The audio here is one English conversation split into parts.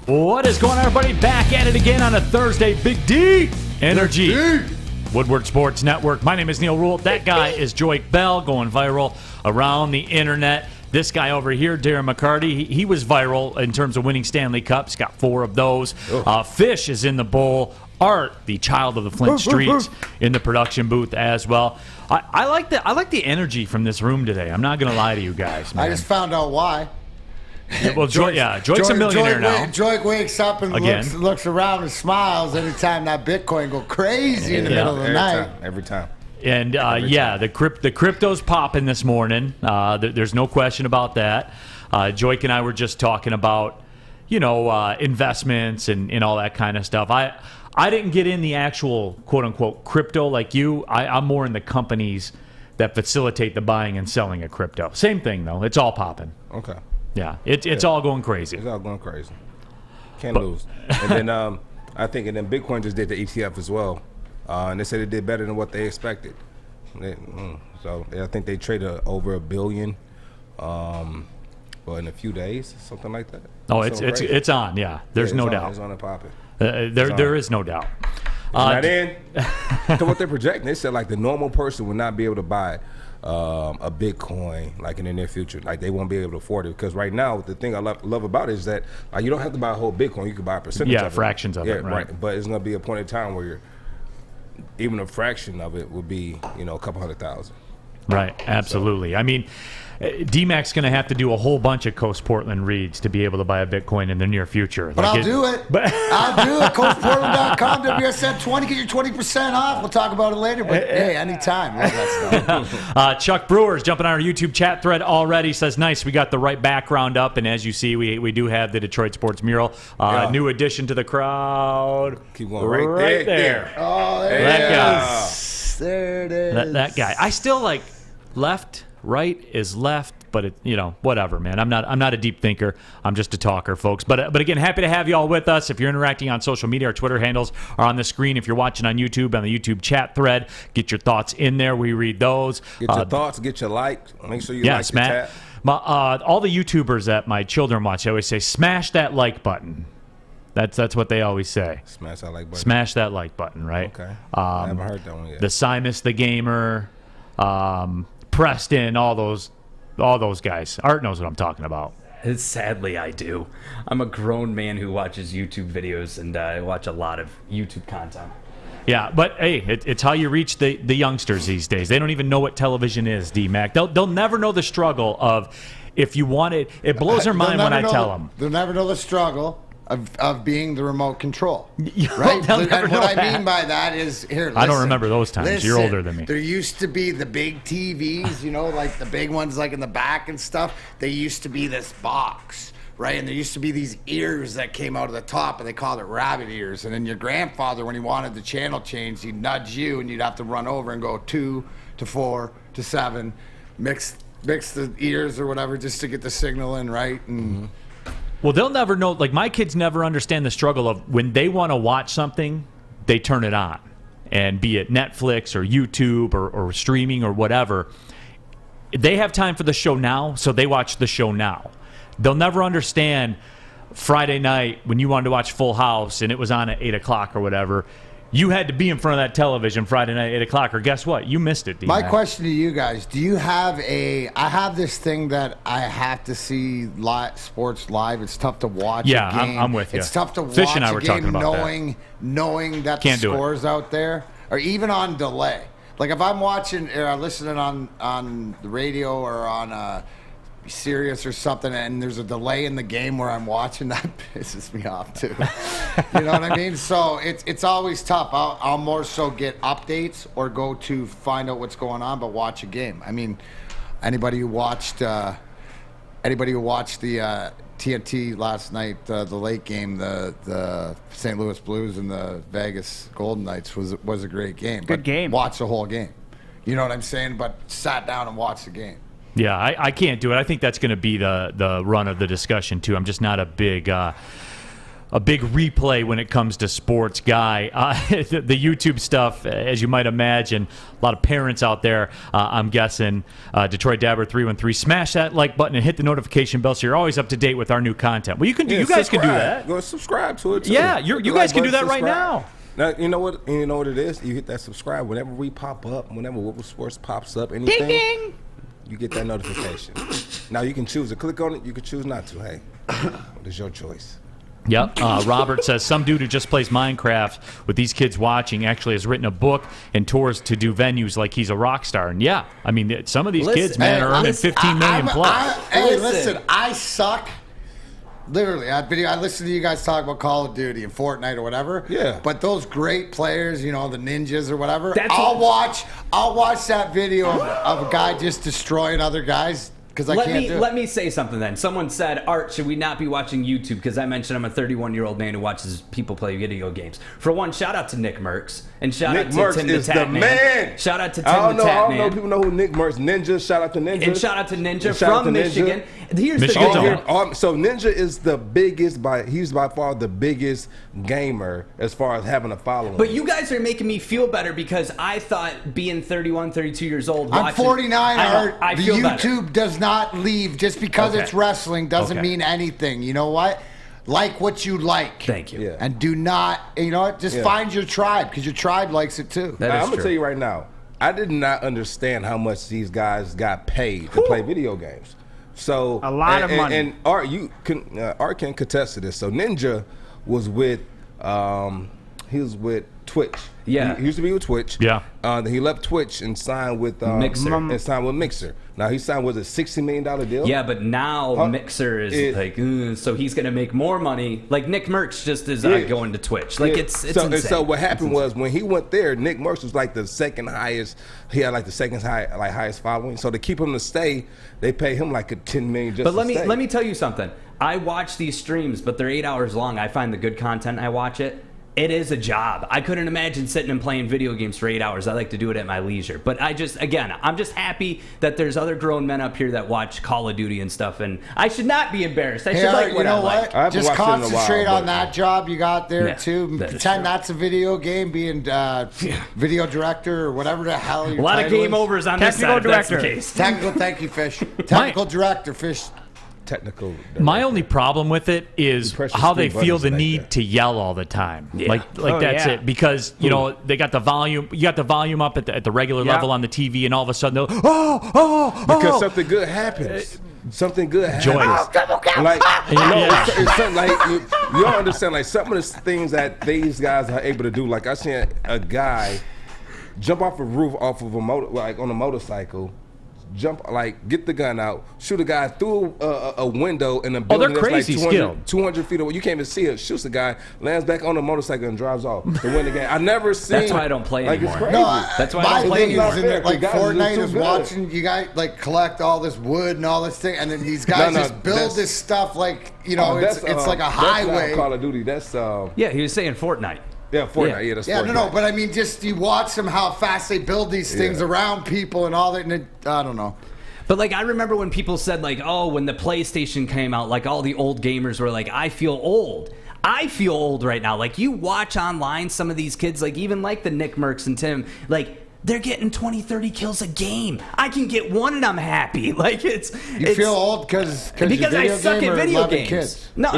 What is going on, everybody? Back at it again on a Thursday. Big D Energy. Woodward Sports Network. My name is Neal Ruhl. That guy is Joique Bell, going viral around the internet. This guy over here, Darren McCarty, he was viral in terms of winning Stanley Cups. Got 4 of those. Fish is in the bowl. Art, the child of the Flint Streets, in the production booth as well. I like the energy from this room today. I'm not going to lie to you guys, man. I just found out why. Well, Joique's a millionaire now. Joique wakes up and looks around and smiles anytime that Bitcoin go crazy in the middle of the night. Every time. And the crypto's popping this morning. There's no question about that. Joique and I were just talking about, investments and all that kind of stuff. I didn't get in the actual quote unquote crypto like you. I'm more in the companies that facilitate the buying and selling of crypto. Same thing though. It's all popping. Okay. Yeah, it's all going crazy. It's all going crazy. Can't lose. And then I think Bitcoin just did the ETF as well, and they said it did better than what they expected. So I think they traded over $1 billion, in a few days, something like that. Oh, it's on. Yeah, there's no doubt. It's on and popping. There is no doubt. Not in to what they're projecting. They said like the normal person would not be able to buy a Bitcoin like in the near future. Like they won't be able to afford it because right now the thing I love about it is that you don't have to buy a whole Bitcoin. You can buy a percentage of it. Fractions of it. Right. But it's going to be a point in time where even a fraction of it would be a couple $100,000. Right. Absolutely. I mean, D-Mac's going to have to do a whole bunch of Coast Portland reads to be able to buy a Bitcoin in the near future. But I'll do it. I'll do it. CoastPortland.com, WSN20, get your 20% off. We'll talk about it later, but hey, anytime. Love that stuff. Chuck Brewer's jumping on our YouTube chat thread already. Says, nice, we got the right background up, and as you see, we do have the Detroit Sports mural. New addition to the crowd. Keep going right there. Oh, there that it is. There it is. That guy. I still like left. Right is left, but whatever, man. I'm not a deep thinker. I'm just a talker, folks. But again, happy to have you all with us. If you're interacting on social media, our Twitter handles are on the screen. If you're watching on YouTube, on the YouTube chat thread, get your thoughts in there. We read those. Get your thoughts. Get your likes. Make sure you like the chat. All the YouTubers that my children watch, they always say, "Smash that like button." That's what they always say. Smash that like button. Smash that like button. Right. Okay. I haven't heard that one yet. The Simus the Gamer. Preston, all those guys. Art knows what I'm talking about. Sadly, I do. I'm a grown man who watches YouTube videos, and I watch a lot of YouTube content. Yeah, but hey, it's how you reach the youngsters these days. They don't even know what television is, D-Mac. They'll never know the struggle of if you want it. It blows their mind when I tell them. They'll never know the struggle of being the remote control, right? And what I mean by that is, here, listen, I don't remember those times. Listen, you're older than me. There used to be the big TVs, like the big ones like in the back and stuff. They used to be this box, right? And there used to be these ears that came out of the top, and they called it rabbit ears. And then your grandfather, when he wanted the channel changed, he'd nudge you, and you'd have to run over and go 2 to 4 to 7, mix the ears or whatever just to get the signal in right. And well, they'll never know. Like, my kids never understand the struggle of when they want to watch something, they turn it on. And be it Netflix or YouTube or streaming or whatever, they have time for the show now, so they watch the show now. They'll never understand Friday night when you wanted to watch Full House and it was on at 8 o'clock or whatever. You had to be in front of that television Friday night at 8 o'clock, or guess what? You missed it, D-Mac. My question to you guys, do you have I have this thing that I have to see sports live. It's tough to watch a game. I'm with you. It's tough to watch Fish and I were a game talking about knowing that the score's out there, or even on delay. Like if I'm watching or listening on the radio or on Sirius or something, and there's a delay in the game where I'm watching, that pisses me off too. You know what I mean? So it's always tough. I'll more so get updates or go to find out what's going on, but watch a game. I mean, anybody who watched the TNT last night, the late game, the St. Louis Blues and the Vegas Golden Knights was a great game. Good game. Watch the whole game. You know what I'm saying? But sat down and watched the game. Yeah, I can't do it. I think that's going to be the run of the discussion, too. I'm just not a big a big replay when it comes to sports guy. The YouTube stuff, as you might imagine, a lot of parents out there, I'm guessing. Detroit Dabber 313, smash that like button and hit the notification bell so you're always up to date with our new content. Well, you can do. You guys can do that. Go subscribe to it too. Yeah, you guys can do that right now. Now, you know what? You know what it is? You hit that subscribe whenever we pop up, whenever Woodward Sports pops up, anything. Ding, ding. You get that notification. Now you can choose to click on it. You can choose not to. Hey, it's your choice. Yep. Robert says some dude who just plays Minecraft with these kids watching actually has written a book and tours to do venues like he's a rock star. And yeah, I mean, some of these kids, man, are earning 15 million plus. Listen, I suck. Literally, I listen to you guys talk about Call of Duty and Fortnite or whatever. Yeah. But those great players, the ninjas or whatever, I'll watch that video of a guy just destroying other guys because I can't do it. Let me say something then. Someone said, Art, should we not be watching YouTube? Because I mentioned I'm a 31-year-old man who watches people play video games. For one, shout out to Nick Merckx. And shout out to Tim the Tat Man. Shout out to Tim the Tat Man. I don't know people know who Nick Merckx. Ninja, shout out to Ninja. And shout out to Ninja from Michigan. Here's the deal. So Ninja is the biggest, he's by far the biggest gamer as far as having a following. But you guys are making me feel better because I thought being 31, 32 years old I'm 49, Art. The YouTube better. does not leave just because it's wrestling doesn't mean anything. You know what? Like what you like. Thank you. Yeah. And do not, just find your tribe because your tribe likes it too. I'm going to tell you right now, I did not understand how much these guys got paid to play video games. So a lot of money. And Art, Art can contest to this. So Ninja was with, he was with Twitch. Yeah. He used to be with Twitch. Yeah. Then he left Twitch and signed with Mixer. Now he signed with a $60 million deal. Yeah, but now Mixer is so he's going to make more money. Like Nick Merckx just is going to Twitch. Like it's insane. So what happened was when he went there, Nick Merckx was like the second highest. He had like the second highest following. So to keep him to stay, they pay him like a $10 million just. But let me tell you something. I watch these streams, but they're 8 hours long. I find the good content. I watch it. It is a job. I couldn't imagine sitting and playing video games for 8 hours. I like to do it at my leisure. But I'm just happy that there's other grown men up here that watch Call of Duty and stuff. And I should not be embarrassed. I should like what I like. I just concentrate on that job you got there too. Pretend that's a video game, being video director or whatever the hell. A lot of game overs on this side. That's the case. Technical, thank you, Fish. Technical director, Fish. Technical director. My only problem with it is how they feel the need to yell all the time. Yeah. Like that's it. Because they got the volume. You got the volume up at the regular level on the TV, and all of a sudden they'll because something good happens. Something good happens. Joyous. It's something like you don't understand. Like some of the things that these guys are able to do. Like I seen a guy jump off a roof off of on a motorcycle. Get the gun out, shoot a guy through a window in a building that's like 200 feet away. You can't even see it. Shoots a guy, lands back on the motorcycle and drives off to win the game. I never seen. That's why I don't play anymore. It's crazy. That's why I don't play anymore. Fortnite is watching you guys collect all this wood and all this thing, and then these guys just build this stuff it's like a highway. That's not Call of Duty. That's he was saying Fortnite. Yeah, Fortnite. Yeah, that's Fortnite. But I mean, just you watch them how fast they build these things around people and all that, and I don't know. But I remember when people said when the PlayStation came out, all the old gamers were like, I feel old. I feel old right now. You watch online some of these kids, even the Nick Merckx and Tim, they're getting 20, 30 kills a game. I can get one and I'm happy. You feel old because I suck at video games. Kids. No,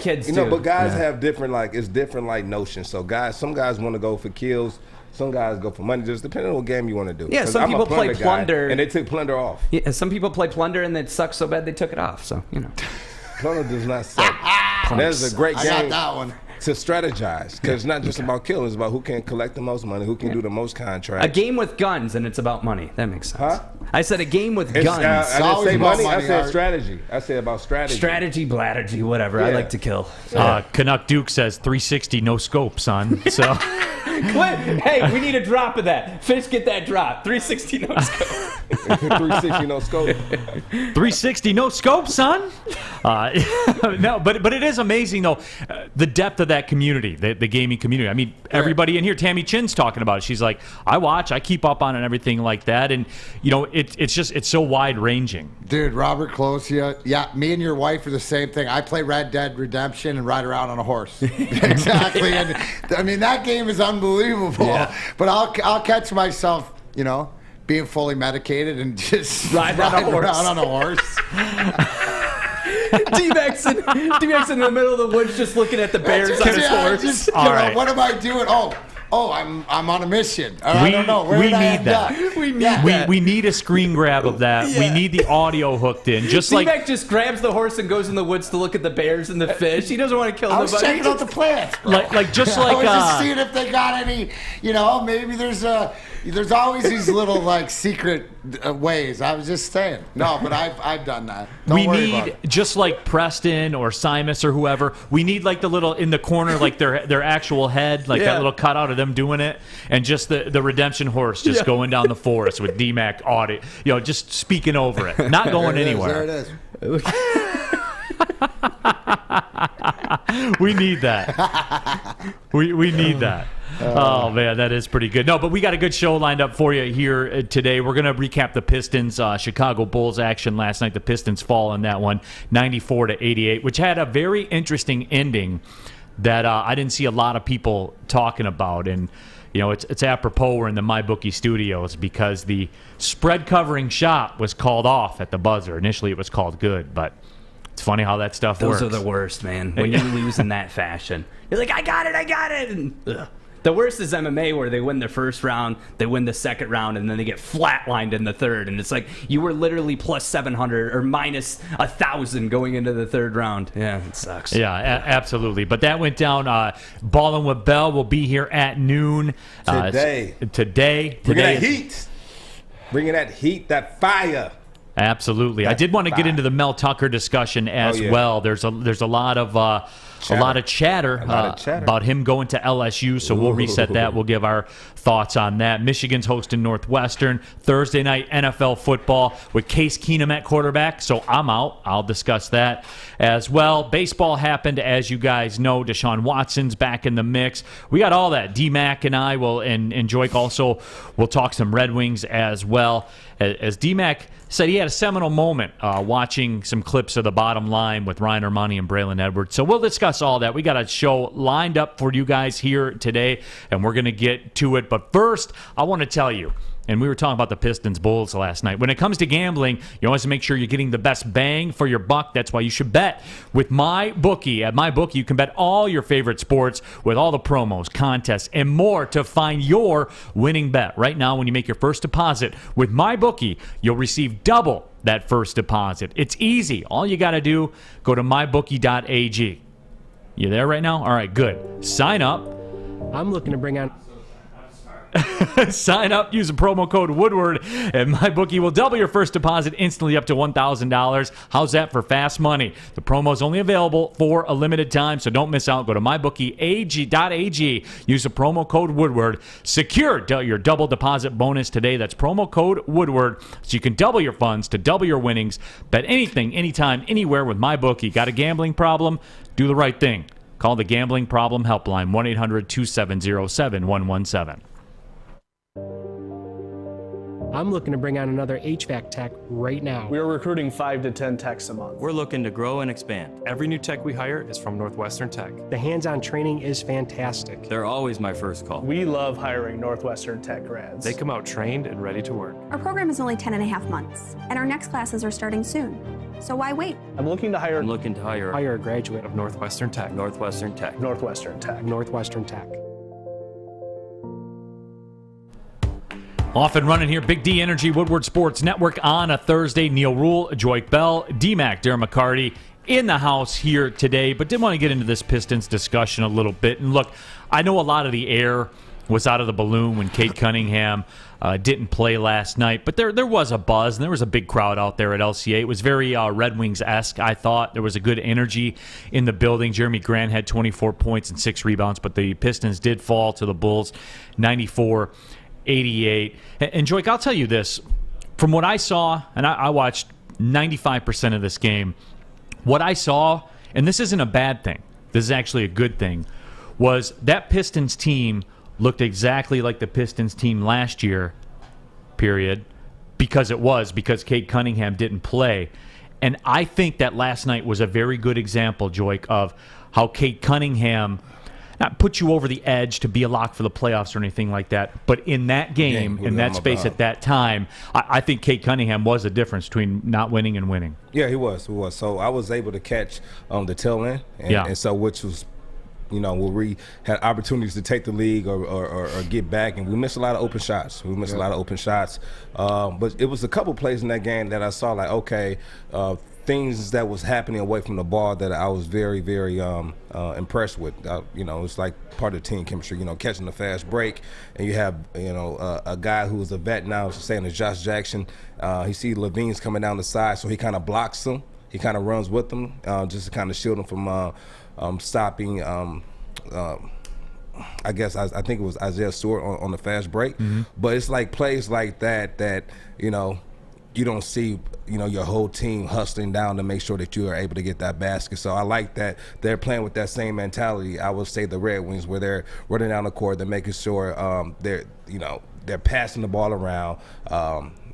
kids do. But guys have different it's different notions. So some guys want to go for kills. Some guys go for money, just depending on what game you want to do. Yeah, some people play Plunder. And they took Plunder off. Yeah, some people play Plunder and it sucks so bad they took it off. So, Plunder does not suck. That's a great game. I got that one. To strategize, because it's not just about killing, it's about who can collect the most money, who can do the most contracts. A game with guns, and it's about money. That makes sense. Huh? I said a game with guns. I didn't say money, I said strategy. I said about strategy. Strategy, blattergy, whatever. I like to kill. Canuck Duke says 360, no scope, son. So Hey, we need a drop of that. Fish, get that drop. 360 no scope. 360 no scope. 360 no scope, son. No, but it is amazing though, the depth of that community, the gaming community. I mean, everybody in here. Tammy Chin's talking about it. She's like, I keep up on it and everything like that, and it's so wide ranging. Dude, Robert Closia, yeah, me and your wife are the same thing. I play Red Dead Redemption and ride around on a horse. Exactly. And I mean, that game is unbelievable. Yeah. But I'll catch myself, being fully medicated and just ride around on a horse. D-Max in the middle of the woods just looking at the bears on his horse. All right. What am I doing? I'm on a mission. I don't know. We need that. We need a screen grab of that. Yeah. We need the audio hooked in. D-Mac just grabs the horse and goes in the woods to look at the bears and the fish. He doesn't want to kill nobody. I was checking out the plants, bro. I was just seeing if they got any, maybe there's always these little secret ways. I was just saying. No, but I've done that. Don't worry about it. Just like Preston or Simus or whoever, we need the little in the corner, their actual head, that little cutout of them doing it, and just the redemption horse just going down the forest with D-Mac audio, just speaking over it, not going anywhere. There it is. We need that. We need that. Oh, man, that is pretty good. No, but we got a good show lined up for you here today. We're going to recap the Pistons Chicago Bulls action last night. The Pistons fall in that one, 94-88, which had a very interesting ending that I didn't see a lot of people talking about. And, it's apropos we're in the MyBookie studios because the spread covering shot was called off at the buzzer. Initially, it was called good, but it's funny how that stuff works. Those are the worst, man, when you lose in that fashion. You're like, I got it. And, the worst is MMA, where they win the first round, they win the second round, and then they get flatlined in the third. And it's like you were literally plus 700 or minus 1,000 going into the third round. Yeah, it sucks. Yeah, absolutely. But that went down. Ballin with Bell will be here at noon today. Bringing that heat, that fire. Absolutely. I did want to get into the Mel Tucker discussion as well. There's a lot of chatter about him going to LSU, so we'll reset that. We'll give our thoughts on that. Michigan's hosting Northwestern. Thursday night NFL football with Case Keenum at quarterback, so I'm out. I'll discuss that as well. Baseball happened, as you guys know. Deshaun Watson's back in the mix. We got all that. D-Mac and I will, and Joique also will talk some Red Wings as well. As D-Mac said, he had a seminal moment watching some clips of The Bottom Line with Ryan Armani and Braylon Edwards. So we'll discuss all that. We got a show lined up for you guys here today, and we're going to get to it. But first, I want to tell you, and we were talking about the Pistons Bulls last night. When it comes to gambling, you always make sure you're getting the best bang for your buck. That's why you should bet with MyBookie. At MyBookie, you can bet all your favorite sports with all the promos, contests, and more to find your winning bet. Right now, when you make your first deposit with MyBookie, you'll receive double that first deposit. It's easy. All you got to do, go to mybookie.ag. You there right now? All right, good. Sign up. I'm looking to bring on... Sign up, use the promo code Woodward, and MyBookie will double your first deposit instantly up to $1,000. How's that for fast money? The promo is only available for a limited time, so don't miss out. Go to mybookie.ag. Use the promo code Woodward. Secure your double deposit bonus today. That's promo code Woodward, so you can double your funds to double your winnings. Bet anything, anytime, anywhere with MyBookie. Got a gambling problem? Do the right thing. Call the Gambling Problem Helpline, 1-800-270-7117. I'm looking to bring on another HVAC tech right now. We're recruiting 5 to 10 techs a month. We're looking to grow and expand. Every new tech we hire is from Northwestern Tech. The hands-on training is fantastic. They're always my first call. We love hiring Northwestern Tech grads. They come out trained and ready to work. Our program is only 10 and a half months, and our next classes are starting soon. So why wait? I'm looking to hire a graduate of Northwestern Tech. Northwestern Tech. Northwestern Tech. Off and running here, Big D Energy, Woodward Sports Network on a Thursday. Neal Ruhl, Joique Bell, D-Mac, Darren McCarty in the house here today, but did want to get into this Pistons discussion a little bit. And look, I know a lot of the air was out of the balloon when Cade Cunningham didn't play last night. But there was a buzz, and there was a big crowd out there at LCA. It was very Red Wings-esque, I thought. There was a good energy in the building. Jeremy Grant had 24 points and 6 rebounds, but the Pistons did fall to the Bulls 94-88. And Joique, I'll tell you this. From what I saw, and I watched 95% of this game, what I saw, and this isn't a bad thing, this is actually a good thing, was that Pistons team looked exactly like the Pistons team last year, period, because Cade Cunningham didn't play. And I think that last night was a very good example, Joique, of how Cade Cunningham not put you over the edge to be a lock for the playoffs or anything like that, but in that game, in that space at that time, I think Cade Cunningham was the difference between not winning and winning. Yeah, he was. So I was able to catch the tail end, and so which was, where we had opportunities to take the league or get back, and we missed a lot of open shots. But it was a couple plays in that game that I saw like, okay, things that was happening away from the ball that I was very, very impressed with. It's like part of the team chemistry, catching the fast break, and you have, a guy who's a vet now, saying it's Josh Jackson. He sees Levine's coming down the side, so he kind of blocks him. He kind of runs with them, just to kind of shield him from stopping. I think it was Isaiah Stewart on the fast break. Mm-hmm. But it's like plays like that you don't see your whole team hustling down to make sure that you are able to get that basket. So I like that they're playing with that same mentality. I would say the Red Wings, where they're running down the court, they're making sure they're passing the ball around.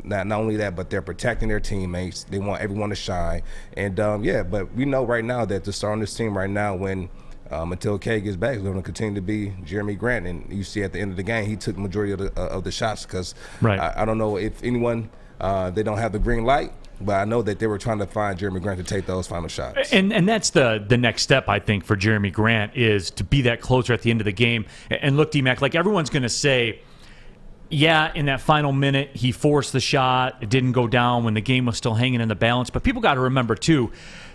Not only that, but they're protecting their teammates. They want everyone to shine. And but we know right now that the star on this team right now, when until Cade gets back, is going to continue to be Jeremy Grant. And you see at the end of the game, he took the majority of the shots, because I don't know if anyone they don't have the green light, but I know that they were trying to find Jeremy Grant to take those final shots. And that's the next step, I think, for Jeremy Grant, is to be that closer at the end of the game. And look, D-Mac, like everyone's going to say, yeah, in that final minute, he forced the shot. It didn't go down when the game was still hanging in the balance. But people got to remember, too,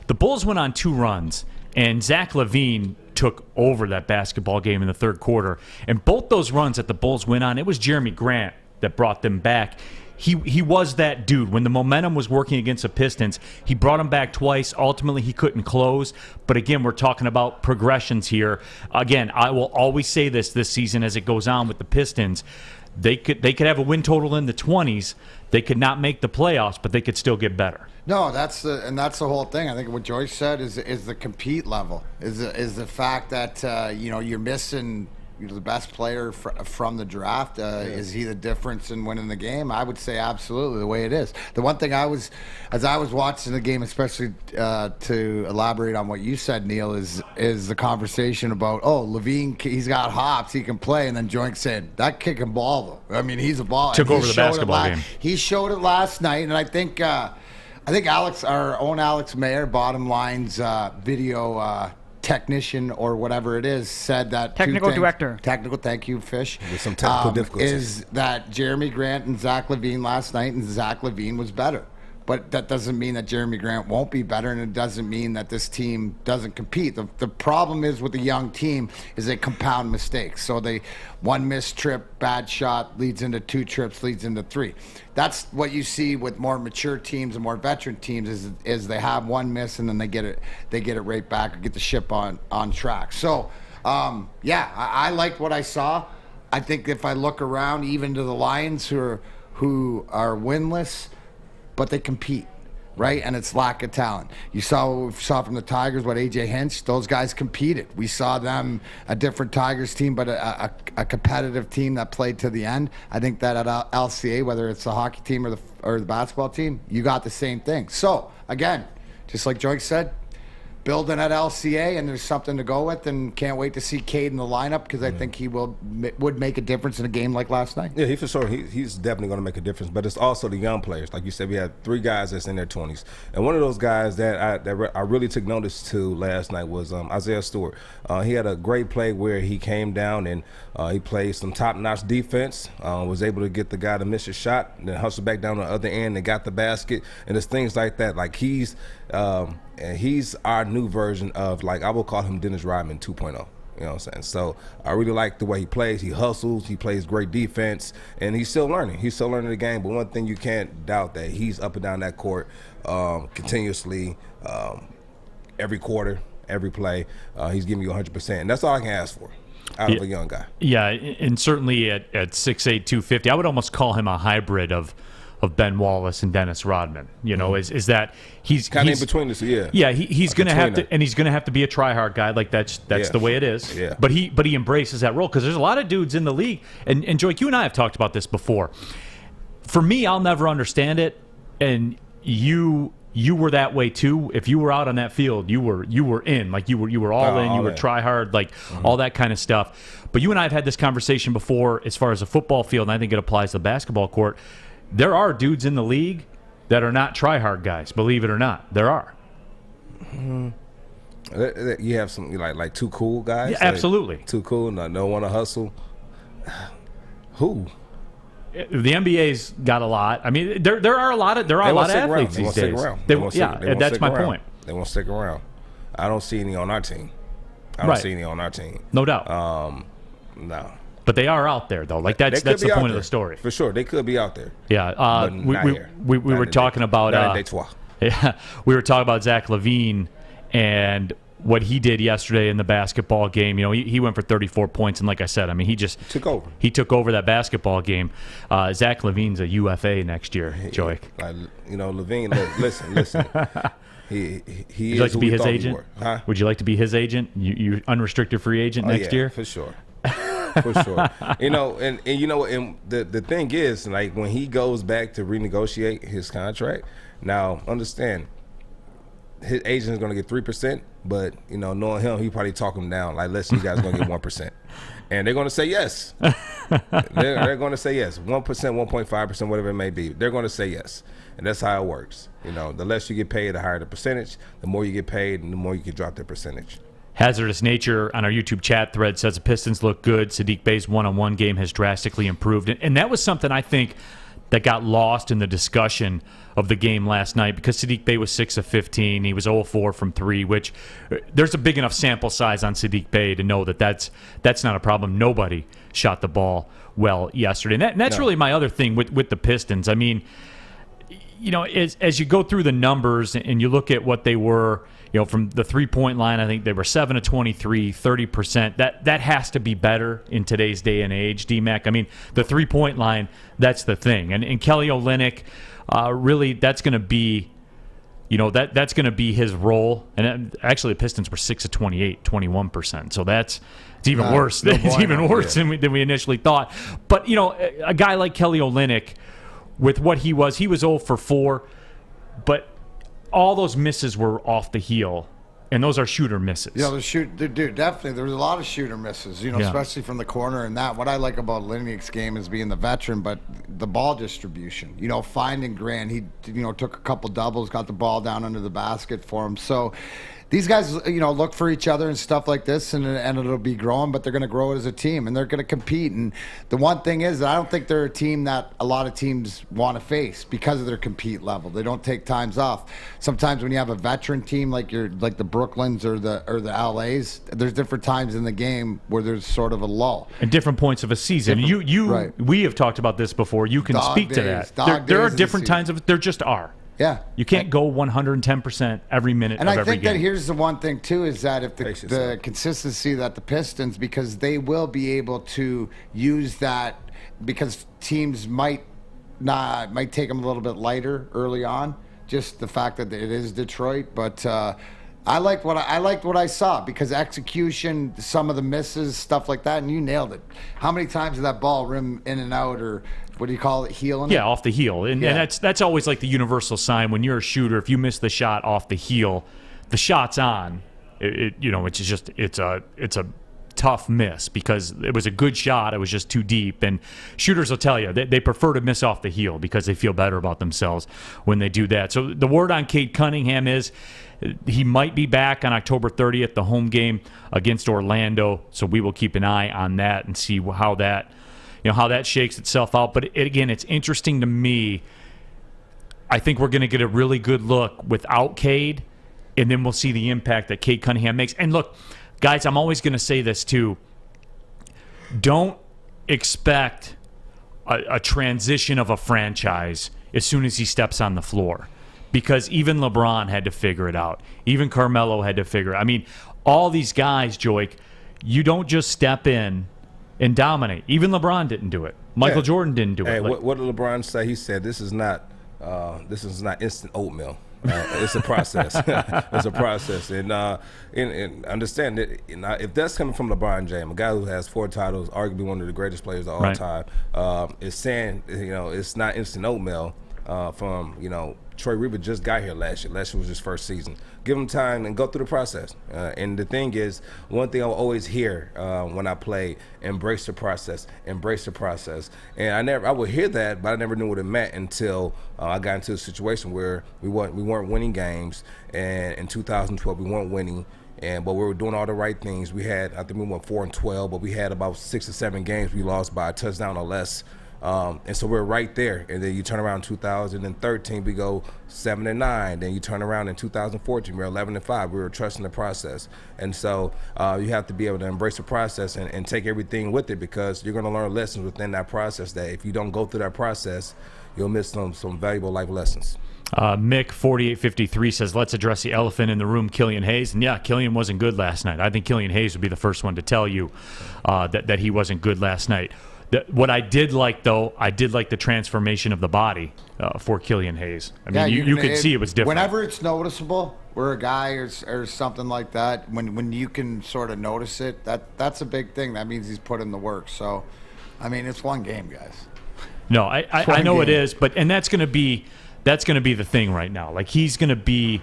the Bulls went on 2 runs, and Zach LaVine took over that basketball game in the third quarter. And both those runs that the Bulls went on, it was Jeremy Grant that brought them back. He was that dude. When the momentum was working against the Pistons, he brought him back twice. Ultimately, he couldn't close. But again, we're talking about progressions here. Again, I will always say this season as it goes on with the Pistons. They could have a win total in the 20s. They could not make the playoffs, but they could still get better. No, that's the whole thing. I think what Joyce said is the compete level, is the fact that you're missing the best player from the draft. Is he the difference in winning the game? I would say absolutely the way it is. The one thing as I was watching the game, especially to elaborate on what you said, Neal, is the conversation about, Levine, he's got hops, he can play, and then Joique said, that kid can ball though. I mean, he's a baller. Took over the basketball game. He showed it last night, and I think Alex, our own Alex Mayer, Bottom Line's video technician or whatever it is, said that technical director. Technical, thank you, Fish. With some technical difficulties. Is that Jeremy Grant and Zach LaVine last night, and Zach LaVine was better. But that doesn't mean that Jeremy Grant won't be better, and it doesn't mean that this team doesn't compete. The problem is with the young team is they compound mistakes. So one missed trip, bad shot leads into 2 trips, leads into 3. That's what you see with more mature teams and more veteran teams is they have one miss and then they get it right back or get the ship on track. So I liked what I saw. I think if I look around, even to the Lions who are winless, but they compete, right? And it's lack of talent. We saw from the Tigers, AJ Hinch, those guys competed. We saw them, a different Tigers team, but a competitive team that played to the end. I think that at LCA, whether it's the hockey team or the basketball team, you got the same thing. So, again, just like Joique said, building at LCA, and there's something to go with, and can't wait to see Cade in the lineup, because I think he would make a difference in a game like last night. Yeah, he for sure. He's definitely going to make a difference, but it's also the young players. Like you said, we had 3 guys that's in their 20s, and one of those guys that I really took notice to last night was Isaiah Stewart. He had a great play where he came down and he played some top-notch defense, was able to get the guy to miss his shot, and then hustle back down the other end and got the basket, and it's things like that. Like he's our new version of, like, I will call him Dennis Rodman 2.0. You know what I'm saying? So I really like the way he plays. He hustles. He plays great defense, and he's still learning. He's still learning the game. But one thing you can't doubt that he's up and down that court continuously, every quarter, every play. He's giving you 100%, and that's all I can ask for out of a young guy. Yeah, and certainly at 6'8", 250, I would almost call him a hybrid of Ben Wallace and Dennis Rodman. You know, is that he's kind of in between this? Yeah, yeah. He's going to have to, and he's going to have to be a try-hard guy. Like that's the way it is. Yeah. But he embraces that role because there's a lot of dudes in the league. And Joique, you and I have talked about this before. For me, I'll never understand it, and you were that way too. If you were out on that field, you were in, like you were all in. You were try hard, like all that kind of stuff. But you and I have had this conversation before as far as a football field, and I think it applies to the basketball court. There are dudes in the league that are not try-hard guys, believe it or not. There are. You have some like too cool guys? Yeah, absolutely. Too cool, no want to hustle. Who? The NBA's got a lot. I mean, there are a lot of athletes these days. That's my point. They won't stick around. I don't see any on our team. No doubt. No. But they are out there, though. Like that's the point of the story. For sure, they could be out there. Yeah, we were talking about we were talking about Zach LaVine and what he did yesterday in the basketball game. You know, he went for 34 points, and like I said, I mean, he just took over. He took over that basketball game. Zach LaVine's a UFA next year, Joique. LaVine. Listen. He Would you like to be his agent? Huh? Would you like to be his agent? You unrestricted free agent next year? For sure. For sure. And the thing is, like, when he goes back to renegotiate his contract, now understand his agent is going to get 3%, but knowing him, he probably talk him down. Like, listen, you guys going to get 1%, and they're going to say yes. they're going to say yes, 1%, 1.5%, whatever it may be. They're going to say yes, and that's how it works. The less you get paid, the higher the percentage. The more you get paid, and the more you can drop that percentage. Hazardous Nature on our YouTube chat thread says the Pistons look good. Saddiq Bey's one-on-one game has drastically improved. And that was something I think that got lost in the discussion of the game last night because Saddiq Bey was 6 of 15. He was 0 of 4 from 3, which there's a big enough sample size on Saddiq Bey to know that's not a problem. Nobody shot the ball well yesterday. And that's really my other thing with the Pistons. I mean, as you go through the numbers and you look at what they were, from the three-point line, I think they were 7 of 23, 30%. That has to be better in today's day and age, D-Mac. I mean, the three-point line, that's the thing. And Kelly Olynyk, really, that's going to be, that's going to be his role. And actually, the Pistons were 6 of 28, 21%. So it's even worse. It's even worse than we initially thought. But, a guy like Kelly Olynyk, with what he was 0 for 4, but all those misses were off the heel, and those are shooter misses. Dude, definitely. There was a lot of shooter misses, especially from the corner. And what I like about Olynyk's game is being the veteran, but the ball distribution. Finding Grant, he took a couple doubles, got the ball down under the basket for him. So these guys, look for each other and stuff like this, and it'll be growing, but they're going to grow it as a team, and they're going to compete. And the one thing is that I don't think they're a team that a lot of teams want to face because of their compete level. They don't take times off. Sometimes when you have a veteran team like the Brooklyns or the LAs, there's different times in the game where there's sort of a lull. And different points of a season. We have talked about this before. You can speak to that. There are different times of it. There just are. Yeah. You can't go 110% every minute of every game. And I think that here's the one thing, too, is that if the consistency that the Pistons, because they will be able to use that, because teams might take them a little bit lighter early on, just the fact that it is Detroit. But I liked what I saw, because execution, some of the misses, stuff like that, and you nailed it. How many times did that ball rim in and out, or what do you call it, heeling? Yeah, off the heel. And that's always like the universal sign when you're a shooter. If you miss the shot off the heel, the shot's on. It's a tough miss because it was a good shot. It was just too deep. And shooters will tell you they prefer to miss off the heel because they feel better about themselves when they do that. So the word on Cade Cunningham is he might be back on October 30th, the home game against Orlando. So we will keep an eye on that and see how that shakes itself out. But again, it's interesting to me. I think we're going to get a really good look without Cade, and then we'll see the impact that Cade Cunningham makes. And look, guys, I'm always going to say this too. Don't expect a transition of a franchise as soon as he steps on the floor, because even LeBron had to figure it out. Even Carmelo had to figure it out. I mean, all these guys, Joique, you don't just step in and dominate. Even LeBron didn't do it. Michael Jordan didn't do it. Hey, what did LeBron say? He said, "This is not instant oatmeal. It's a process. It's a process." And understand that if that's coming from LeBron James, a guy who has 4 titles, arguably one of the greatest players of all time, is saying it's not instant oatmeal. From Troy Weaver just got here last year. Last year was his first season. Give him time and go through the process. And the thing is, one thing I always hear when I play, embrace the process, embrace the process. And I would hear that, but I never knew what it meant until I got into a situation where we weren't winning games. And in 2012, we weren't winning. But we were doing all the right things. I think we went 4-12, but we had about 6 or 7 games we lost by a touchdown or less. And so we're right there. And then you turn around in 2013, we go 7-9. Then you turn around in 2014, we're 11-5. We were trusting the process. And so you have to be able to embrace the process and take everything with it, because you're going to learn lessons within that process that if you don't go through that process, you'll miss some valuable life lessons. Mick 4853 says, let's address the elephant in the room, Killian Hayes. And yeah, Killian wasn't good last night. I think Killian Hayes would be the first one to tell you that he wasn't good last night. What I did like, though, I did like the transformation of the body for Killian Hayes. I mean, you could see it was different. Whenever it's noticeable, where a guy or something like that, when you can sort of notice it, that's a big thing. That means he's put in the work. So, I mean, it's one game, guys. No, I know it is, and that's going to be the thing right now. Like, he's going to be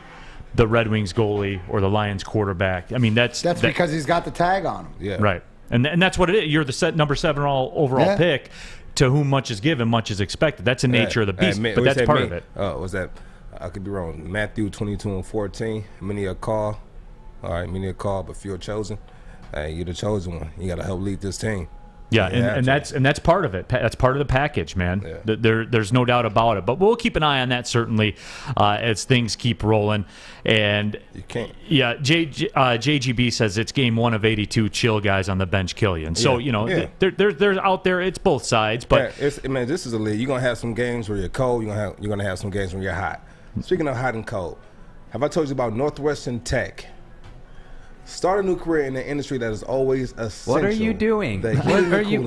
the Red Wings goalie or the Lions quarterback. I mean, that's because he's got the tag on him. Yeah, right. And that's what it is. You're the number 7 overall pick, to whom much is given, much is expected. That's the nature of the beast, but that's part of it. Was that, I could be wrong, Matthew 22-14, many a call. All right, many a call, but few are chosen. Hey, you're the chosen one. You got to help lead this team. Yeah, and that's part of it. That's part of the package, man. Yeah. There's no doubt about it. But we'll keep an eye on that, certainly, as things keep rolling. And you can't. Yeah, JGB says it's game 1 of 82. Chill, guys, on the bench, Killian. So they're out there. It's both sides. But this is a league. You're gonna have some games where you're cold. You're gonna have some games when you're hot. Speaking of hot and cold, have I told you about Northwestern Tech? Start a new career in the industry that is always essential. What are you doing? What are you?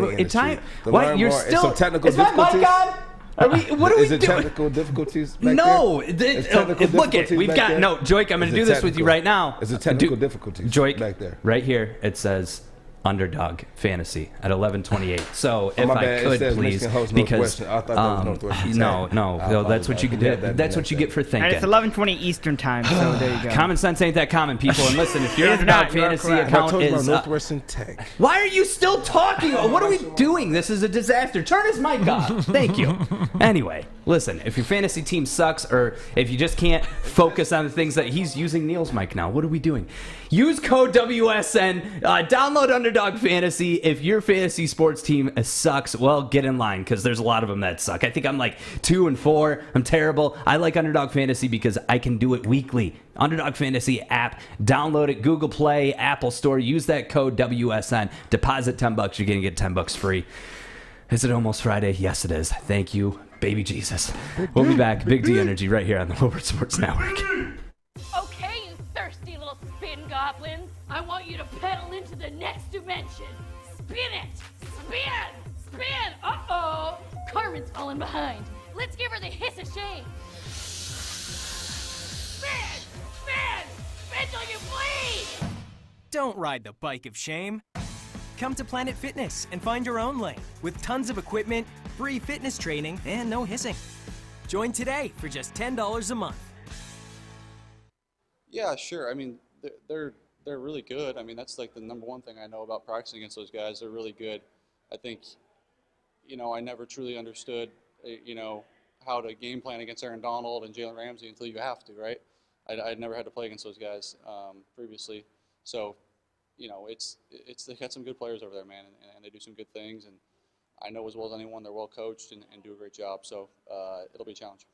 What? You're still. Some technical is my difficulties. mic on? What are we doing? Is it technical difficulties back no, there? Look it. We've got Joique. I'm going to do this with you right now. Is it technical difficulties Joique, back there? Right here it says Underdog Fantasy at 11:28. So if I could please, because I thought that was Northwestern. No, that's what you get. That's what you get for thinking. And it's 11:20 Eastern time, so there you go. Common sense ain't that common, people. And listen, if your Underdog Fantasy account is Northwestern Tech, why are you still talking? What are we doing? This is a disaster. Turn his mic off. Thank you. Anyway, listen, if your fantasy team sucks, or if you just can't focus on the things that he's using Neal's mic now, what are we doing? Use code WSN. Download Underdog Fantasy. If your fantasy sports team sucks, well, get in line, because there's a lot of them that suck. I think I'm like 2-4. I'm terrible. I like Underdog Fantasy because I can do it weekly. Underdog Fantasy app. Download it. Google Play, Apple Store. Use that code WSN. Deposit $10. You're going to get $10 free. Is it almost Friday? Yes, it is. Thank you, baby Jesus. We'll be back. Big D Energy right here on the Woodward Sports Network. Okay, you thirsty little spin goblins. I want you to pedal into the next dimension. Spin it! Spin! Spin! Uh-oh! Carmen's falling behind. Let's give her the hiss of shame. Spin! Spin! Spin till you bleed! Don't ride the bike of shame. Come to Planet Fitness and find your own lane with tons of equipment, free fitness training, and no hissing. Join today for just $10 a month. Yeah, sure. I mean, they're really good. I mean, that's like the number one thing I know about practicing against those guys. They're really good. I think, I never truly understood, how to game plan against Aaron Donald and Jalen Ramsey until you have to, right? I'd never had to play against those guys previously. So, they got some good players over there, man, and they do some good things. And I know as well as anyone they're well coached and do a great job. So it'll be a challenge.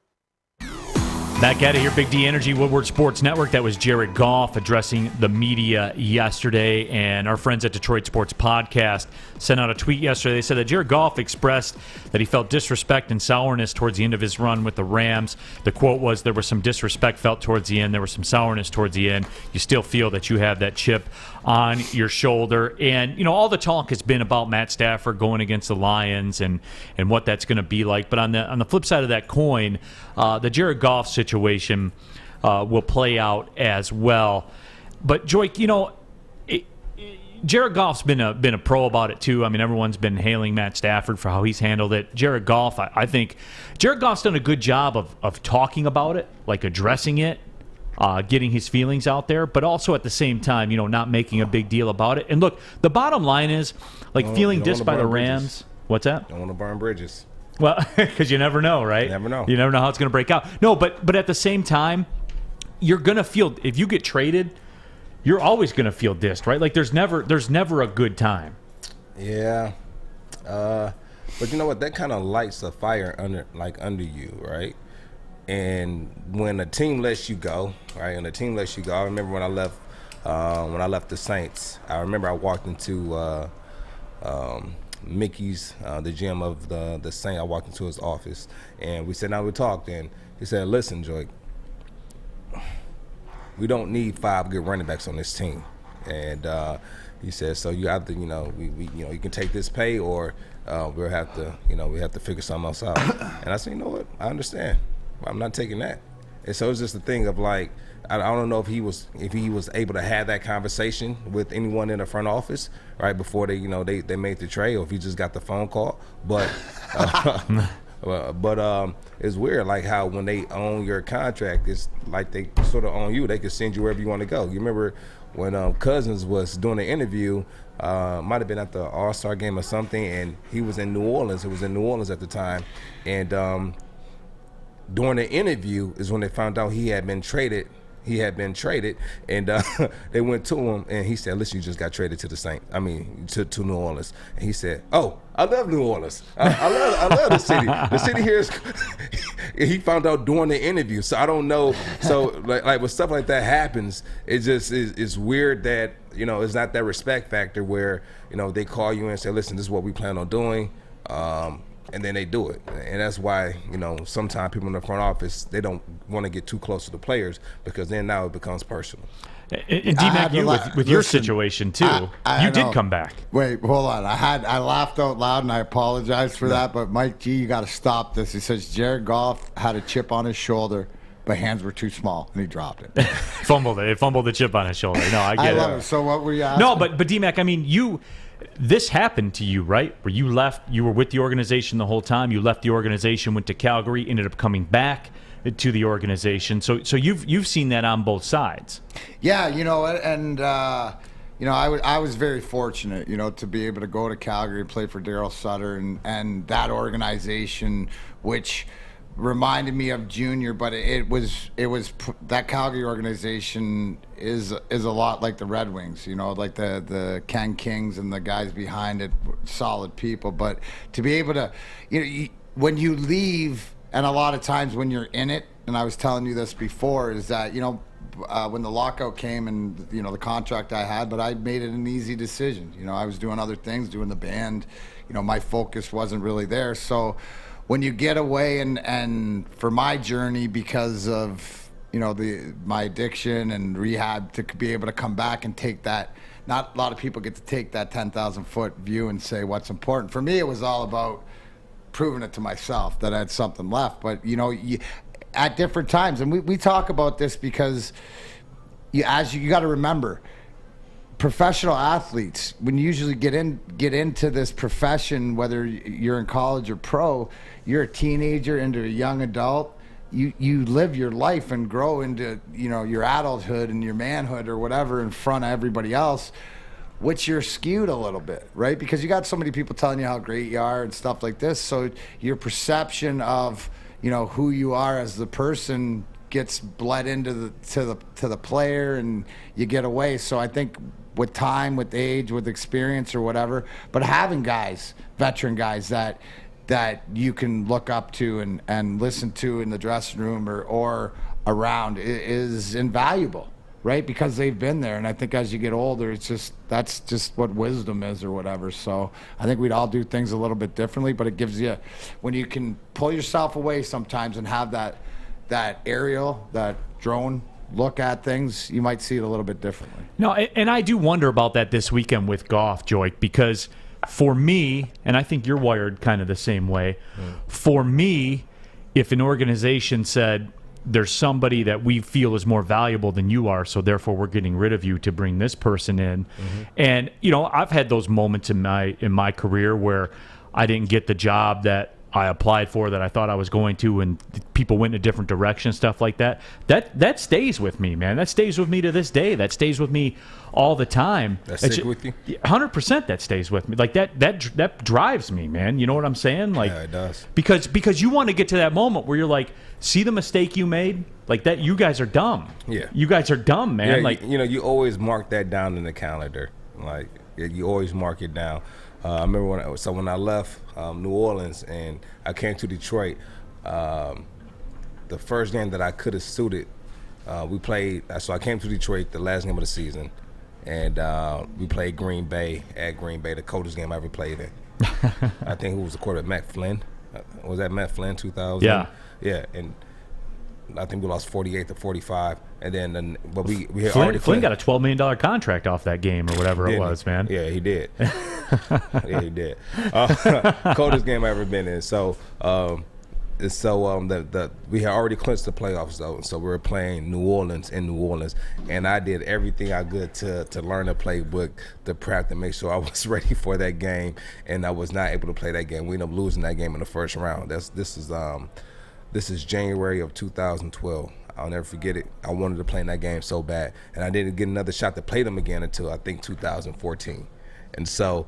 Back at it here, Big D Energy, Woodward Sports Network. That was Jared Goff addressing the media yesterday, and our friends at Detroit Sports Podcast sent out a tweet yesterday. They said that Jared Goff expressed that he felt disrespect and sourness towards the end of his run with the Rams. The quote was, there was some disrespect felt towards the end. There was some sourness towards the end. You still feel that you have that chip on your shoulder. And, you know, all the talk has been about Matt Stafford going against the Lions and what that's going to be like. But on the flip side of that coin, the Jared Goff situation will play out as well. But, Joique, you know, Jared Goff's been a pro about it, too. I mean, everyone's been hailing Matt Stafford for how he's handled it. Jared Goff, I think Jared Goff's done a good job of talking about it, like addressing it, getting his feelings out there, but also at the same time, you know, not making a big deal about it. And look, the bottom line is, like, feeling dissed by the Rams. Bridges. What's that? Don't want to burn bridges. Well, because you never know, right? You never know. You never know how it's going to break out. No, but at the same time, you're going to feel, if you get traded, you're always going to feel dissed, right? Like, there's never a good time. Yeah. But you know what? That kind of lights a fire under you, right? And when a team lets you go, right? And a team lets you go. I remember when I left the Saints. I remember I walked into Mickey's, the GM of the Saints. I walked into his office, and we sat down, we talked, and he said, "Listen, Joique, we don't need 5 good running backs on this team." And he said, "So you have to, you know, you can take this pay, or we'll have to, we have to figure something else out." And I said, "You know what? I understand. I'm not taking that." And so it's just a thing of, like, I don't know if he was able to have that conversation with anyone in the front office right before they made the trade, or if he just got the phone call. But it's weird, like, how when they own your contract, it's like they sort of own you. They can send you wherever you want to go. You remember when Cousins was doing an interview, might have been at the All-Star game or something, and he was in New Orleans. It was in New Orleans at the time, and during the interview is when they found out he had been traded. And they went to him, and he said, "Listen, you just got traded to to New Orleans." And he said, "Oh, I love New Orleans. I love the city. The city here is." He found out during the interview, so I don't know. So like when stuff like that happens, it just is weird that it's not that respect factor where they call you and say, "Listen, this is what we plan on doing." And then they do it. And that's why, sometimes people in the front office, they don't want to get too close to the players, because then now it becomes personal. And D-Mac, you with your situation too, you did come back. Wait, hold on. I laughed out loud, and I apologize for that. But Mike G, you got to stop this. He says Jared Goff had a chip on his shoulder, but hands were too small, and he dropped it. Fumbled the chip on his shoulder. No, I get it. I love it. So what were you asking? No, but D-Mac, I mean, this happened to you, right? Where you left, you were with the organization the whole time. You left the organization, went to Calgary, ended up coming back to the organization. So you've seen that on both sides. Yeah, I was very fortunate, to be able to go to Calgary and play for Daryl Sutter and that organization, which reminded me of Junior, but it was that Calgary organization is a lot like the Red Wings, like the Ken Kings and the guys behind it, solid people. But to be able to, when you leave, and a lot of times when you're in it, and I was telling you this before, is that when the lockout came and the contract I had, but I made it an easy decision. I was doing other things, doing the band. My focus wasn't really there. So when you get away, and for my journey, because of my addiction and rehab, to be able to come back and take that, not a lot of people get to take that 10,000 foot view and say what's important. For me, it was all about proving it to myself that I had something left. But at different times, and we talk about this because you got to remember, professional athletes, when you usually get into this profession, whether you're in college or pro, you're a teenager into a young adult. You live your life and grow into your adulthood and your manhood or whatever in front of everybody else, which you're skewed a little bit, right? Because you got so many people telling you how great you are and stuff like this. So your perception of who you are as the person gets bled into the player, and you get away. So I think with time, with age, with experience or whatever, but having guys, veteran guys that you can look up to and listen to in the dressing room or around is invaluable, right? Because they've been there. And I think as you get older, that's just what wisdom is or whatever. So I think we'd all do things a little bit differently, but it gives you, when you can pull yourself away sometimes and have that aerial, that drone look at things, you might see it a little bit differently. No, and I do wonder about that this weekend with Goff, Joique, because for me, and I think you're wired kind of the same way, for me, if an organization said, there's somebody that we feel is more valuable than you are, so therefore we're getting rid of you to bring this person in. And, I've had those moments in my career where I didn't get the job that I applied for, that I thought I was going to, and people went in a different direction, stuff like that. That stays with me, man. That stays with me to this day. That stays with me all the time. That stays with you? 100% that stays with me. Like that drives me, man. You know what I'm saying? Like, yeah, it does. Because you want to get to that moment where you're like, see the mistake you made? Like that, you guys are dumb. Yeah. You guys are dumb, man. Yeah, like, you always mark that down in the calendar. Like, you always mark it down. I remember when I left New Orleans and I came to Detroit, the first game that I could have suited, we played. So I came to Detroit the last game of the season, and we played Green Bay at Green Bay, the coldest game I ever played in. I think who was the quarterback? Matt Flynn. Was that Matt Flynn? 2000. Yeah. Yeah, and I think we lost 48-45, and then but we had Flynn got a $12 million contract off that game or whatever it was, man. Yeah, he did. Yeah, he did. Coldest game I ever been in. So, we had already clinched the playoffs though, so we were playing New Orleans in New Orleans, and I did everything I could to learn the playbook, to prep, to make sure I was ready for that game, and I was not able to play that game. We ended up losing that game in the first round. This is January of 2012. I'll never forget it. I wanted to play in that game so bad, and I didn't get another shot to play them again until I think 2014. And so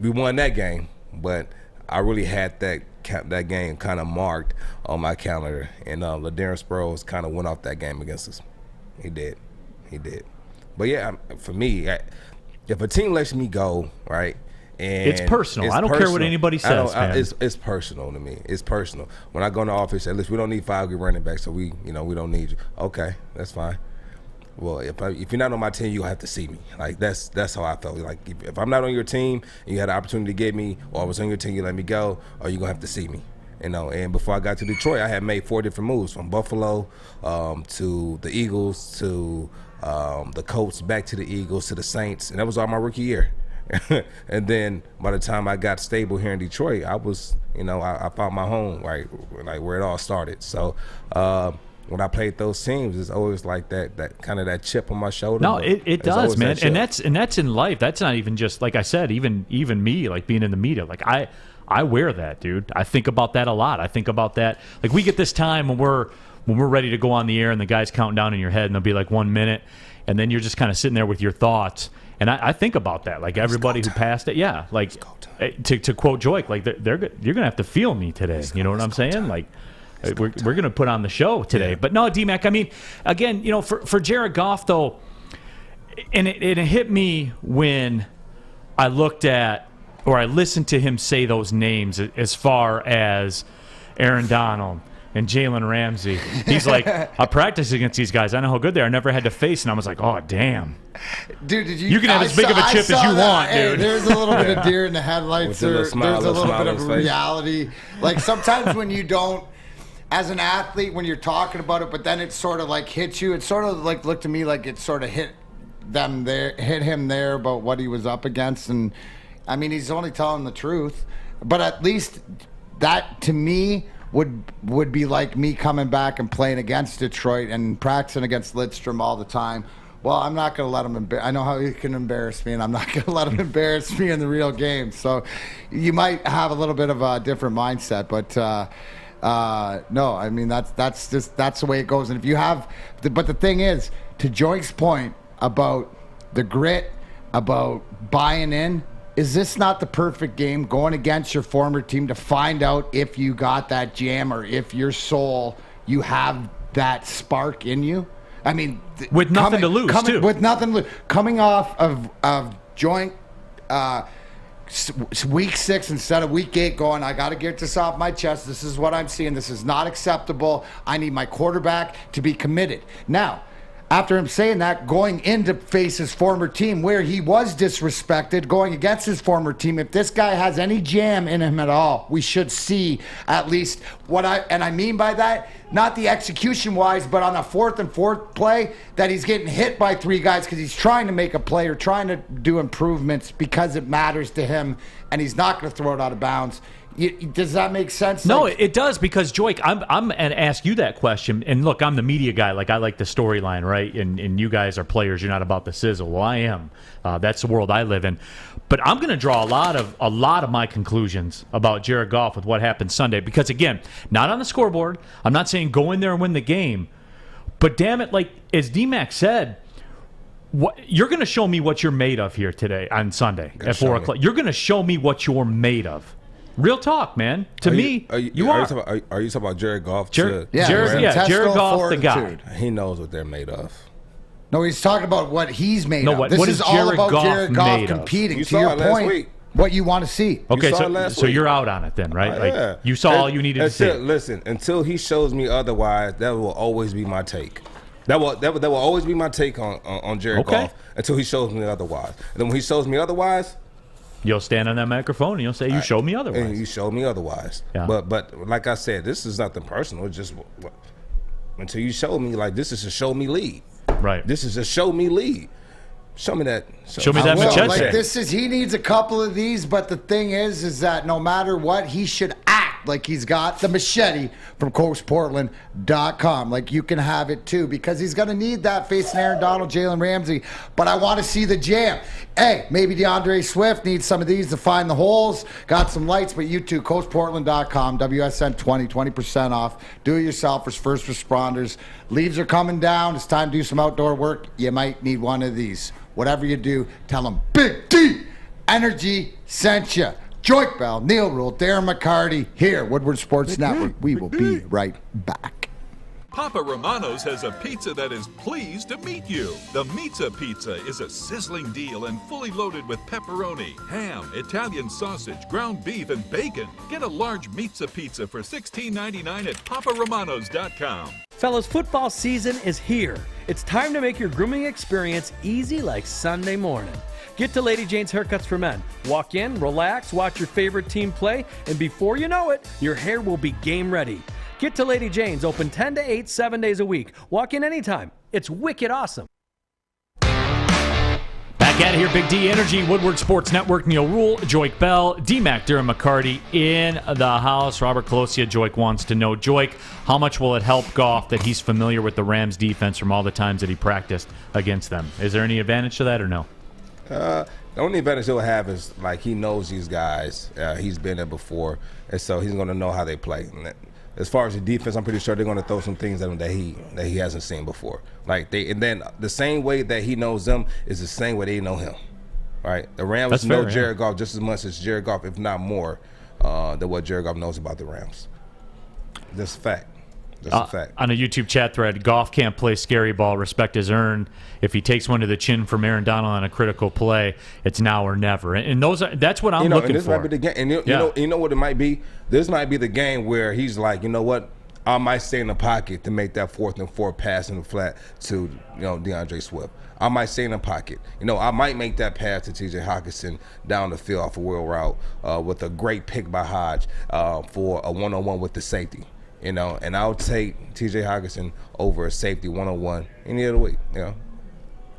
we won that game, but I really had that game kind of marked on my calendar, and LaDarren Sproles kind of went off that game against us. He did. But yeah, for me, if a team lets me go, right, and it's personal. I don't care what anybody says, man. It's personal to me. It's personal. When I go in the office, at least we don't need 5 good running backs, so we don't need you. Okay, that's fine. Well, if you're not on my team, you'll have to see me. Like that's how I felt. Like if I'm not on your team and you had an opportunity to get me, or I was on your team, you let me go, or you're gonna have to see me. And before I got to Detroit, I had made 4 different moves, from Buffalo to the Eagles to the Colts, back to the Eagles to the Saints, and that was all my rookie year. And then by the time I got stable here in Detroit, I was, I found my home, right, like where it all started. So when I played those teams, it's always like that kind of that chip on my shoulder. No, it does, man. And that's in life. That's not even just, like I said, even me, like being in the media. Like I wear that, dude. I think about that a lot. I think about that. Like we get this time when we're ready to go on the air and the guys counting down in your head and they'll be like 1 minute, and then you're just kind of sitting there with your thoughts. And I think about that, like everybody who passed it, yeah. Like to quote Joique, like you're gonna have to feel me today. You know what I'm saying? Like we're gonna put on the show today. Yeah. But no, D-Mac. I mean, again, for Jared Goff though, and it hit me when I looked at or I listened to him say those names as far as Aaron Donald and Jalen Ramsey. He's like, I practice against these guys. I know how good they are. I never had to face. And I was like, oh, damn. Dude, you can have as big of a chip as you want, dude. There's a little bit of deer in the headlights. There's a little bit of reality. Like sometimes when you don't, as an athlete, when you're talking about it, but then it sort of like hits you. It sort of like looked to me like it sort of hit him there about what he was up against. And I mean, he's only telling the truth. But at least that, to me, would be like me coming back and playing against Detroit and practicing against Lidstrom all the time. Well, I'm not going to let him I know how he can embarrass me, and I'm not going to let him embarrass me in the real game. So you might have a little bit of a different mindset, but no, I mean that's the way it goes. And if you have, but the thing is, to Joique's point about the grit, about buying in. Is this not the perfect game going against your former team to find out if you got that jam or if your soul, you have that spark in you? I mean, with nothing to lose, too. With nothing to lose. Coming off of Joique week 6 instead of week 8 going, I got to get this off my chest. This is what I'm seeing. This is not acceptable. I need my quarterback to be committed. Now, after him saying that, going in to face his former team where he was disrespected, going against his former team, if this guy has any jam in him at all, we should see at least and I mean by that, not the execution-wise, but on a 4th and 4 play, that he's getting hit by 3 guys because he's trying to make a play or trying to do improvements because it matters to him, and he's not going to throw it out of bounds. Does that make sense? No, it does, because Joique, I'm and ask you that question. And look, I'm the media guy. Like, I like the storyline, right? And you guys are players. You're not about the sizzle. Well, I am. That's the world I live in. But I'm going to draw a lot of my conclusions about Jared Goff with what happened Sunday. Because again, not on the scoreboard. I'm not saying go in there and win the game. But damn it, like as D-Mac said, you're going to show me what you're made of here today on Sunday at 4 o'clock. You're going to show me what you're made of. Real talk, man. Are you talking about Jared Goff? Jared Goff, the guy. He knows what they're made of. No, he's talking about what he's made of. This is all about Jared Goff competing. To your point, what you want to see. Okay, so you're out on it then, right? Yeah. You saw all you needed to see. Listen, until he shows me otherwise, that will always be my take. That will always be my take on Jared Goff until he shows me otherwise. And then when he shows me otherwise, you'll stand on that microphone and you'll say, you showed me otherwise. And you showed me otherwise. Yeah. But like I said, this is nothing personal. It's just until you show me, like, this is a show me lead. Right. This is a show me lead. Show me that. Show me that machete. Like, he needs a couple of these, but the thing is that no matter what, he should act like he's got the machete from CoachPortland.com. Like, you can have it too, because he's going to need that facing Aaron Donald, Jalen Ramsey. But I want to see the jam. Hey, maybe DeAndre Swift needs some of these to find the holes. Got some lights, but you too, CoachPortland.com, WSN 20% off. Do-it-yourselfers, first responders. Leaves are coming down. It's time to do some outdoor work. You might need one of these. Whatever you do, tell them Big D Energy sent you. Joique Bell, Neal Ruhl, Darren McCarty here, Woodward Sports Network. We will be right back. Papa Romano's has a pizza that is pleased to meet you. The Mizza Pizza is a sizzling deal and fully loaded with pepperoni, ham, Italian sausage, ground beef, and bacon. Get a large Mizza Pizza for $16.99 at paparomanos.com. Fellas, football season is here. It's time to make your grooming experience easy like Sunday morning. Get to Lady Jane's Haircuts for Men. Walk in, relax, watch your favorite team play, and before you know it, your hair will be game ready. Get to Lady Jane's, open 10 to 8, 7 days a week. Walk in anytime. It's wicked awesome. Back at it here, Big D Energy, Woodward Sports Network, Neal Ruhl, Joique Bell, D-Mac, Darren McCarty in the house. Robert Colosia, Joique wants to know, Joique, how much will it help Goff that he's familiar with the Rams defense from all the times that he practiced against them? Is there any advantage to that or no? The only advantage he'll have is, like, he knows these guys. He's been there before, and so he's going to know how they play. As far as the defense, I'm pretty sure they're going to throw some things at him that he hasn't seen before. And then the same way that he knows them is the same way they know him. Right? The Rams know Jared Goff just as much as Jared Goff, if not more, than what Jared Goff knows about the Rams. That's a fact. That's a fact. On a YouTube chat thread, Goff can't play scary ball. Respect is earned. If he takes one to the chin from Aaron Donald on a critical play, it's now or never. And that's what I'm looking and this for. Might be the game. And you know what it might be? This might be the game where he's like, you know what? I might stay in the pocket to make that 4th and 4 pass in the flat to DeAndre Swift. I might stay in the pocket. I might make that pass to T.J. Hockenson down the field off a wheel route with a great pick by Hodge for a one-on-one with the safety. And I'll take T.J. Hockenson over a safety one-on-one any other week.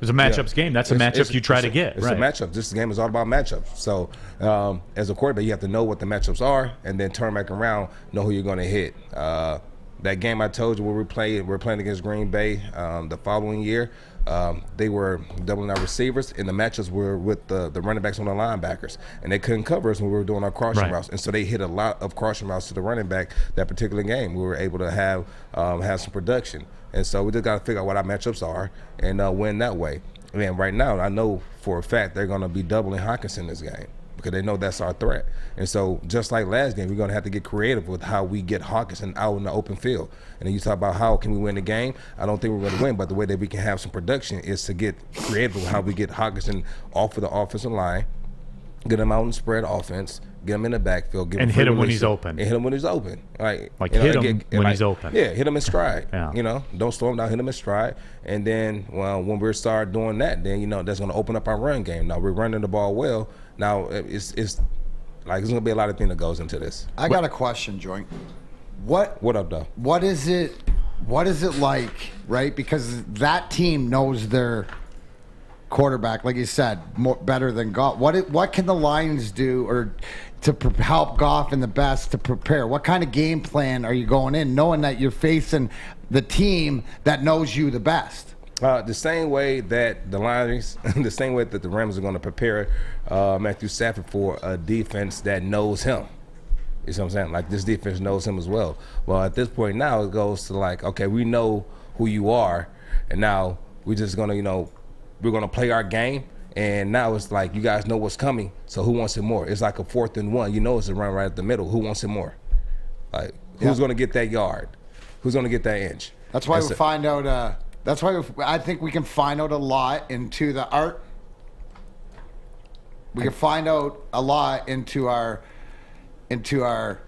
It's a matchups game. That's a matchup you try to get. It's a matchup. This game is all about matchups. So as a quarterback, you have to know what the matchups are and then turn back around, know who you're going to hit. That game I told you where we're playing against Green Bay the following year, they were doubling our receivers, and the matchups were with the running backs on the linebackers, and they couldn't cover us when we were doing our crossing routes, and so they hit a lot of crossing routes to the running back that particular game. We were able to have some production, and so we just got to figure out what our matchups are and win that way. And right now, I know for a fact they're going to be doubling Hockenson this game, because they know that's our threat. And so just like last game, we're going to have to get creative with how we get Hockenson out in the open field. And then you talk about how can we win the game. I don't think we're going to win, but the way that we can have some production is to get creative with how we get Hockenson off of the offensive line get him out and spread offense, get him in the backfield, give and him hit him when release, he's open. And hit him when he's open. Like hit him when he's open. Yeah, hit him in stride. Yeah. Don't slow him down, hit him in stride. And then, when we start doing that, then, that's going to open up our run game. Now, we're running the ball well. Now, it's going to be a lot of things that goes into this. I got a question, Joique. What up, though? What is it like, right? Because that team knows their quarterback, like you said, better than Goff. What can the Lions do or to help Goff and the best to prepare? What kind of game plan are you going in, knowing that you're facing the team that knows you the best? The same way that the Lions, the same way that the Rams are going to prepare Matthew Stafford for a defense that knows him. You see what I'm saying? Like, this defense knows him as well. Well, at this point now, it goes to like, okay, we know who you are, and now we're just going to, we're going to play our game, and now it's like you guys know what's coming, so who wants it more? It's like a 4th and 1. It's a run right at the middle. Who wants it more? Like, who's going to get that yard? Who's going to get that inch? That's why we find out I think we can find out a lot into the art. We can find out a lot into our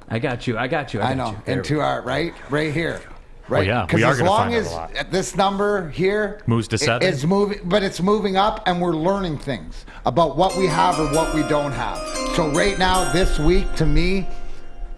I got you. I know. Into our right here. Right. Oh, yeah, we are going to find out a lot. As long as this number here moves to 7, it's moving, but it's moving up, and we're learning things about what we have or what we don't have. So right now, this week, to me,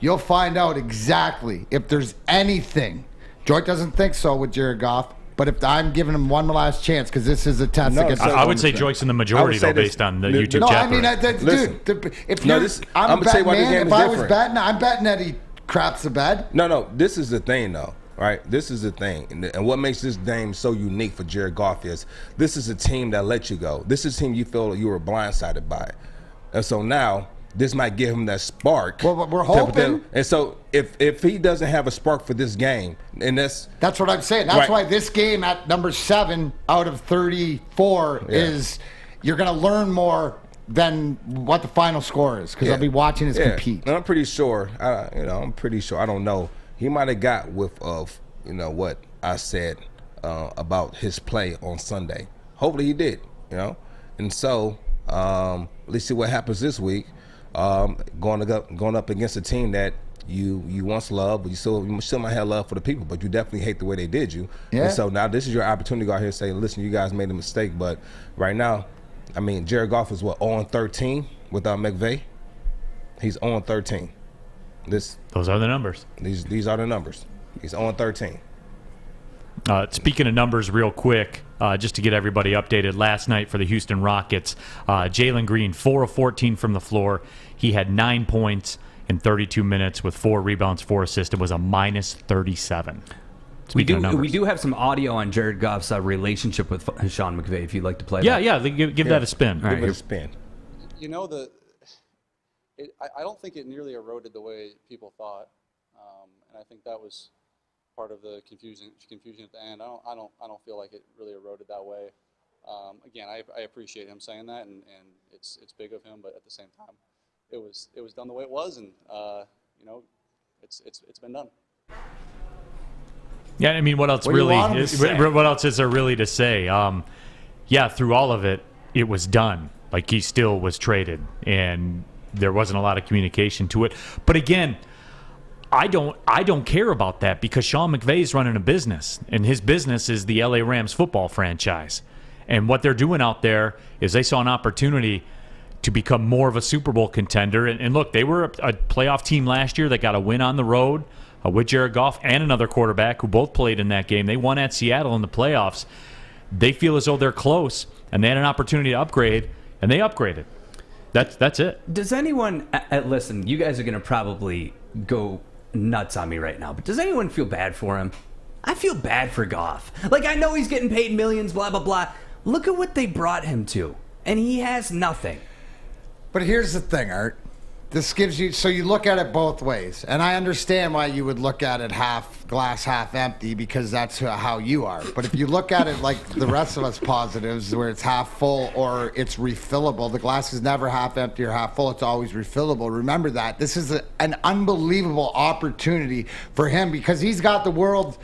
you'll find out exactly if there's anything. Joique doesn't think so with Jared Goff, but if I'm giving him one last chance, because this is a test against. I would say Joique's in the majority though, based on the YouTube chat. No, I mean, dude, if you're, I'm betting, man. If I was betting, I'm betting that he craps the bed. No, this is the thing though. Right, this is the thing, and what makes this game so unique for Jared Goff is this is a team that lets you go. This is a team you feel you were blindsided by, and so now this might give him that spark. Well, we're hoping. And so if he doesn't have a spark for this game, and that's what I'm saying. That's why this game at number 7 out of 34 is you're going to learn more than what the final score is, because I'll be watching us compete. And I'm pretty sure. I'm pretty sure. I don't know. He might have got whiff of, what I said about his play on Sunday. Hopefully he did, And so, let's see what happens this week. Going up against a team that you once loved, but you still might have love for the people, but you definitely hate the way they did you. Yeah. And so now this is your opportunity to go out here and say, listen, you guys made a mistake. But right now, I mean, Jared Goff is 0-13 without McVay. He's 0-13. Those are the numbers. These are the numbers. He's 0-13. Speaking of numbers real quick, just to get everybody updated, last night for the Houston Rockets, Jalen Green, 4 of 14 from the floor. He had 9 points in 32 minutes with 4 rebounds, 4 assists. It was a minus 37. We do have some audio on Jared Goff's relationship with Sean McVay, if you'd like to play that. Yeah, give that a spin. Give it a spin. I don't think it nearly eroded the way people thought, and I think that was part of the confusion at the end. I don't feel like it really eroded that way. Again, I appreciate him saying that, and it's big of him, but at the same time, it was done the way it was, and it's been done. Yeah, I mean, what else is there really to say? Through all of it, it was done. Like, he still was traded, and there wasn't a lot of communication to it. But again, I don't care about that, because Sean McVay's running a business, and his business is the LA Rams football franchise. And what they're doing out there is they saw an opportunity to become more of a Super Bowl contender. And look, they were a playoff team last year that got a win on the road with Jared Goff and another quarterback who both played in that game. They won at Seattle in the playoffs. They feel as though they're close, and they had an opportunity to upgrade, and they upgraded. That's it. Does anyone listen? You guys are going to probably go nuts on me right now, but does anyone feel bad for him? I feel bad for Goff. Like, I know he's getting paid millions, blah blah blah. Look at what they brought him to, and he has nothing. But here's the thing, Art. This gives you, so you look at it both ways, and I understand why you would look at it glass half empty, because that's how you are. But if you look at it like the rest of us positives, where it's half full or it's refillable, the glass is never half empty or half full, it's always refillable. Remember that. This is an unbelievable opportunity for him, because he's got the world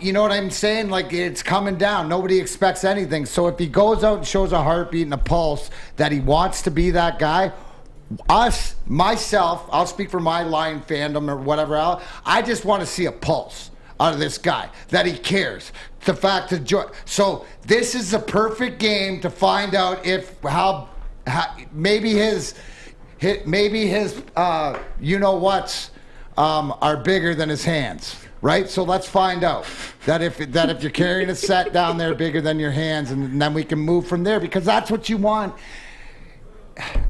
you know what I'm saying? Like, it's coming down. Nobody expects anything. So if he goes out and shows a heartbeat and a pulse that he wants to be that guy, myself, I'll speak for my Lion fandom or whatever else, I just want to see a pulse out of this guy, that he cares. The fact that so this is the perfect game to find out if how maybe his you know what's are bigger than his hands, right? So let's find out that if you're carrying a set down there bigger than your hands, and then we can move from there, because that's what you want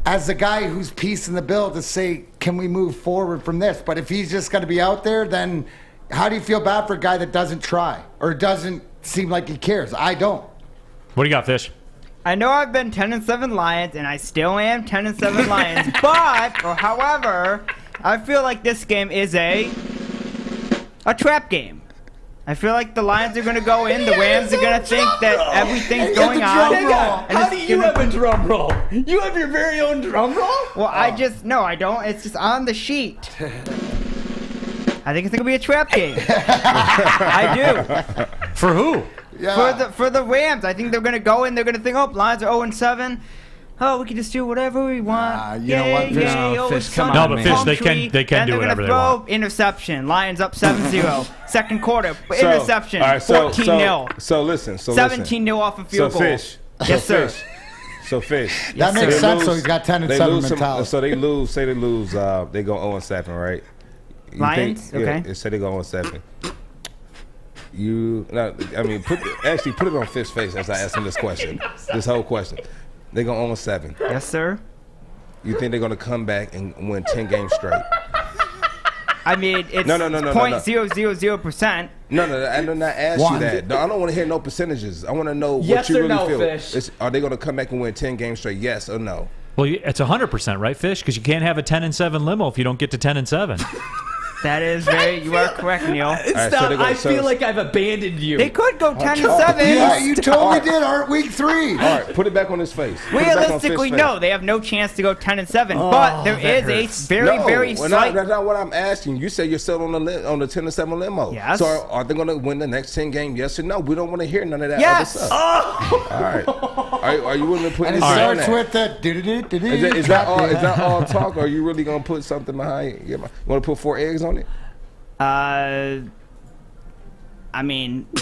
as the guy who's piecing the bill to say, can we move forward from this? But if he's just going to be out there, then how do you feel bad for a guy that doesn't try or doesn't seem like he cares? I don't. What do you got, Fish? I know I've been 10-7 Lions, and I still am 10-7 Lions. However, I feel like this game is a trap game. I feel like the Lions are going to go in. The Rams are going to think that everything's going on. How do you have a drum roll? You have your very own drum roll? Well, no, I don't. It's just on the sheet. I think it's going to be a trap game. I do. For who? Yeah. For the Rams. I think they're going to go in. They're going to think, Lions are 0-7. Oh, we can just do whatever we want. You know what, Fish? Fish, come on. No, but Fish, they can do whatever they want. Interception. Lions up 7-0. Second quarter. Interception. 14-0. So listen. 17-0 off a field goal. Fish. Yes, sir. So Fish. That makes sense. So he's got 10-7 mentality. So they lose. Say they lose. They go 0-7, right? Lions. Okay. Yeah, say they go 0-7. Put it on Fish's face as I ask him this question. This whole question. They go 0-7. Yes, sir. You think they're going to come back and win 10 games straight? I mean, it's 0.000%. No, I did not ask you that. No, I don't want to hear no percentages. I want to know yes what you or really no, feel. Fish. Are they going to come back and win 10 games straight? Yes or no? Well, it's 100%, right, Fish? Because you can't have a 10-7 limo if you don't get to 10-7. That is you are correct, Neal. I feel like I've abandoned you. They could go 10-7. Yeah, you totally did. Week 3. All right, put it back on his face. Realistically, no, they have no chance to go 10-7. But there is a very slight. That's not what I'm asking. You say you're still on the 10-7 limo. Yes. So are they going to win the next 10 games? Yes or no? We don't want to hear none of that other stuff. All right. Are you willing to put? And it starts with the. Is that all talk? Or are you really going to put something behind? You want to put 4 eggs on it? I mean, he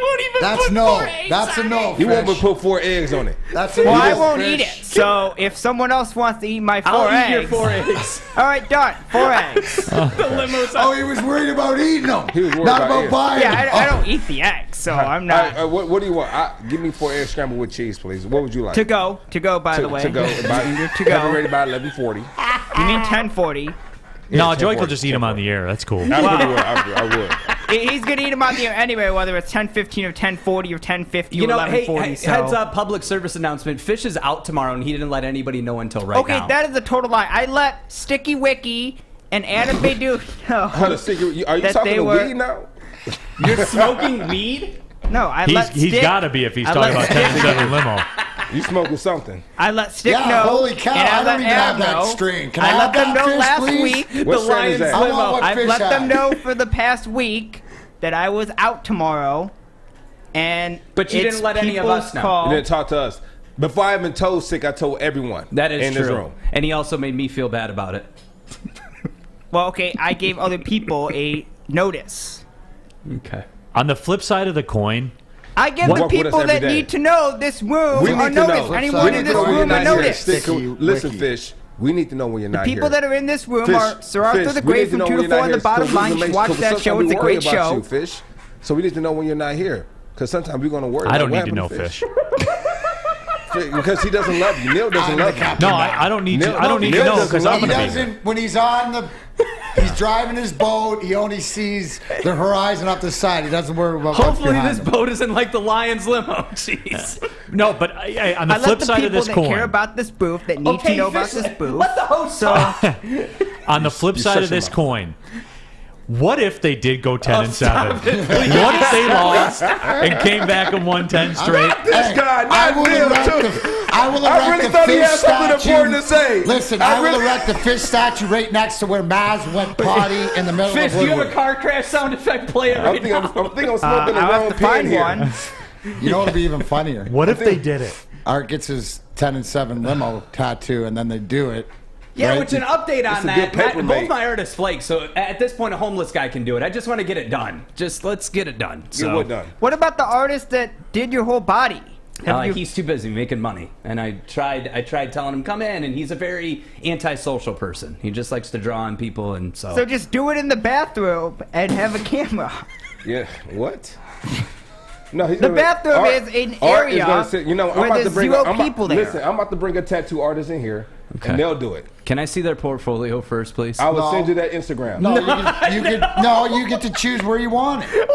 won't even. That's put no. 4 eggs That's a no. You won't put 4 eggs on it. That's a well, no. I won't eat it. So if someone else wants to eat my 4 eggs, I'll eat your 4 eggs. All right, done. 4 eggs. He was worried about eating them. He was worried not about buying them. Yeah, I don't eat the eggs, so I'm not. What do you want? Give me 4 eggs scrambled with cheese, please. What would you like? To go. By the way. To go. To go. Ready by 11:40. You mean 10:40? No, Joique will just eat them on the air. That's cool. I would. He's going to eat them on the air anyway, whether it's 10:15 or 10:40 or 10:50 or 11:40. Hey, heads up, public service announcement. Fish is out tomorrow, and he didn't let anybody know until now. Okay, that is a total lie. I let Sticky Wicky and Adam Badu know. Are you talking to weed now? You're smoking weed? No, he's got to be if he's talking about 10-7 limo. You smoking something? I let Stick know. Holy cow! And I don't even have that string. Can I let them know last week. What strain is that? I've let them know for the past week that I was out tomorrow, but you didn't let any of us know. You didn't talk to us. Before I even told Sick, I told everyone. That is in true. This room. And he also made me feel bad about it. Well, okay, I gave other people a notice. Okay. On the flip side of the coin, I give the people that need to know this room a notice. Anyone in this room a notice. Listen, Fish. We need to know when you're not here. The people that are in this room are Sir Arthur the Great from 2 to 4 on the bottom line. You should watch that show. It's a great show. Fish. So we need to know when you're not here. Because sometimes we're going to worry. I don't need to know, Fish. Because he doesn't love you. Neal doesn't love you. No, I don't need to. I don't need to know because I'm going to be here. When he's on he's driving his boat. He only sees the horizon off the side. He doesn't worry about. Hopefully, this boat isn't like the Lions limo. Jeez. No, but on the flip side of this coin, I care about this booth that need to know about this booth. Let the host on the flip side of this coin, What if they did go 10-7? What if they lost and came back and won 10 straight? This guy, I will erect the fish statue. Listen, I will erect the fish statue right next to where Maz went potty in the middle Fish, of do you have Woodward. a car crash sound effect playing right now? I'm smoking the wrong pen here. You know what'd be even funnier? What if they ddid it? Art gets his 10-7 limo tattoo, and then they do it. Yeah, right? which an update on that. Both mate. my artists flake, so at this point, a homeless guy can do it. I just want to get it done. Just let's get it done. Get what done? What about the artist that did your whole body? He's too busy making money, and I tried telling him come in, and he's a very antisocial person. He just likes to draw on people, and So just do it in the bathroom and have a camera. Yeah, what? No, The bathroom is an area where there's zero people there. Listen, I'm about to bring a tattoo artist in here, and they'll do it. Can I see their portfolio first, please? I will send you that Instagram. You get to choose where you want it.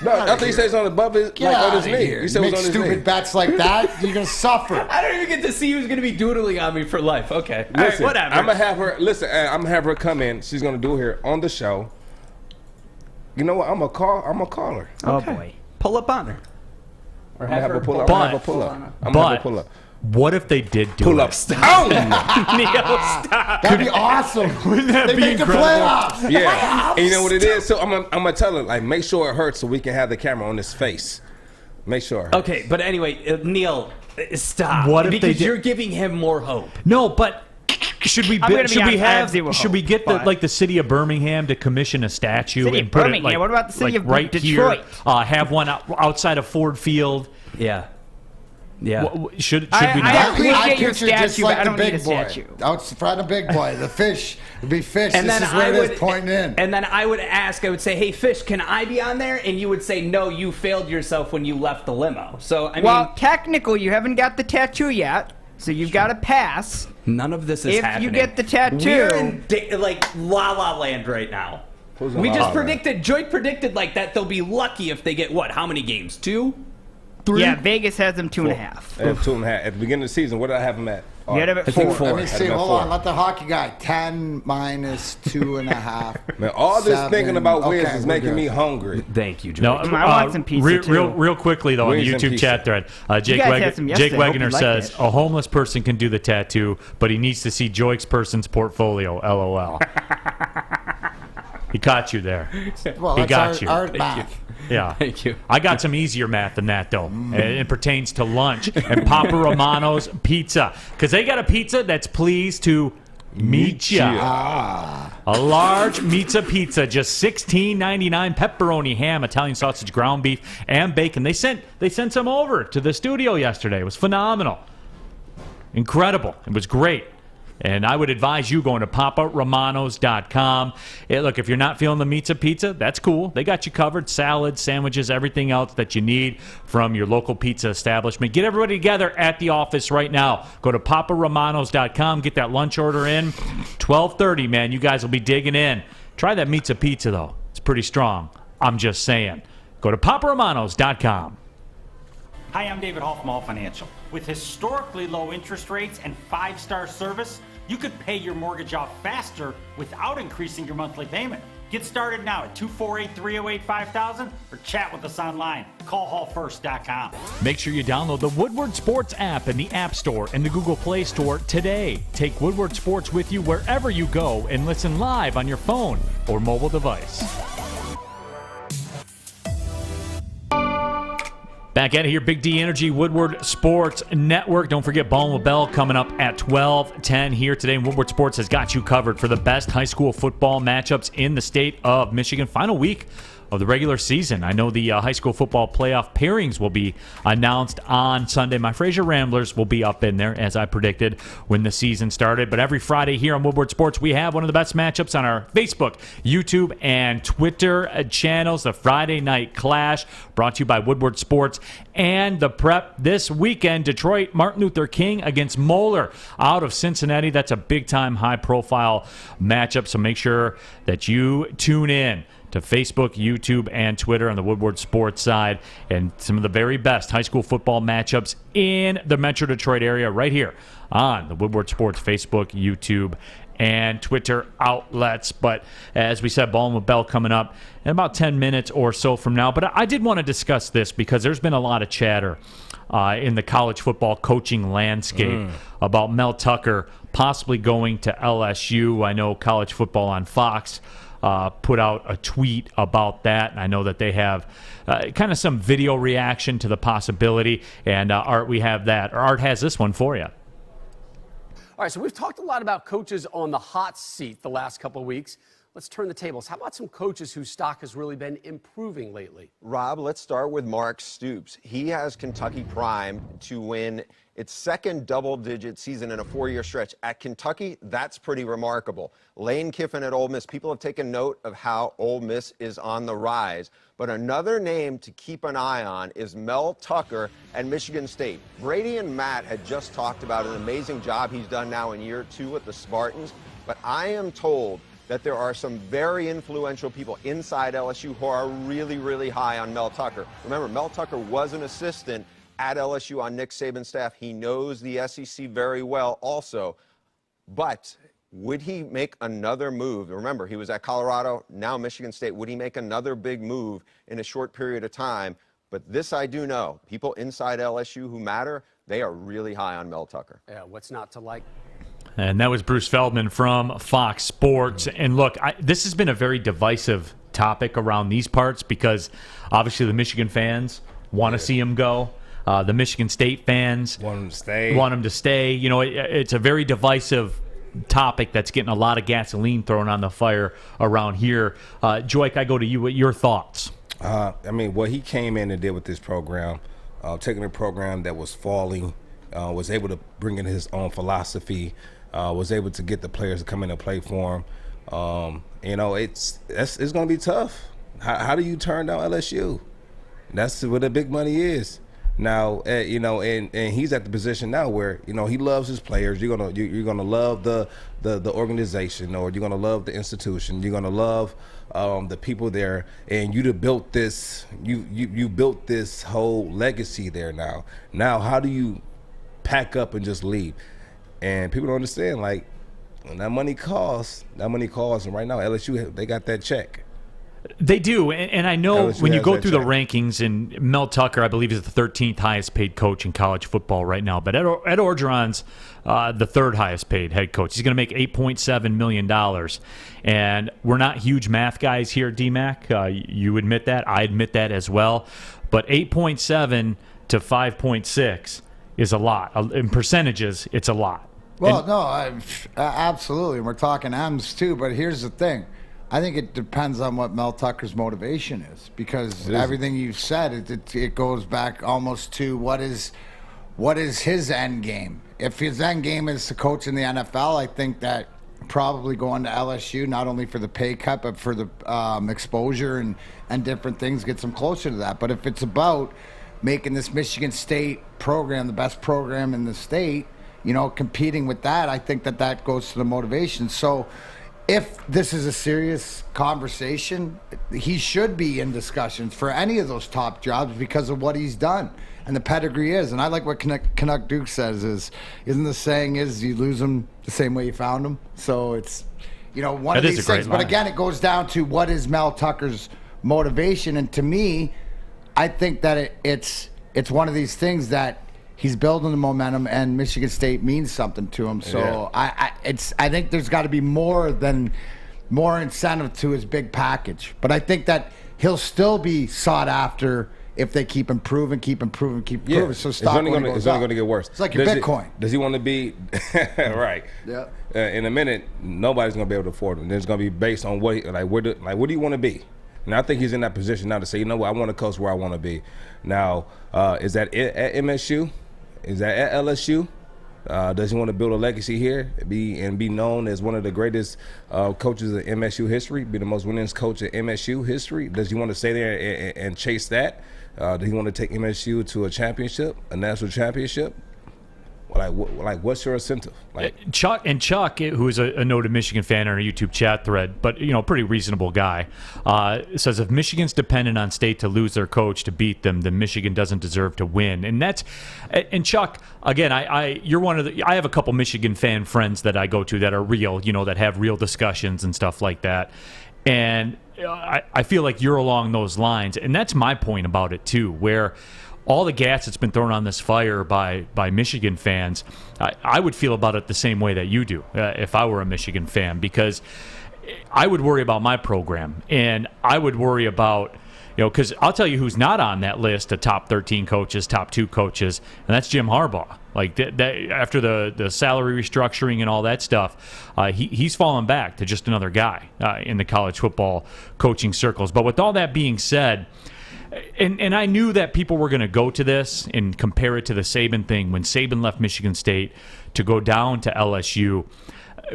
No, I think he says on above his, like on his knee. You said it Make was on his knee. stupid bets like that, you're gonna suffer. I don't even get to see who's going to be doodling on me for life. Okay, Listen, all right, whatever. I'm gonna have her. Listen, I'm gonna have her come in. She's gonna do it here on the show. You know what? I'm gonna call her. Oh boy, pull up on her. Or I'm gonna have her pull up. But- I'm gonna have her pull up. I'm gonna have her pull up. What if they did do Pull it? up. Stop. Neal, stop. That'd be awesome. Wouldn't that They be make the incredible? playoffs. Yeah, and you know what it is. So I'm gonna tell her like, make sure it hurts so we can have the camera on his face. Make sure it hurts. Okay, but anyway, Neal, stop. What if they because did- you're giving him more hope. No, but should we I'm gonna be should we honest, I have have zero should we hope, get but- the city of Birmingham to commission a statue City and of put Birmingham? it like What about the city like of right Detroit? here? Have one outside of Ford Field. Yeah. Yeah. Should we I not? appreciate your picture just statue, but like I the don't need a big boy. statue. Out front of big boy, the fish. It'd be fish. And this then is where I it is would pointing in. And then I would ask, I would say, "Hey, Fish, can I be on there?" And you would say, "No, you failed yourself when you left the limo." So I Well, mean, technically, you haven't got the tattoo yet, so you've got to pass. none of this is if happening. you get the tattoo- we're in like La La Land right now. Who's in We La just La predicted. Joique predicted like that they'll be lucky if they get what? How many games? 2? 3? Yeah, Vegas has them 2.5. I have 2.5 at the beginning of the season. What did I have him at? You had him at I think 4. Let me Had see. him at Hold 4. on. Let the hockey guy. 10 minus 2.5. Man, all this 7. thinking about wins Okay, is we're making good. me hungry. Thank you, Joique. No, I want some pizza, too. real quickly though on the Wings and YouTube chat pizza. thread, Jake guys had some Jake yesterday. I hope Wegener you liked says it. a homeless person can do the tattoo, but he needs to see Joique's person's portfolio. LOL. He caught you there. Well, He that's got you. art math. Yeah. Thank you. I got some easier math than that, though. It pertains to lunch and Papa Romano's Pizza. Because they got a pizza that's pleased to meet ya. A large pizza, just $16.99. Pepperoni, ham, Italian sausage, ground beef, and bacon. They sent some over to the studio yesterday. It was phenomenal. Incredible. It was great. And I would advise you going to paparomanos.com. Look, if you're not feeling the pizza, that's cool. They got you covered. Salads, sandwiches, everything else that you need from your local pizza establishment. Get everybody together at the office right now. Go to paparomanos.com. Get that lunch order in. 12:30, man. You guys will be digging in. Try that pizza, though. It's pretty strong. I'm just saying. Go to paparomanos.com. Hi, I'm David Hall from Hall Financial. With historically low interest rates and 5-star service, you could pay your mortgage off faster without increasing your monthly payment. Get started now at 248-308-5000 or chat with us online. Call hallfirst.com. Make sure you download the Woodward Sports app in the App Store and the Google Play Store today. Take Woodward Sports with you wherever you go and listen live on your phone or mobile device. Back at it here, Big D Energy, Woodward Sports Network. Don't forget Ballin with Bell coming up at 12:10 here today. Woodward Sports has got you covered for the best high school football matchups in the state of Michigan. Final week of the regular season. I know the high school football playoff pairings will be announced on Sunday. My Fraser Ramblers will be up in there, as I predicted when the season started. But every Friday here on Woodward Sports, we have one of the best matchups on our Facebook, YouTube, and Twitter channels. The Friday Night Clash, brought to you by Woodward Sports and the Prep. This weekend, Detroit, Martin Luther King against Moeller out of Cincinnati. That's a big-time, high-profile matchup, so make sure that you tune in to Facebook, YouTube, and Twitter on the Woodward Sports side, and some of the very best high school football matchups in the Metro Detroit area right here on the Woodward Sports Facebook, YouTube, and Twitter outlets. But as we said, Ballin with Bell coming up in about 10 minutes or so from now. But I did want to discuss this because there's been a lot of chatter in the college football coaching landscape about Mel Tucker possibly going to LSU. I know College Football on Fox put out a tweet about that, and I know that they have kind of some video reaction to the possibility. And Art, we have that. Art has this one for you. All right, so we've talked a lot about coaches on the hot seat the last couple of weeks. Let's turn the tables. How about some coaches whose stock has really been improving lately? Rob, let's start with Mark Stoops. He has Kentucky primed to win its second double-digit season in a 4-year stretch. At Kentucky, that's pretty remarkable. Lane Kiffin at Ole Miss, people have taken note of how Ole Miss is on the rise. But another name to keep an eye on is Mel Tucker at Michigan State. Brady and Matt had just talked about an amazing job he's done now in year 2 with the Spartans. But I am told that there are some very influential people inside LSU who are really, really high on Mel Tucker. Remember, Mel Tucker was an assistant at LSU on Nick Saban's staff. He knows the SEC very well also. But would he make another move? Remember, he was at Colorado, now Michigan State. Would he make another big move in a short period of time? But this I do know. People inside LSU who matter, they are really high on Mel Tucker. Yeah, what's not to like? And that was Bruce Feldman from Fox Sports. And look, this has been a very divisive topic around these parts because obviously the Michigan fans want to see him go. The Michigan State fans want him to stay. You know, it's a very divisive topic that's getting a lot of gasoline thrown on the fire around here. Joique, I go to you. What your thoughts? I mean, what he came in and did with this program, taking a program that was falling, was able to bring in his own philosophy, was able to get the players to come in and play for him. You know, it's going to be tough. How do you turn down LSU? That's where the big money is. Now, you know, and he's at the position now where, you know, he loves his players. You're gonna love the organization, or you're gonna love the institution. You're gonna love the people there, and you built this. You built this whole legacy there. Now, how do you pack up and just leave? And people don't understand, like, when that money costs, and right now LSU, they got that check. They do, and I know LSU when you go has through that the rankings, and Mel Tucker, I believe, is the 13th highest paid coach in college football right now, but Ed Orgeron's the 3rd highest paid head coach. He's going to make $8.7 million, and we're not huge math guys here, D-Mac. You admit that. I admit that as well, but 8.7 to 5.6 is a lot. In percentages, it's a lot. Well, absolutely. And we're talking M's too, but here's the thing. I think it depends on what Mel Tucker's motivation is, because everything you've said, it goes back almost to what is his end game. If his end game is to coach in the NFL, I think that probably going to LSU, not only for the pay cut, but for the exposure and different things, gets him closer to that. But if it's about making this Michigan State program the best program in the state, you know, competing with that, I think that goes to the motivation. So if this is a serious conversation, he should be in discussions for any of those top jobs because of what he's done and the pedigree is. And I like what Canuck Duke says isn't the saying is you lose them the same way you found them? So it's, you know, one of these things. But again, it goes down to what is Mel Tucker's motivation. And to me, I think that it's one of these things that he's building the momentum, and Michigan State means something to him. So I think there's got to be more incentive to his big package. But I think that he'll still be sought after if they keep improving. Yeah. So stock only going to get worse. It's like your Bitcoin. Does he want to be right? Yeah. In a minute, nobody's going to be able to afford him. It's going to be based on where do you want to be? And I think he's in that position now to say, you know what, I want to coach where I want to be. Now, is that at MSU? Is that at LSU? Does he want to build a legacy here, be known as one of the greatest coaches in MSU history, be the most winningest coach in MSU history? Does he want to stay there and chase that? Does he want to take MSU to a championship, a national championship? what's your incentive? Chuck, who is a noted Michigan fan on our YouTube chat thread, but pretty reasonable guy, says if Michigan's dependent on State to lose their coach to beat them, then Michigan doesn't deserve to win. And Chuck, again, I have a couple Michigan fan friends that I go to that are real, that have real discussions and stuff like that, and I feel like you're along those lines, and that's my point about it too, where all the gas that's been thrown on this fire by Michigan fans, I would feel about it the same way that you do if I were a Michigan fan, because I would worry about my program, and I would worry about, because I'll tell you who's not on that list of top 13 coaches, top 2 coaches, and that's Jim Harbaugh. Like that after the salary restructuring and all that stuff, he's fallen back to just another guy in the college football coaching circles. But with all that being said, and I knew that people were going to go to this and compare it to the Saban thing when Saban left Michigan State to go down to LSU.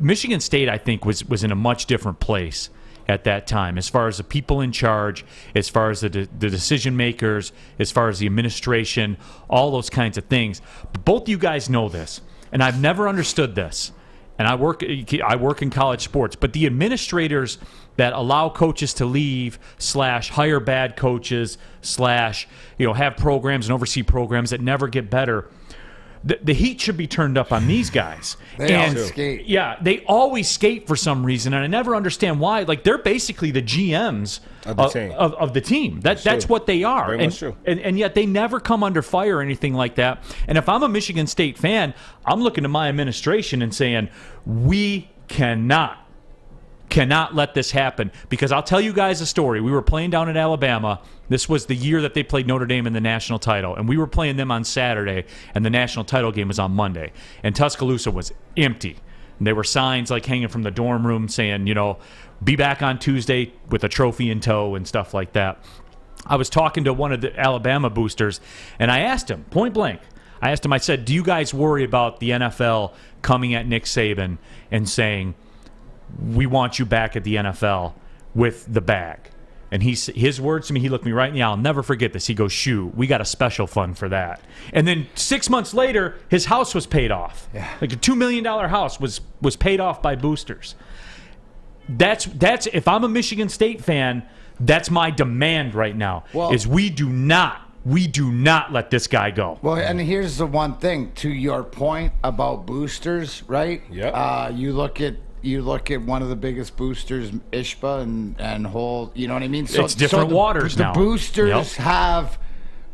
Michigan State, I think, was in a much different place at that time, as far as the people in charge, as far as the decision makers, as far as the administration, all those kinds of things. But both you guys know this, and I've never understood this. And I work in college sports, but the administrators that allow coaches to leave / hire bad coaches / have programs and oversee programs that never get better, the heat should be turned up on these guys. They always skate. Yeah, they always skate for some reason, and I never understand why. Like, they're basically the GMs of the team. That's what they are. Very much true. And yet they never come under fire or anything like that. And if I'm a Michigan State fan, I'm looking to my administration and saying, we cannot let this happen, because I'll tell you guys a story. We were playing down at Alabama. This was the year that they played Notre Dame in the national title, and we were playing them on Saturday, and the national title game was on Monday, and Tuscaloosa was empty. And there were signs like hanging from the dorm room saying, be back on Tuesday with a trophy in tow and stuff like that. I was talking to one of the Alabama boosters, and I asked him, point blank, I said, do you guys worry about the NFL coming at Nick Saban and saying, we want you back at the NFL with the bag? And his words to me, he looked me right in the eye. I'll never forget this. He goes, shoot, we got a special fund for that. And then 6 months later, his house was paid off. Yeah. Like a $2 million house was paid off by boosters. That's if I'm a Michigan State fan, that's my demand right now, is we do not let this guy go. Well, and here's the one thing, to your point about boosters, right? Yeah. You look at one of the biggest boosters, ISHPA and whole, you know what I mean? So it's different waters now. The boosters have,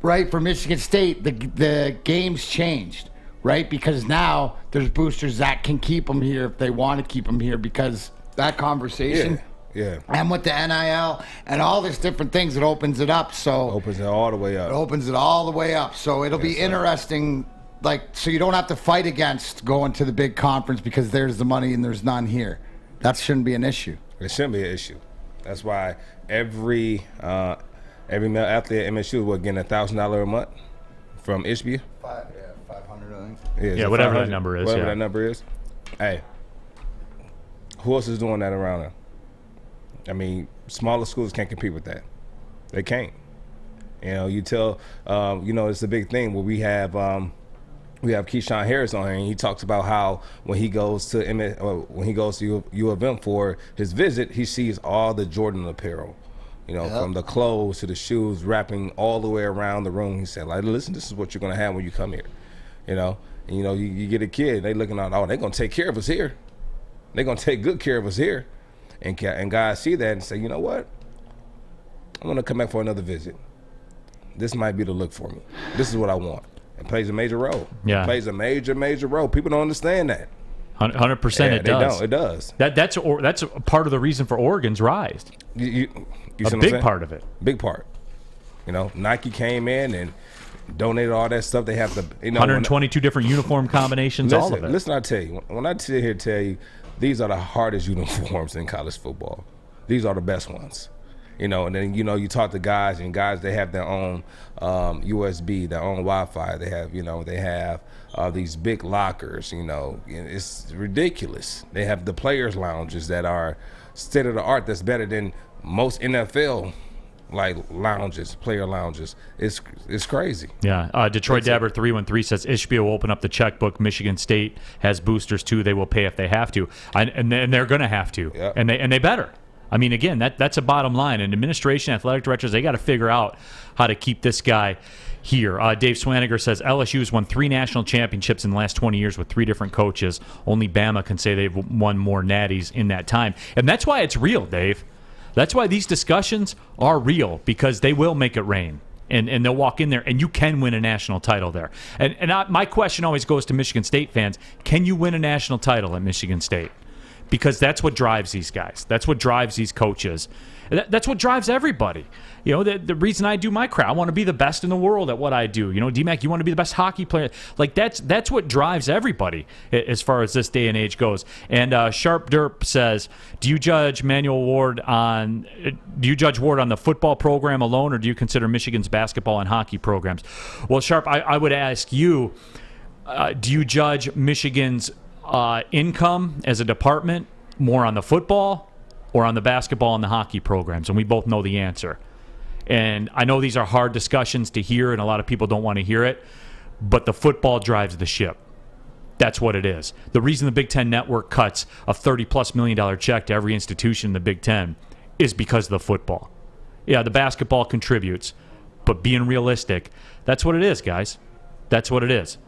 right, for Michigan State, the game's changed, right? Because now there's boosters that can keep them here if they want to keep them here, because that conversation. Yeah. And with the NIL and all these different things, it opens it up. So opens it all the way up. It opens it all the way up. So it'll be interesting. So you don't have to fight against going to the big conference because there's the money and there's none here. That shouldn't be an issue. It shouldn't be an issue. That's why every male athlete at MSU was getting $1,000 a month from ISHBA. 500, I think. Yeah, whatever that number is. Whatever that number is. Hey, who else is doing that around there? I mean, smaller schools can't compete with that. They can't. You tell, it's a big thing where we have Keyshawn Harris on here, and he talks about how when he goes to U of M for his visit, he sees all the Jordan apparel, from the clothes to the shoes, wrapping all the way around the room. He said, listen, this is what you're going to have when you come here, you get a kid, they looking out, they're going to take care of us here. They're going to take good care of us here. And guys see that and say, you know what? I'm going to come back for another visit. This might be the look for me. This is what I want. It plays a major role. Yeah. It plays a major role. People don't understand that. 100% it does. It does. That's a part of the reason for Oregon's rise. You a big part of it. Big part. Nike came in and donated all that stuff. They have to, 122 different uniform combinations, all of it. Listen, I tell you, when I sit here and tell you, these are the hardest uniforms in college football. These are the best ones. And then, you talk to guys, and guys, they have their own USB, their own Wi-Fi. They have, these big lockers, it's ridiculous. They have the players' lounges that are state of the art, that's better than most NFL like lounges, player lounges. It's crazy. Yeah. Detroit Dabber 313 says Ishbia will open up the checkbook. Michigan State has boosters too. They will pay if they have to, and they're going to have to, and they better. I mean, again, that's a bottom line. And administration, athletic directors, they got to figure out how to keep this guy here. Dave Swaniger says LSU has won 3 national championships in the last 20 years with 3 different coaches. Only Bama can say they've won more natties in that time. And that's why it's real, Dave. That's why these discussions are real, because they will make it rain. And they'll walk in there, and you can win a national title there. And my question always goes to Michigan State fans. Can you win a national title at Michigan State? Because that's what drives these guys. That's what drives these coaches. That's what drives everybody. You know, the reason I do my craft, I want to be the best in the world at what I do. You know, D-Mac, you want to be the best hockey player. Like, that's what drives everybody as far as this day and age goes. And Sharp Derp says, do you judge Ward on the football program alone, or do you consider Michigan's basketball and hockey programs? Well, Sharp, I would ask you, do you judge Michigan's income as a department more on the football or on the basketball and the hockey programs? And we both know the answer. And I know these are hard discussions to hear, and a lot of people don't want to hear it, but the football drives the ship. That's what it is. The reason the Big Ten Network cuts a $30+ million check to every institution in the Big Ten is because of the football. Yeah, the basketball contributes, but being realistic, that's what it is, guys. That's what it is.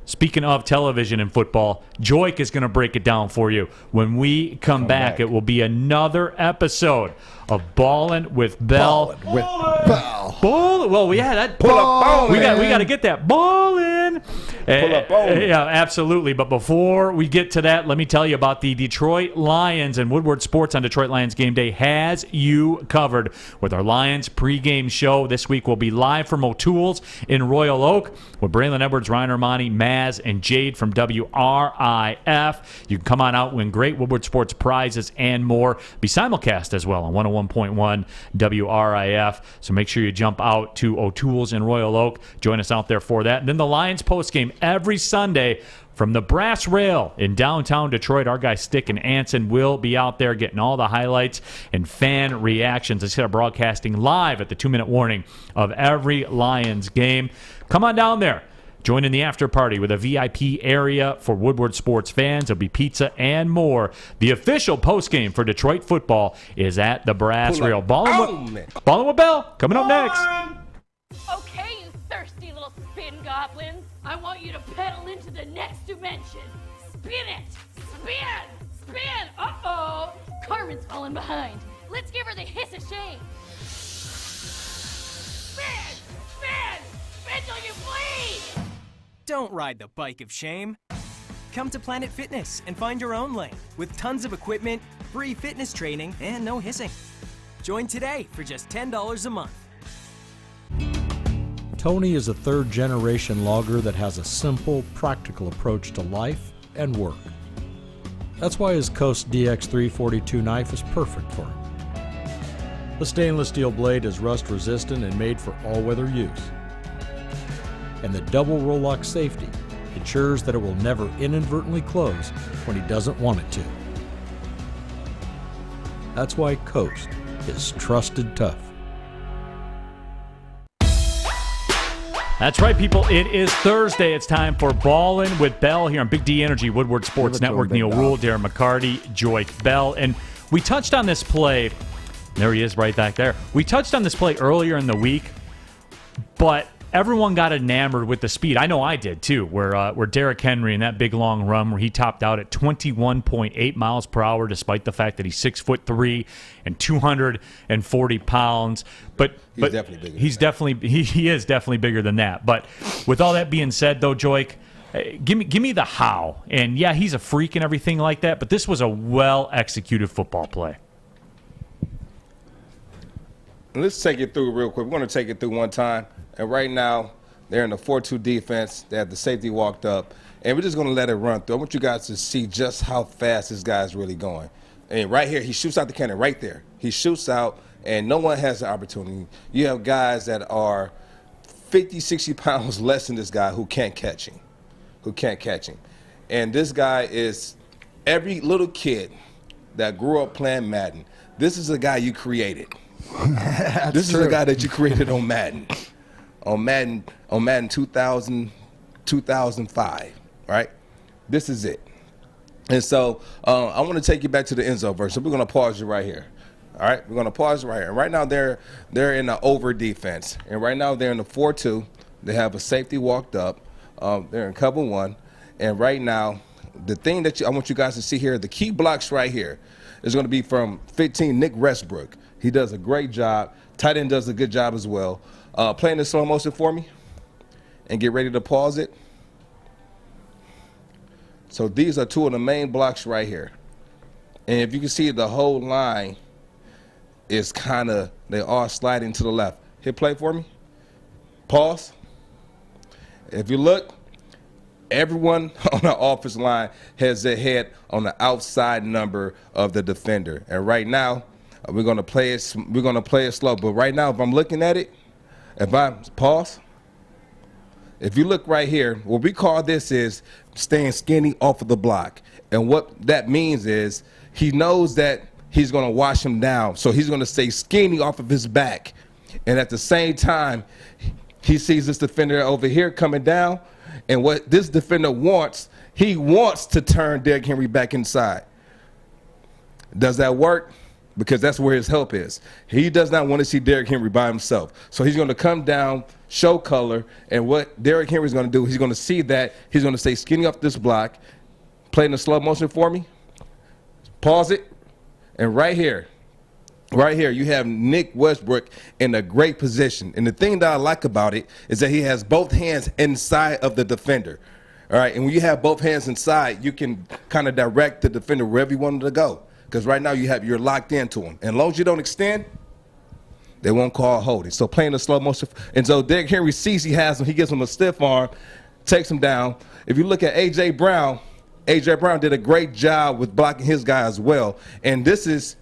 Speaking of television and football, Joique is going to break it down for you. When we come back, it will be another episode of Ballin' with Bell. Ballin'. Well, yeah, that. Pull up Ballin'. We got to get that Ballin'. Pull up Ballin'. Yeah, absolutely. But before we get to that, let me tell you about the Detroit Lions, and Woodward Sports on Detroit Lions Game Day has you covered with our Lions pregame show. This week we'll be live from O'Toole's in Royal Oak with Braylon Edwards, Ryan Armani, Maz, and Jade from WRIF. You can come on out, win great Woodward Sports prizes and more. Be simulcast as well on 101.1 WRIF. So make sure you jump out to O'Toole's in Royal Oak. Join us out there for that. And then the Lions postgame every Sunday from the Brass Rail in downtown Detroit. Our guy Stick and Anson will be out there getting all the highlights and fan reactions. Instead of broadcasting live at the 2-minute warning of every Lions game. Come on down there. Join in the after party with a VIP area for Woodward Sports fans. There'll be pizza and more. The official postgame for Detroit football is at the Brass Rail. Ballin' with Bell coming up next. Okay, you thirsty little spin goblins. I want you to pedal into the next dimension. Spin it! Spin! Spin! Uh-oh! Carmen's falling behind. Let's give her the hiss of shame. Spin! Spin! Spin till you bleed! Don't ride the bike of shame. Come to Planet Fitness and find your own lane with tons of equipment, free fitness training, and no hissing. Join today for just $10 a month. Tony is a third-generation logger that has a simple, practical approach to life and work. That's why his Coast DX342 knife is perfect for him. The stainless steel blade is rust-resistant and made for all-weather use. And the double roll-lock safety ensures that it will never inadvertently close when he doesn't want it to. That's why Coast is trusted tough. That's right, people. It is Thursday. It's time for Ballin' with Bell here on Big D Energy, Woodward Sports Network. Neal Ruhl, Darren McCarty, Joique Bell. And we touched on this play. There he is right back there. We touched on this play earlier in the week, but everyone got enamored with the speed. I know I did, too, where Derrick Henry in that big, long run where he topped out at 21.8 miles per hour, despite the fact that he's 6'3" and 240 pounds. But he's definitely bigger. He is definitely bigger than that. But with all that being said, though, Joique, give me the how. And, yeah, he's a freak and everything like that, but this was a well-executed football play. Let's take it through real quick. We're going to take it through one time. And right now, they're in the 4-2 defense. They have the safety walked up. And we're just going to let it run through. I want you guys to see just how fast this guy's really going. And right here, he shoots out the cannon right there. He shoots out, and no one has the opportunity. You have guys that are 50, 60 pounds less than this guy who can't catch him. And this guy is every little kid that grew up playing Madden. This is a guy you created. This is a guy that you created on Madden. On Madden 2000, 2005, right? This is it. And so I want to take you back to the Enzo verse. So we're going to pause you right here. All right, we're going to pause right here. And right now they're in the over defense. And right now they're in the 4-2. They have a safety walked up. They're in cover 1. And right now, the thing that I want you guys to see here, the key blocks right here is going to be from 15, Nick Westbrook. He does a great job. Tight end does a good job as well. Playing the slow motion for me and get ready to pause it. So these are 2 of the main blocks right here. And if you can see, the whole line is they all sliding to the left. Hit play for me. Pause. If you look, everyone on the offensive line has their head on the outside number of the defender. And right now, we're gonna play it slow. But right now, if I'm looking at it, if I pause, if you look right here, what we call this is staying skinny off of the block. And what that means is he knows that he's going to wash him down. So he's going to stay skinny off of his back. And at the same time, he sees this defender over here coming down. And what this defender wants, he wants to turn Derrick Henry back inside. Does that work? Because that's where his help is. He does not want to see Derrick Henry by himself. So he's going to come down, show color, and what Derrick Henry's going to do, he's going to see that he's going to stay skinny off this block, play in the slow motion for me, pause it, and right here, you have Nick Westbrook in a great position. And the thing that I like about it is that he has both hands inside of the defender. All right, and when you have both hands inside, you can kind of direct the defender wherever you want him to go. Because right now you're locked into him. And as long as you don't extend, they won't call holding. So playing the slow motion. And so Derrick Henry sees he has him. He gives him a stiff arm, takes him down. If you look at A.J. Brown did a great job with blocking his guy as well. And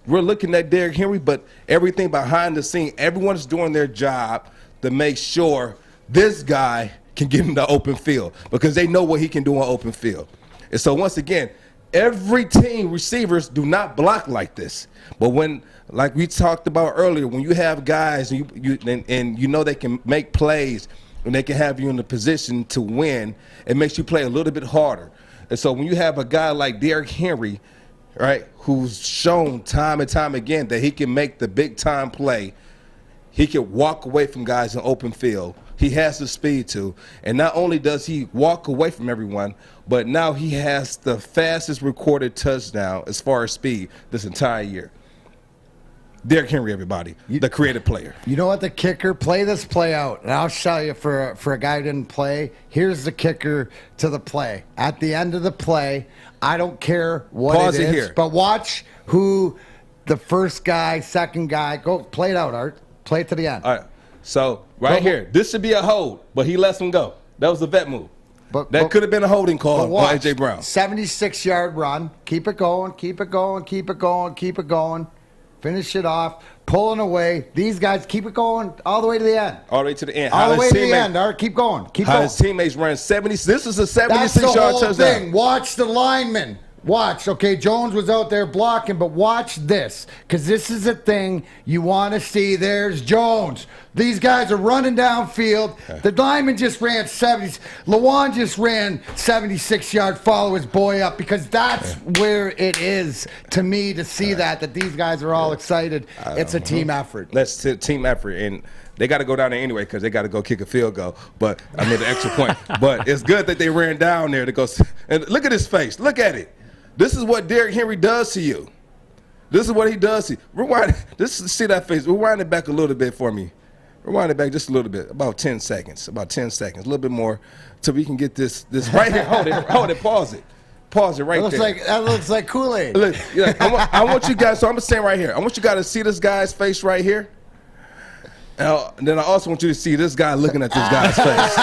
we're looking at Derrick Henry, but everything behind the scene, everyone's doing their job to make sure this guy can get in the open field because they know what he can do on open field. And so once again, every team receivers do not block like this. But when, like we talked about earlier, when you have guys and you know they can make plays and they can have you in a position to win, it makes you play a little bit harder. And so when you have a guy like Derrick Henry, right, who's shown time and time again that he can make the big time play, he can walk away from guys in open field. He has the speed to. And not only does he walk away from everyone, but now he has the fastest recorded touchdown as far as speed this entire year. Derrick Henry, everybody, the creative player. You know what the kicker? Play this play out. And I'll show you for a guy who didn't play. Here's the kicker to the play. At the end of the play, I don't care what Pause it is. Here. But watch who the first guy, second guy. Go play it out, Art. Play it to the end. All right. So right here, this should be a hold, but he lets him go. That was a vet move. That could have been a holding call on A.J. Brown. 76-yard run. Keep it going, keep it going, keep it going, keep it going. Finish it off. Pulling away. These guys keep it going all the way to the end. All the way to the end. All the way to the end. All right, keep going. Keep going. His teammates ran 70. This is a 76-yard touchdown. That's the whole thing. Watch the linemen. Watch. Okay, Jones was out there blocking, but watch this, because this is a thing you want to see. There's Jones. These guys are running downfield. The lineman just ran 70. Lawan just ran 76-yard follow his boy up, because that's where it is to me to see that these guys are all excited. It's a team effort. That's a team effort, and they got to go down there anyway because they got to go kick a field goal. But I mean, the extra point. But it's good that they ran down there to go. And look at his face. Look at it. This is what Derrick Henry does to you. This is what he does to you. Rewind. See that face. Rewind it back a little bit for me. Rewind it back just a little bit. About 10 seconds. About 10 seconds. A little bit more till we can get this right here. Hold it. Pause it. Pause it right there. That looks like Kool-Aid. Look, I want you guys, so I'm saying right here, I want you guys to see this guy's face right here. And then I also want you to see this guy looking at this guy's face.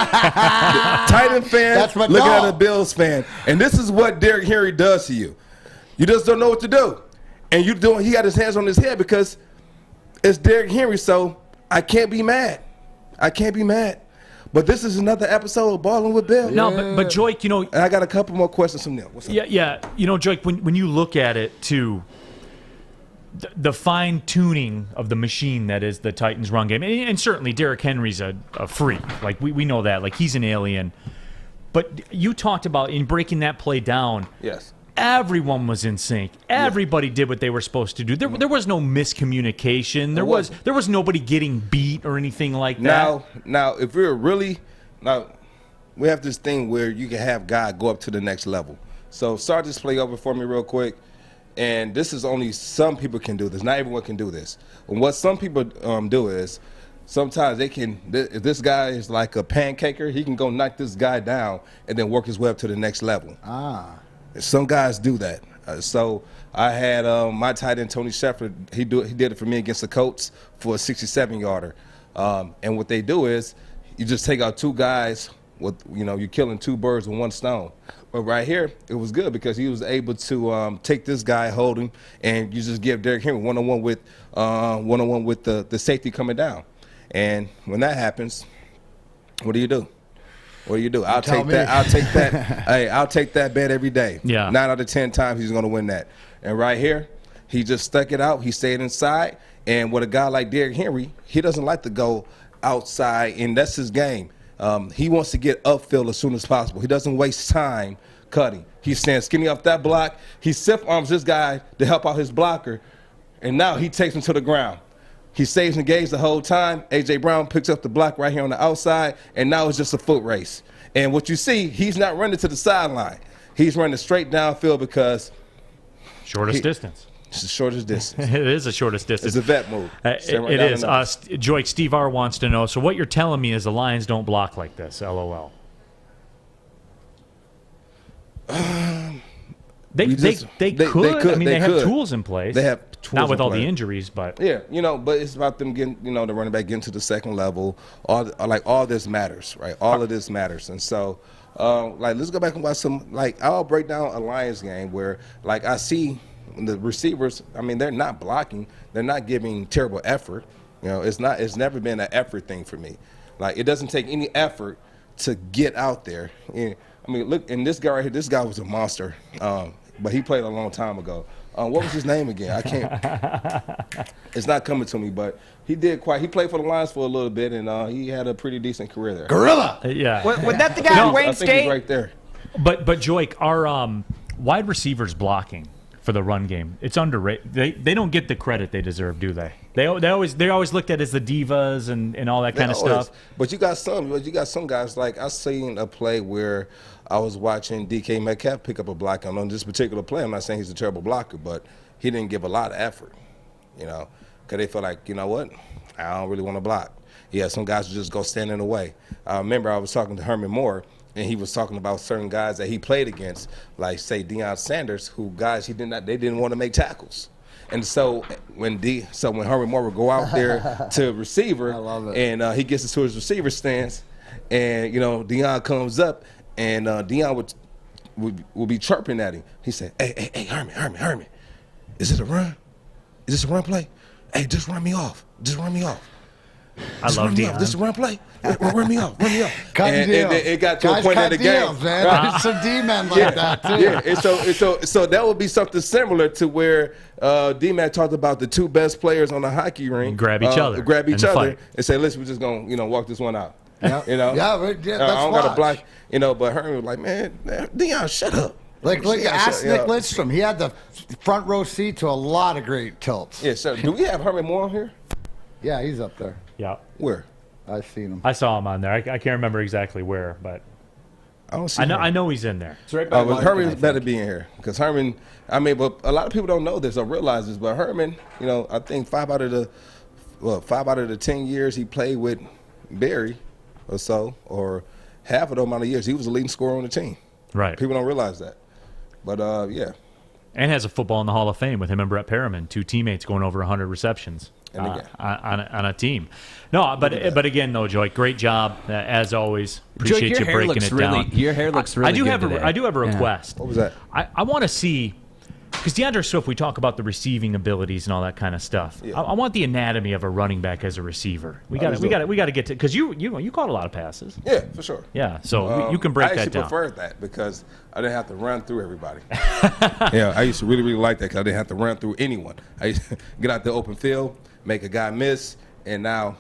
Titan fan looking at a Bills fan. And this is what Derrick Henry does to you. You just don't know what to do. And he got his hands on his head because it's Derrick Henry, so I can't be mad. I can't be mad. But this is another episode of Ballin with Bill. No, but Joique, And I got a couple more questions from Neal. What's up? Yeah. You know, Joique, when you look at it, too, the fine tuning of the machine that is the Titans run game. And certainly Derrick Henry's a freak. Like we know that. Like he's an alien. But you talked about in breaking that play down. Yes. Everyone was in sync. Everybody did what they were supposed to do. There was no miscommunication. There was nobody getting beat or anything like that. Now, if we're really we have this thing where you can have God go up to the next level. So start this play over for me real quick. And this is only some people can do this. Not everyone can do this. And what some people do is sometimes they can. If this guy is like a pancaker, he can go knock this guy down and then work his way up to the next level. Some guys do that. So I had my tight end Tony Shepard. He did it for me against the Colts for a 67-yarder. And what they do is you just take out two guys with you're killing two birds with one stone. But right here it was good because he was able to take this guy, hold him, and you just give Derrick Henry one-on-one with the safety coming down. And when that happens, what do? What do you do? I'll take that. Hey, I'll take that bet every day. Yeah. 9 out of 10 times he's going to win that. And right here, he just stuck it out. He stayed inside. And with a guy like Derrick Henry, he doesn't like to go outside, and that's his game. He wants to get upfield as soon as possible. He doesn't waste time cutting. He stands skinny off that block. He stiff arms this guy to help out his blocker, and now he takes him to the ground. He stays engaged the whole time. A.J. Brown picks up the block right here on the outside, and now it's just a foot race. And what you see, he's not running to the sideline. He's running straight downfield because shortest distance. It's the shortest distance. It is the shortest distance. It's a vet move. It is. Joique, Steve R. wants to know, so what you're telling me is the Lions don't block like this, LOL. They could. I mean, they have tools in place. They have tools not with in all place. the injuries, but yeah, but it's about them getting, the running back getting to the second level. All this matters, right? All of this matters, and so, let's go back and watch some. I'll break down a Lions game where, I see the receivers. I mean, they're not blocking. They're not giving terrible effort. It's never been an effort thing for me. It doesn't take any effort to get out there. I mean, look, and this guy right here, this guy was a monster, but he played a long time ago. What was his name again? I can't. It's not coming to me, but he did quite. He played for the Lions for a little bit, and he had a pretty decent career there. Gorilla. Yeah. Was that the guy in Wayne I think State? he's right there. But Joique, our wide receivers blocking for the run game, it's underrated. They don't get the credit they deserve, do they? They're always looked at as the divas and all that kind of stuff. But you got some guys. I seen a play where I was watching DK Metcalf pick up a block on this particular play. I'm not saying he's a terrible blocker, but he didn't give a lot of effort, because they feel like, you know what, I don't really want to block. Yeah, some guys would just go stand in the way. I remember I was talking to Herman Moore, and he was talking about certain guys that he played against, like, say, Deion Sanders, they didn't want to make tackles. And so when Herman Moore would go out there to receiver, and he gets into his receiver stance, and, Deion comes up, and Deion would be chirping at him. He said, hey, Herman, is it a run? Is this a run play? Hey, just run me off. I love Deion. This is a run play. Run me off. Cut deals. It got to a point in the game. Man. There's some D-men like that, too. Yeah, and so that would be something similar to where D-Man talked about the two best players on the hockey rink. Grab each other. And say, listen, we're just going to walk this one out. Yeah. I don't got to block. But Herman was like, man, Deion, shut up. Ask Nick Lidstrom. He had the front row seat to a lot of great tilts. Yeah, so do we have Herman Moore on here? Yeah, he's up there. Yeah. Where? I've seen him. I saw him on there. I can't remember exactly where, but I don't see. I know he's in there. It's right by Herman's better be in here because Herman. But a lot of people don't know this or realize this. But Herman, I think 5 out of the 10 years he played with Barry, or so, or half of the amount of years he was the leading scorer on the team. Right. People don't realize that. But yeah. And has a football in the Hall of Fame with him and Brett Perriman, two teammates going over 100 receptions. On a team. No, but again, though, Joique, great job as always. Appreciate you breaking it down. Your hair looks really good today. I do have a request. What was that? I want to see Because DeAndre Swift, we talk about the receiving abilities and all that kind of stuff. Yeah. I want the anatomy of a running back as a receiver. We got to get to, because you caught a lot of passes. Yeah, for sure. Yeah, so you can break that down. I actually preferred that because I didn't have to run through everybody. Yeah, I used to really like that because I didn't have to run through anyone. I used to get out the open field, make a guy miss, and now,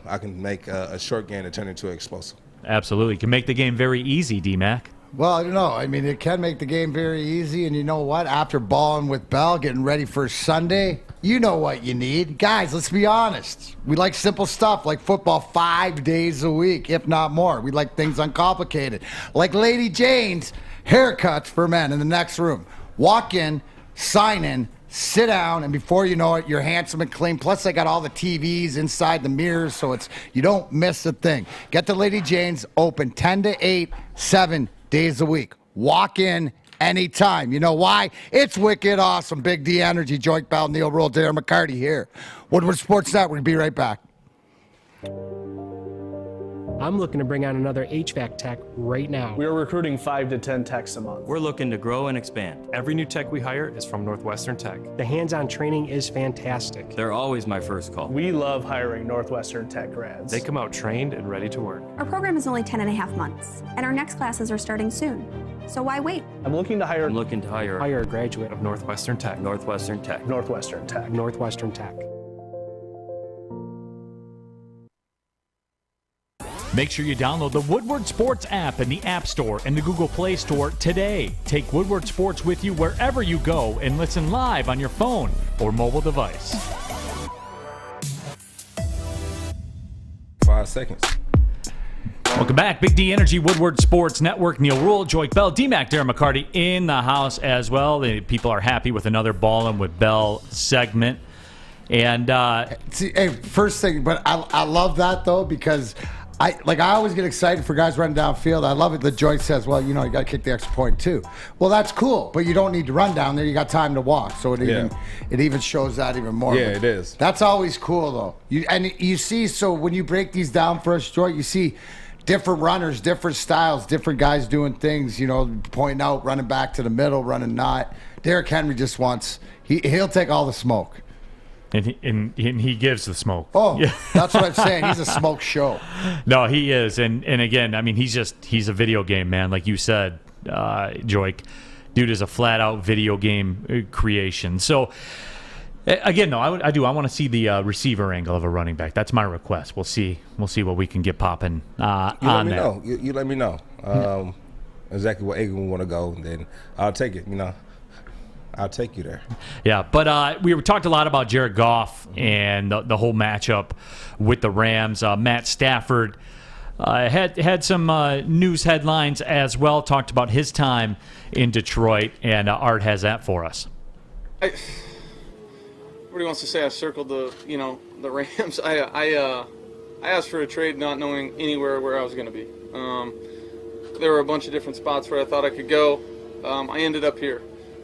I can make a short game and turn it into an explosive. Absolutely. Can make the game very easy, D-Mac. Well, I don't know. I mean, it can make the game very easy, and you know what? After balling with Bell, getting ready for Sunday, you know what you need. Guys, let's be honest. We like simple stuff like football 5 days a week, if not more. We like things uncomplicated. Like Lady Jane's haircuts for men in the next room. Walk in, sign in, sit down, and before you know it, you're handsome and clean. Plus, they got all the TVs inside the mirrors, so you don't miss a thing. Get to Lady Jane's, open 10 to 8, 7 days a week. Walk in anytime. You know why? It's wicked awesome. Big D Energy, Joique Bell, Neal Ruhl, Darren McCarty here. Woodward Sports Network. Be right back. I'm looking to bring on another HVAC tech right now. We are recruiting 5 to 10 techs a month. We're looking to grow and expand. Every new tech we hire is from Northwestern Tech. The hands-on training is fantastic. They're always my first call. We love hiring Northwestern Tech grads. They come out trained and ready to work. Our program is only 10.5 months, and our next classes are starting soon. So why wait? I'm looking to hire a graduate of Northwestern Tech. Northwestern Tech. Northwestern Tech. Make sure you download the Woodward Sports app in the App Store and the Google Play Store today. Take Woodward Sports with you wherever you go and listen live on your phone or mobile device. 5 seconds. Welcome back. Big D Energy, Woodward Sports Network. Neal Ruhl, Joique Bell, D-Mac, Darren McCarty in the house as well. The people are happy with another Ballin with Bell segment. And see, hey, first thing, but I love that though because I always get excited for guys running downfield. I love it that Joique says, well, you got to kick the extra point too. Well, that's cool, but you don't need to run down there. You got time to walk. So it even shows that even more. Yeah, it is. That's always cool though. You see, so when you break these down for us, Joique, you see different runners, different styles, different guys doing things, pointing out, running back to the middle, running not. Derrick Henry just wants, he'll take all the smoke. And he gives the smoke. Oh, yeah. That's what I'm saying. He's a smoke show. No, he is. And again, I mean, he's a video game man, like you said, Joique. Dude is a flat-out video game creation. So, again, no, I want to see the receiver angle of a running back. That's my request. We'll see what we can get popping on that. You let me know exactly what angle we want to go, and then I'll take it, I'll take you there. Yeah, but we talked a lot about Jared Goff and the whole matchup with the Rams. Matt Stafford had some news headlines as well. Talked about his time in Detroit, and Art has that for us. Everybody wants to say I circled the Rams. I asked for a trade, not knowing anywhere where I was going to be. There were a bunch of different spots where I thought I could go. I ended up here.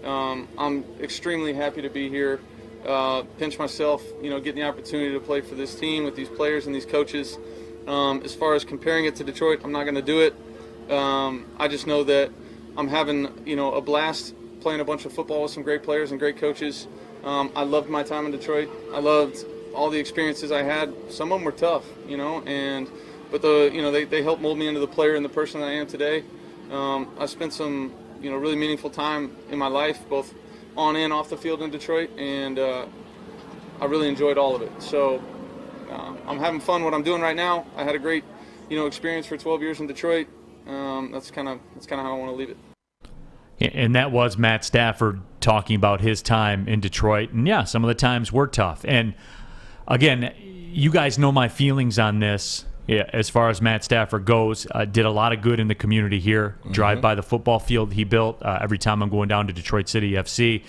I'm extremely happy to be here. Pinch myself, getting the opportunity to play for this team with these players and these coaches. As far as comparing it to Detroit, I'm not going to do it. I just know that I'm having, a blast playing a bunch of football with some great players and great coaches. I loved my time in Detroit. I loved all the experiences I had. Some of them were tough, but they helped mold me into the player and the person that I am today. I spent some really meaningful time in my life, both on and off the field in Detroit, and I really enjoyed all of it. So I'm having fun what I'm doing right now. I had a great, experience for 12 years in Detroit. That's kind of how I want to leave it. And that was Matt Stafford talking about his time in Detroit. And yeah, some of the times were tough. And again, you guys know my feelings on this. Yeah, as far as Matt Stafford goes, did a lot of good in the community here. Drive by the football field he built every time I'm going down to Detroit City FC,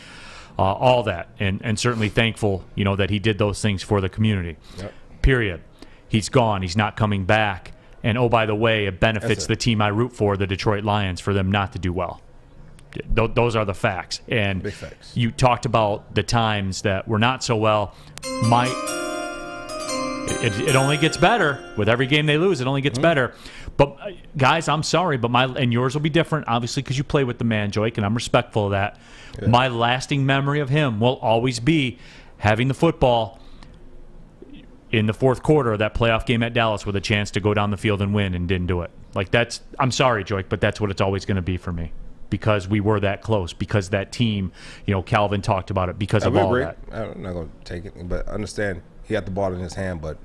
all that. And certainly thankful, that he did those things for the community. Yep. Period. He's gone. He's not coming back. And, oh, by the way, it benefits the team I root for, the Detroit Lions, for them not to do well. Those are the facts. And big facts. You talked about the times that were not so well. It only gets better. With every game they lose, it only gets better. But, guys, I'm sorry, but and yours will be different, obviously, because you play with the man, Joique, and I'm respectful of that. Yeah. My lasting memory of him will always be having the football in the fourth quarter of that playoff game at Dallas with a chance to go down the field and win and didn't do it. Like, I'm sorry, Joique, but that's what it's always going to be for me. Because we were that close, because that team, Calvin talked about it, because of all that. I'm not going to take it, but understand he had the ball in his hand, but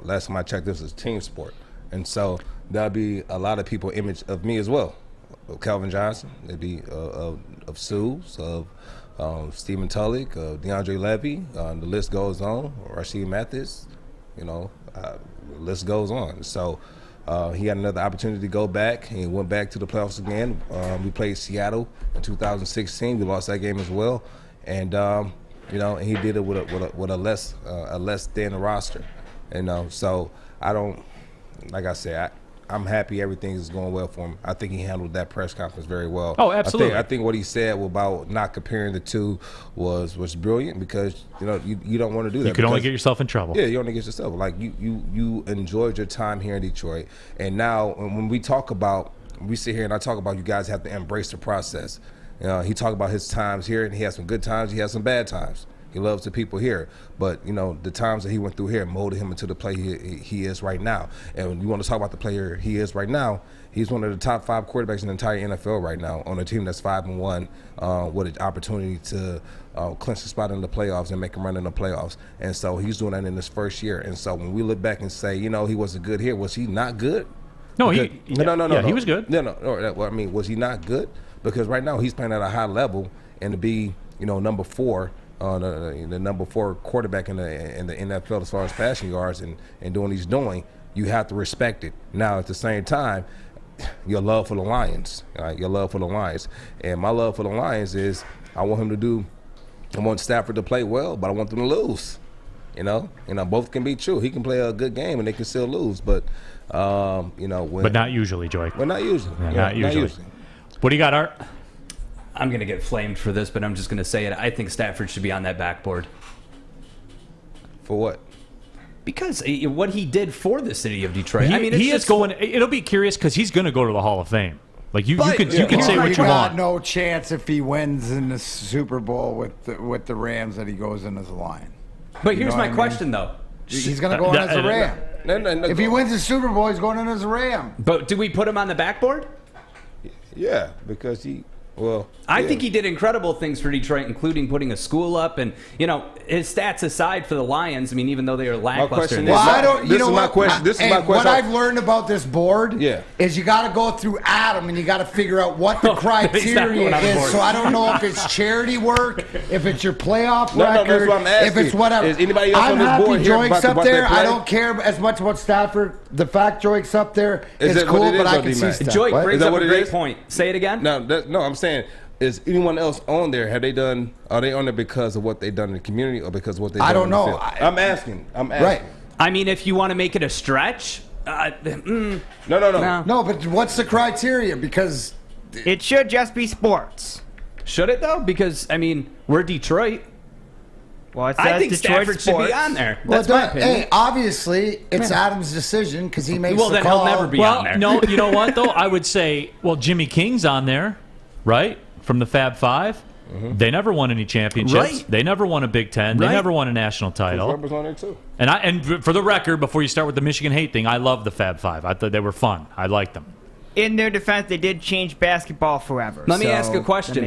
last time I checked, this is team sport. And so there'll be a lot of people image of me as well. Of Calvin Johnson, it'd be of Suze, of Stephen Tulloch, of DeAndre Levy, the list goes on, Rasheed Mathis, the list goes on. So he had another opportunity to go back. He went back to the playoffs again. We played Seattle in 2016. We lost that game as well, and and he did it with a less thin roster. So I don't, like I said, I'm happy everything is going well for him. I think he handled that press conference very well. Oh, absolutely. I think what he said about not comparing the two was brilliant, because you don't want to do that. You could only get yourself in trouble. Yeah, you only get yourself. Like you enjoyed your time here in Detroit, and now when we sit here and I talk about, you guys have to embrace the process. He talked about his times here, and he had some good times, he had some bad times. He loves the people here, but the times that he went through here molded him into the player he is right now. And when you want to talk about the player he is right now, he's one of the top 5 quarterbacks in the entire NFL right now, on a team that's 5-1, with an opportunity to clinch the spot in the playoffs and make him run in the playoffs. And so he's doing that in his first year. And so when we look back and say, he wasn't good here, was he not good? No, no, he was good. No. Was he not good? Because right now he's playing at a high level, and to be number 4. The number 4 quarterback in the NFL as far as passing yards and doing what he's doing, you have to respect it. Now, at the same time, your love for the Lions, right? Your love for the Lions. And my love for the Lions is I want Stafford to play well, but I want them to lose. Both can be true. He can play a good game and they can still lose, but but not usually, Joique. But not usually. Not usually. What do you got, Art? I'm going to get flamed for this, but I'm just going to say it. I think Stafford should be on that backboard. For what? Because what he did for the city of Detroit. It'll be curious because he's going to go to the Hall of Fame. Like you can say what you want. No chance if he wins in the Super Bowl with the Rams that he goes in as a Lion. But here's my question, though. He's going to go in as a Ram. If he wins the Super Bowl, he's going in as a Ram. But do we put him on the backboard? Yeah, because he. Well, I think he did incredible things for Detroit, including putting a school up, and his stats aside for the Lions. I mean, even though they are lackluster. This is my question. What I've learned about this board is you got to go through Adam and you got to figure out what the criteria is. So I don't know if it's charity work, if it's your playoff record, if it's whatever. Is anybody else I'm on this happy board here Joique's up there. I don't care as much about Stafford. The fact Joique's up there is cool, but I can see stuff. Joique brings up a great point. Say it again. No, I'm saying, is anyone else on there? Are they on there because of what they've done in the community, or because of what they've done? I don't know. I'm asking. Right. I mean, if you want to make it a stretch, No. No, but what's the criteria? Because it should just be sports. Should it though? Because we're Detroit. Well, I think Stafford should be on there. That's my opinion. Hey, obviously, it's Adam's decision because he makes the call. Well, then he'll never be on there. No, you know what, though? I would say, Jimmy King's on there, right? From the Fab Five. Mm-hmm. They never won any championships. Right. They never won a Big Ten. They never won a national title. Webber's on there, too. And for the record, before you start with the Michigan hate thing, I love the Fab Five. I thought they were fun. I liked them. In their defense, they did change basketball forever. Let me ask a question.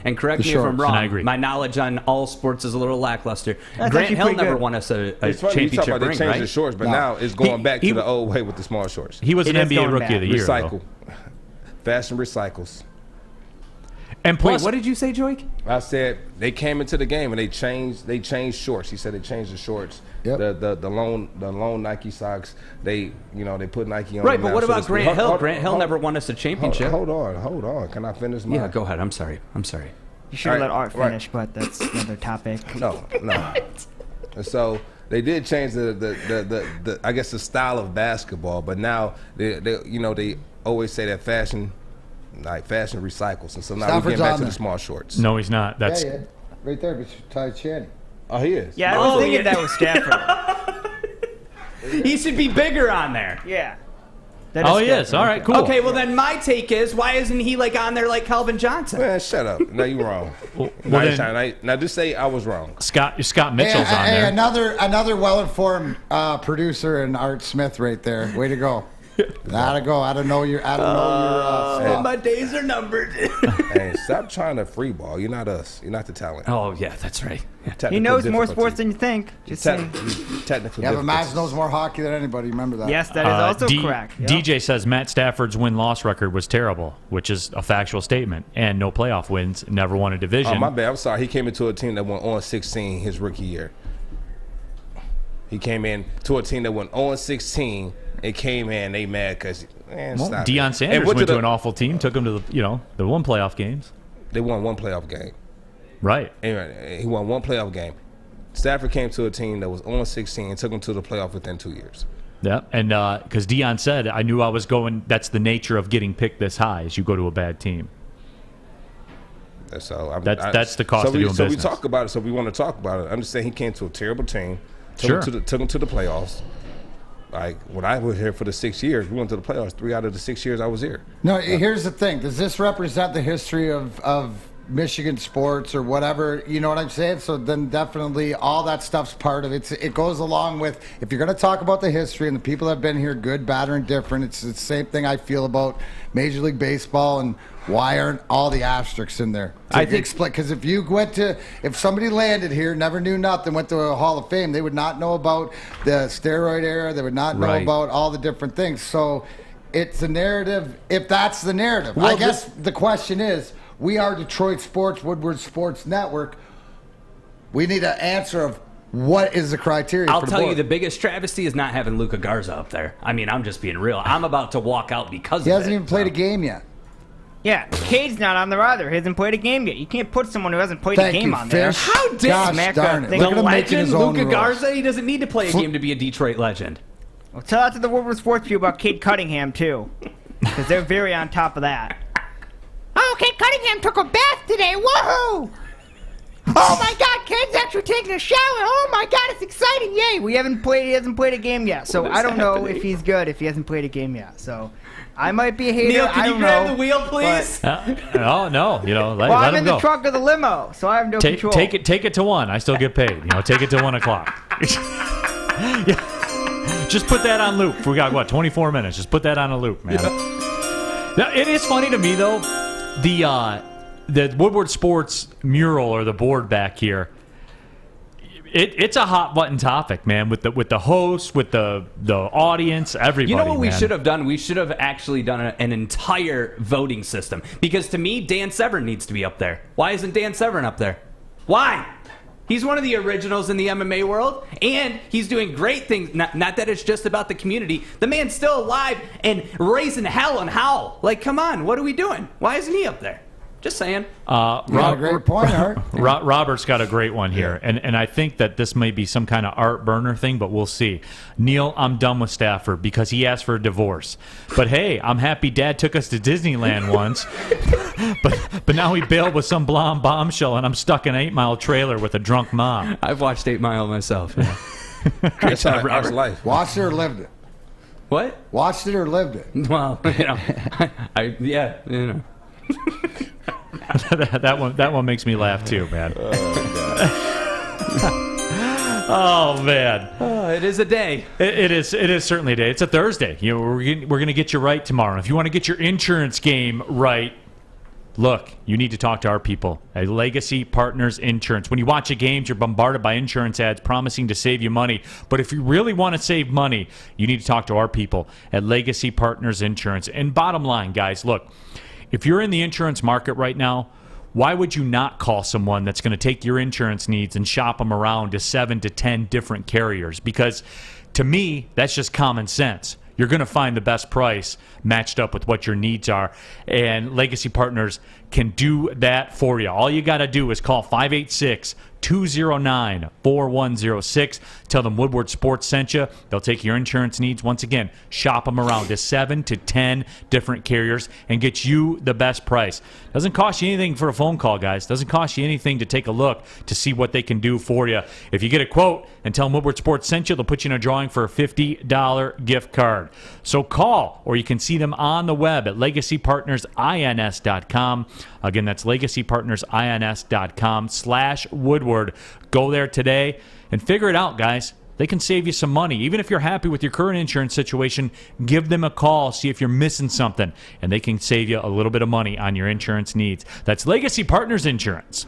And correct me if I'm wrong. I agree. My knowledge on all sports is a little lackluster. Grant Hill never won us a championship ring, they changed the shorts, but now it's going back to the old way with the small shorts. He was an NBA Rookie of the Year. Recycle. Fashion recycles. And plus, wait, what did you say, Joique? I said they came into the game and they changed shorts. He said they changed the shorts. Yep. The lone Nike socks. They put Nike on. Right, but what about Grant Hill? Grant Hill never won us a championship. Hold on. Can I finish my? Yeah, go ahead. I'm sorry. You should have let Art finish, but that's another topic. No. And so they did change the I guess the style of basketball, but now they always say that fashion recycles, and so now we're getting back to the small shorts. No, he's not. That's right there, Ty Channing. Oh, he is. Yeah, I was thinking that was Stafford. He should be bigger on there. Yeah. Oh, he is. All right, cool. Okay, well then my take is, why isn't he like on there like Calvin Johnson? Man, shut up. No, you wrong. Now just say I was wrong. Scott Mitchell's on there. Another well-informed producer and Art Smith right there. Way to go. Gotta go. I don't know your stuff. My days are numbered. Hey, stop trying to free ball. You're not us. You're not the talent. Oh yeah, that's right. He knows more sports than you think. Just saying. Technical. Yeah, but Mads knows more hockey than anybody. Remember that. Yes, that is also correct. Yep. DJ says Matt Stafford's win-loss record was terrible, which is a factual statement, and no playoff wins, never won a division. Oh, my bad. I'm sorry. He came into a team that went 0-16 his rookie year. He came in to a team that went 0-16. It came in, they mad because Deion Sanders went to an awful team, took him to the one playoff games. They won one playoff game. Right. Anyway, he won one playoff game. Stafford came to a team that was 0-16 and took him to the playoff within 2 years. Yeah, and because Deion said, I knew I was going, that's the nature of getting picked this high, is you go to a bad team. That's the cost of doing business. So we talk about it, so we want to talk about it. I'm just saying he came to a terrible team, took him to the playoffs. Like, when I was here for the 6 years, we went to the playoffs 3 out of the 6 years I was here. No, here's the thing. Does this represent the history of Michigan sports or whatever? You know what I'm saying? So then definitely all that stuff's part of it. It goes along with, if you're going to talk about the history and the people that have been here, good, bad, or indifferent, it's the same thing I feel about Major League Baseball and why aren't all the asterisks in there? I think because if somebody landed here, never knew nothing, went to a Hall of Fame, they would not know about the steroid era. They would not know about all the different things. So it's a narrative. If that's the narrative, well, I guess the question is, we are Detroit Sports, Woodward Sports Network. We need an answer of what is the criteria. I'll tell you, the biggest travesty is not having Luka Garza up there. I mean, I'm just being real. I'm about to walk out because of it. He hasn't even played a game yet. Yeah, Cade's not on there either. He hasn't played a game yet. You can't put someone who hasn't played a game on there. How dare the legend Luka Garza? He doesn't need to play a game to be a Detroit legend. Well, tell that to the Woodward Sports people about Cade Cunningham too, because they're very on top of that. Oh, Cade Cunningham took a bath today. Woohoo! Oh my God, Cade's actually taking a shower. Oh my God, it's exciting! Yay! He hasn't played a game yet, so I don't know if he's good if he hasn't played a game yet. So I might be a hater. Neil, can you grab the wheel, please? Oh no, let him go. I'm in the trunk of the limo, so I have no control. Take it to 1. I still get paid. Take it to 1 o'clock. Just put that on loop. We got 24 minutes. Just put that on a loop, man. Now, it is funny to me though, the Woodward Sports mural or the board back here. It's a hot button topic, man. With the host, with the audience, everybody. You know what we should have done? We should have actually done an entire voting system. Because to me, Dan Severn needs to be up there. Why isn't Dan Severn up there? Why? He's one of the originals in the MMA world, and he's doing great things. Not that it's just about the community. The man's still alive and raising hell and howl. Like, come on, what are we doing? Why isn't he up there? Just saying. Great point, Art. Robert's got a great one here, and I think that this may be some kind of Art burner thing, but we'll see. Neil, I'm done with Stafford because he asked for a divorce. But hey, I'm happy Dad took us to Disneyland once, but now he bailed with some blonde bombshell, and I'm stuck in an 8-mile trailer with a drunk mom. I've watched 8 Mile myself. Yeah. That's how Robert's life. Watched it or lived it? What? Watched it or lived it? Well, that one makes me laugh too, man. Oh man, it is a day. It is certainly a day. It's a Thursday. We're going to get you right tomorrow. If you want to get your insurance game right, look, you need to talk to our people at Legacy Partners Insurance. When you watch a game, you're bombarded by insurance ads promising to save you money. But if you really want to save money, you need to talk to our people at Legacy Partners Insurance. And bottom line, guys, look. If you're in the insurance market right now, why would you not call someone that's going to take your insurance needs and shop them around to 7 to 10 different carriers? Because to me, that's just common sense. You're going to find the best price matched up with what your needs are. And Legacy Partners can do that for you. All you got to do is call 586-2 209-4106. Tell them Woodward Sports sent you. They'll take your insurance needs. Once again, shop them around to 7 to 10 different carriers and get you the best price. Doesn't cost you anything for a phone call, guys. Doesn't cost you anything to take a look to see what they can do for you. If you get a quote and tell them Woodward Sports sent you, they'll put you in a drawing for a $50 gift card. So call, or you can see them on the web at legacypartnersins.com. Again, that's legacypartnersins.com/Woodward. Go there today and figure it out, guys. They can save you some money. Even if you're happy with your current insurance situation, give them a call, see if you're missing something, and they can save you a little bit of money on your insurance needs. That's Legacy Partners Insurance.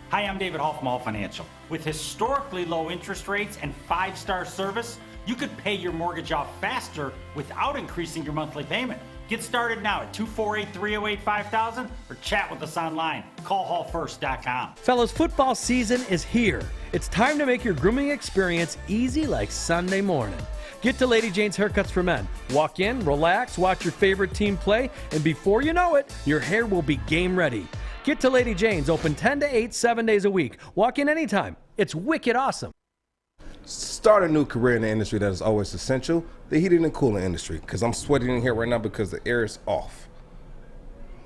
Hi, I'm David Hall from Hall Financial. With historically low interest rates and 5-star service, you could pay your mortgage off faster without increasing your monthly payment. Get started now at 248-308-5000 or chat with us online. Call hallfirst.com. Fellas, football season is here. It's time to make your grooming experience easy like Sunday morning. Get to Lady Jane's Haircuts for Men. Walk in, relax, watch your favorite team play, and before you know it, your hair will be game ready. Get to Lady Jane's, open 10 to 8, 7 days a week. Walk in anytime. It's wicked awesome. Start a new career in the industry that is always essential, the heating and cooling industry, because I'm sweating in here right now because the air is off.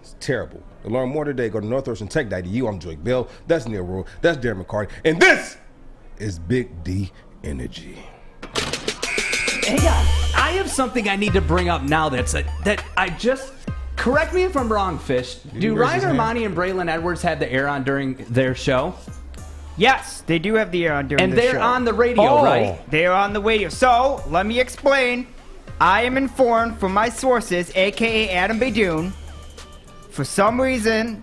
It's terrible. To learn more today, go to northwestern.tech.edu. I'm Joique Bell. That's Neal Ruhl. That's Darren McCarty. And this is Big D Energy. Hey guys, I have something I need to bring up now that I just... Correct me if I'm wrong, Fish. Do Ryan Armani and Braylon Edwards have the air on during their show? Yes, they do have the air on during the show. And they're on the radio, right? They are on the radio. So, let me explain. I am informed from my sources, a.k.a. Adam Beydoun. For some reason,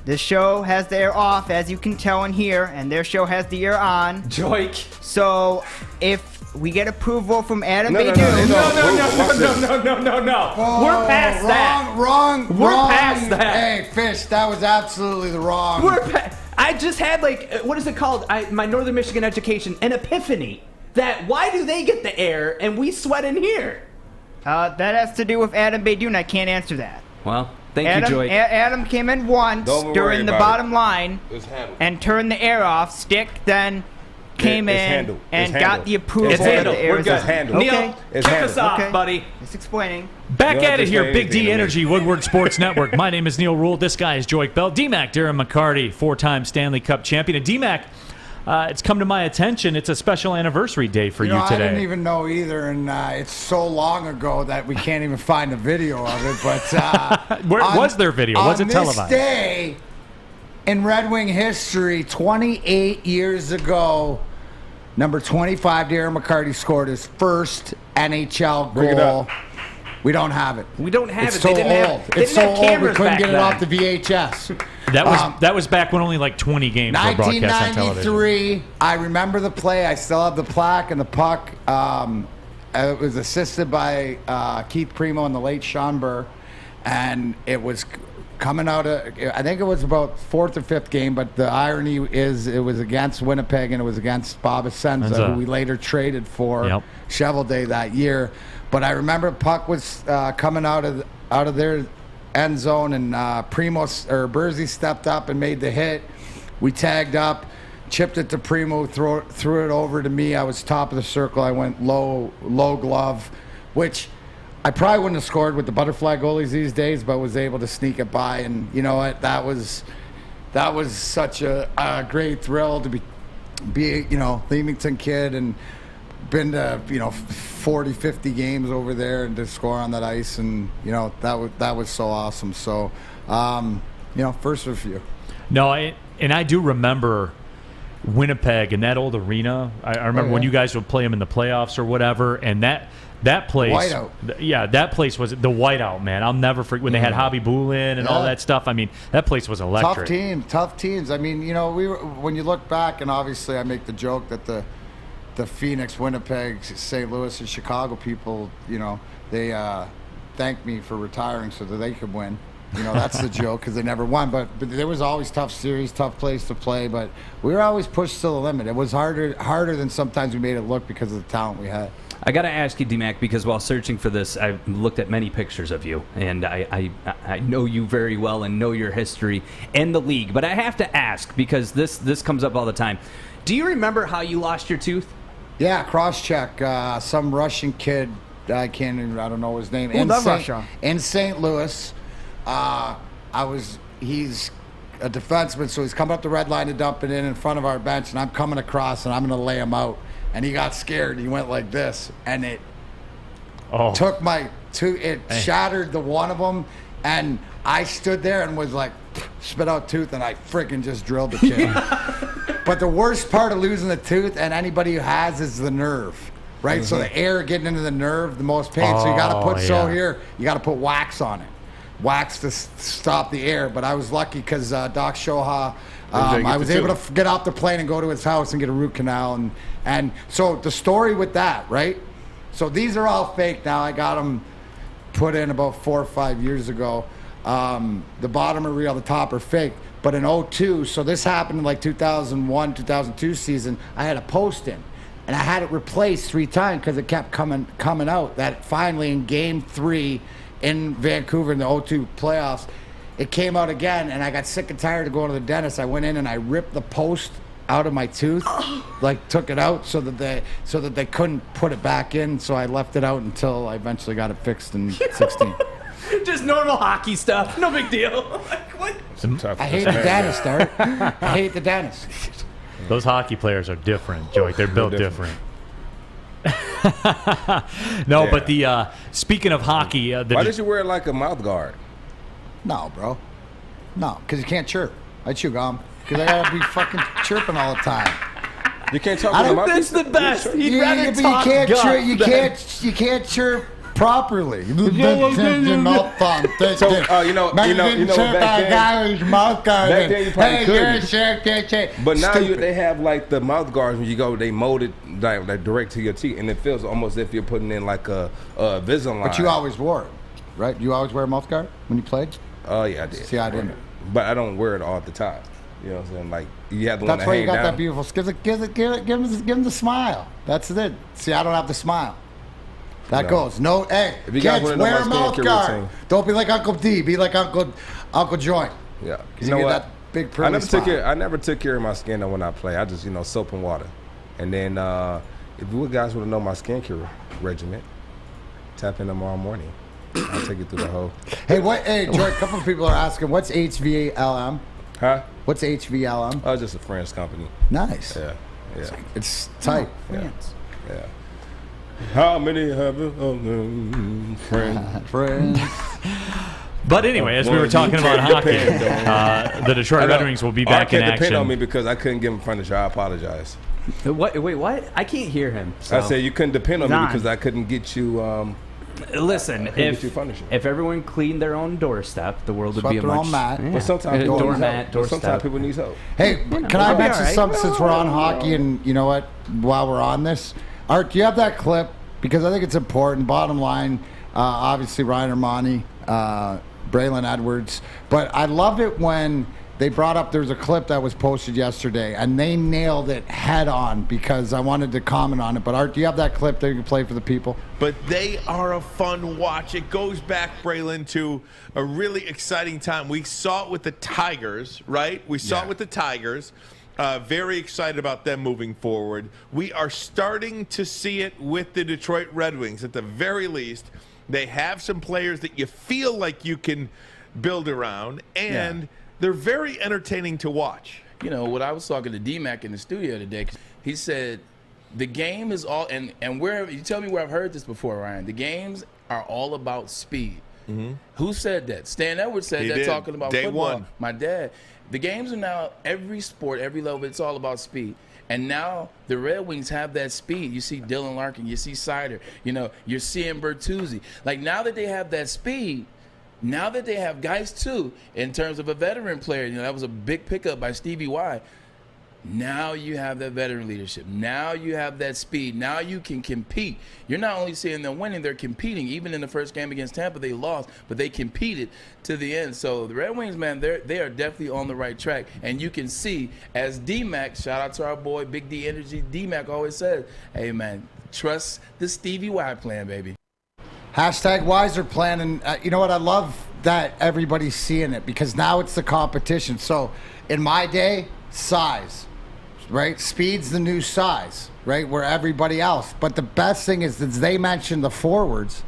this show has the air off, as you can tell and hear, and their show has the air on. Joique. So, if we get approval from Adam Beydoun... No. We're past that. Wrong. We're past that. Hey, Fish, that was absolutely the wrong. I just had, what is it called? My Northern Michigan education, an epiphany. That why do they get the air and we sweat in here? That has to do with Adam Beydoun. I can't answer that. Well, thank you, Joique. Adam came in once during the bottom line and turned the air off. Stick then came in and got the approval. It's handled. We're good. Neal, kick us off, buddy. Just explaining. Back at it here, Big D Energy, Woodward Sports Network. My name is Neal Ruhl. This guy is Joique Bell. D-Mac, Darren McCarty, 4-time Stanley Cup champion. And D-Mac, it's come to my attention. It's a special anniversary day for you today. I didn't even know either, and it's so long ago that we can't even find a video of it. But where was there video? Was it televised? On this day in Red Wing history, 28 years ago, number 25, Darren McCarty scored his first NHL goal. Bring it up. We don't have it. We don't have it's it. So they didn't old. Have, it's so old we couldn't get it then. off the VHS. That was back when only like 20 games were broadcast on television. 1993. I remember the play. I still have the plaque and the puck. It was assisted by Keith Primo and the late Sean Burr, and it was coming out of, I think it was about 4th or 5th game, but the irony is it was against Winnipeg and it was against Bob Essenza, who we later traded for Shovel Day that year. But I remember puck was coming out of their end zone, and Bursey stepped up and made the hit. We tagged up, chipped it to Primo, threw it over to me. I was top of the circle. I went low glove, which I probably wouldn't have scored with the butterfly goalies these days, but was able to sneak it by. And you know what? That was such a great thrill to be Leamington kid and been to 40, 50 games over there and to score on that ice, and that was so awesome. So first of a few. No, and I do remember Winnipeg and that old arena. I remember when you guys would play them in the playoffs or whatever, and that place, whiteout. That place was the whiteout, man. I'll never forget when they had Hobby Boolin and all that stuff. I mean, that place was electric. Tough teams. I mean, when you look back, and obviously I make the joke that the Phoenix, Winnipeg, St. Louis, and Chicago people, they thanked me for retiring so that they could win. That's the joke because they never won. But there was always tough series, tough place to play. But we were always pushed to the limit. It was harder than sometimes we made it look because of the talent we had. I got to ask you, D-Mac, because while searching for this, I've looked at many pictures of you, and I know you very well and know your history in the league. But I have to ask, because this comes up all the time. Do you remember how you lost your tooth? Yeah, cross-check. Some Russian kid, I don't know his name. Russia? In St. Louis. He's a defenseman, so he's coming up the red line to dump it in front of our bench, and I'm coming across, and I'm going to lay him out. And he got scared. He went like this, and it took my tooth. It shattered the one of them, and I stood there and was like, spit out tooth, and I freaking just drilled the kid. But the worst part of losing the tooth, and anybody who has, is the nerve, right? So the air getting into the nerve, the most pain. So you got to put here. You got to put wax on it. Wax to stop the air. But I was lucky because Doc Shoha, I was able to get off the plane and go to his house and get a root canal. And so the story with that, right? So these are all fake now. I got them put in about 4 or 5 years ago. The bottom are real, the top are fake. But in 2002, so this happened in like 2001, 2002 season, I had a post in. And I had it replaced 3 times because it kept coming out. That finally in Game 3 in Vancouver in the 2002 playoffs, it came out again, and I got sick and tired of going to the dentist. I went in and I ripped the post out of my tooth, like took it out so that they couldn't put it back in. So I left it out until I eventually got it fixed in 16. Just normal hockey stuff, no big deal. What? I hate the dentist, Art. I hate the dentist. Those hockey players are different, Joey. They're built different. But the speaking of hockey, why did you wear like a mouth guard? No, bro. No, because you can't chirp. I chew gum because I gotta be fucking chirping all the time. You can't talk. That's the best. He'd rather talk you can't chirp properly. So you know back then you probably couldn't. But now they have like the mouth guards when you go, they mold it like direct to your teeth, and it feels almost as if you're putting in like a Invisalign. But you always wore it, right? You always wear a mouth guard when you played? Oh yeah, I did. See, I didn't. But I don't wear it all the time. You know what I'm saying? Like you have the one That's why you got down. that beautiful. Give him the smile. That's it. See, I don't have the smile. That goes. No, hey, if you kids, guys wear a mouth guard. Don't be like Uncle D. Be like Uncle Joique. Yeah. You know what? That big smile. I never took care of my skin when I play. I just, soap and water. And then if you guys want to know my skincare regimen, tap in tomorrow morning. I'll take you through the whole. Hey, Joique, a couple of people are asking, what's HVLM? Huh? What's HVLM? Oh, just a French company. Nice. Yeah. It's tight. Yeah. How many have friends? But anyway, as we were talking about hockey, the Detroit Red Wings will be back in action. Depend on me because I couldn't give him furniture. I apologize. Wait, what? I can't hear him. So. I said you couldn't depend on me because I couldn't get you. Listen, if everyone cleaned their own doorstep, the world would be a much. But sometimes people need help. Hey, can I mention something since we're on hockey? And you know what? While we're on this. Art, do you have that clip? Because I think it's important. Bottom line, obviously Ryan Armani, Braylon Edwards. But I love it when they brought up, there's a clip that was posted yesterday, and they nailed it head on because I wanted to comment on it. But Art, do you have that clip that you can play for the people? But they are a fun watch. It goes back, Braylon, to a really exciting time. We saw it with the Tigers, right? We saw it with the Tigers. Very excited about them moving forward. We are starting to see it with the Detroit Red Wings. At the very least, they have some players that you feel like you can build around, and they're very entertaining to watch. You know, what I was talking to D-Mac in the studio today, he said the game is all, and where, you tell me where I've heard this before, Ryan, the games are all about speed. Mm-hmm. Who said that? Stan Edwards said that talking about Day football. one. My dad. The games are now, every sport, every level, it's all about speed. And now the Red Wings have that speed. You see Dylan Larkin, you see Sider, you're seeing Bertuzzi. Like now that they have that speed, now that they have guys too, in terms of a veteran player, that was a big pickup by Stevie Y. Now you have that veteran leadership. Now you have that speed. Now you can compete. You're not only seeing them winning, they're competing. Even in the first game against Tampa, they lost, but they competed to the end. So the Red Wings, man, they are definitely on the right track. And you can see, as D-Mac, shout out to our boy, Big D Energy, D-Mac always says, hey, man, Trust the Stevie Y plan, baby. Hashtag Wiser plan. And you know what? I love that everybody's seeing it because now it's the competition. So in my day, size, right? Speed's the new size, right? Where everybody else. But the best thing is that they mentioned the forwards,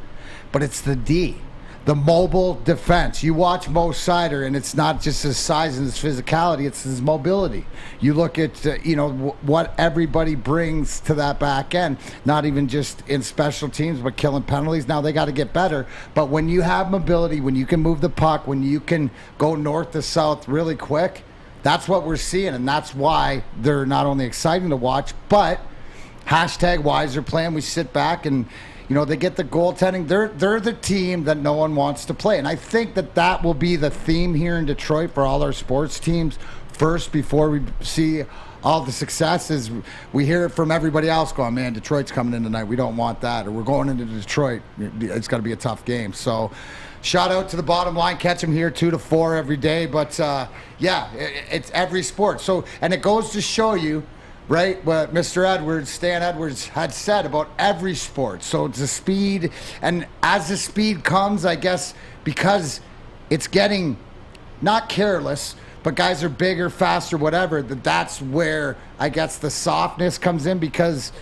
but it's the D. The mobile defense. You watch Mo Sider, and it's not just his size and his physicality; it's his mobility. You look at what everybody brings to that back end. Not even just in special teams, but killing penalties. Now they got to get better. But when you have mobility, when you can move the puck, when you can go north to south really quick, that's what we're seeing, and that's why they're not only exciting to watch, but hashtag Wiser plan. We sit back and. They get the goaltending. They're the team that no one wants to play. And I think that will be the theme here in Detroit for all our sports teams first before we see all the successes. We hear it from everybody else going, man, Detroit's coming in tonight. We don't want that. Or we're going into Detroit. It's going to be a tough game. So shout out to the bottom line. Catch them here 2 to 4 every day. But, it's every sport. So, and it goes to show you, right, what Mr. Stan Edwards had said about every sport. So it's the speed, and as the speed comes, I guess, because it's getting not careless, but guys are bigger, faster, whatever, that's where I guess the softness comes in because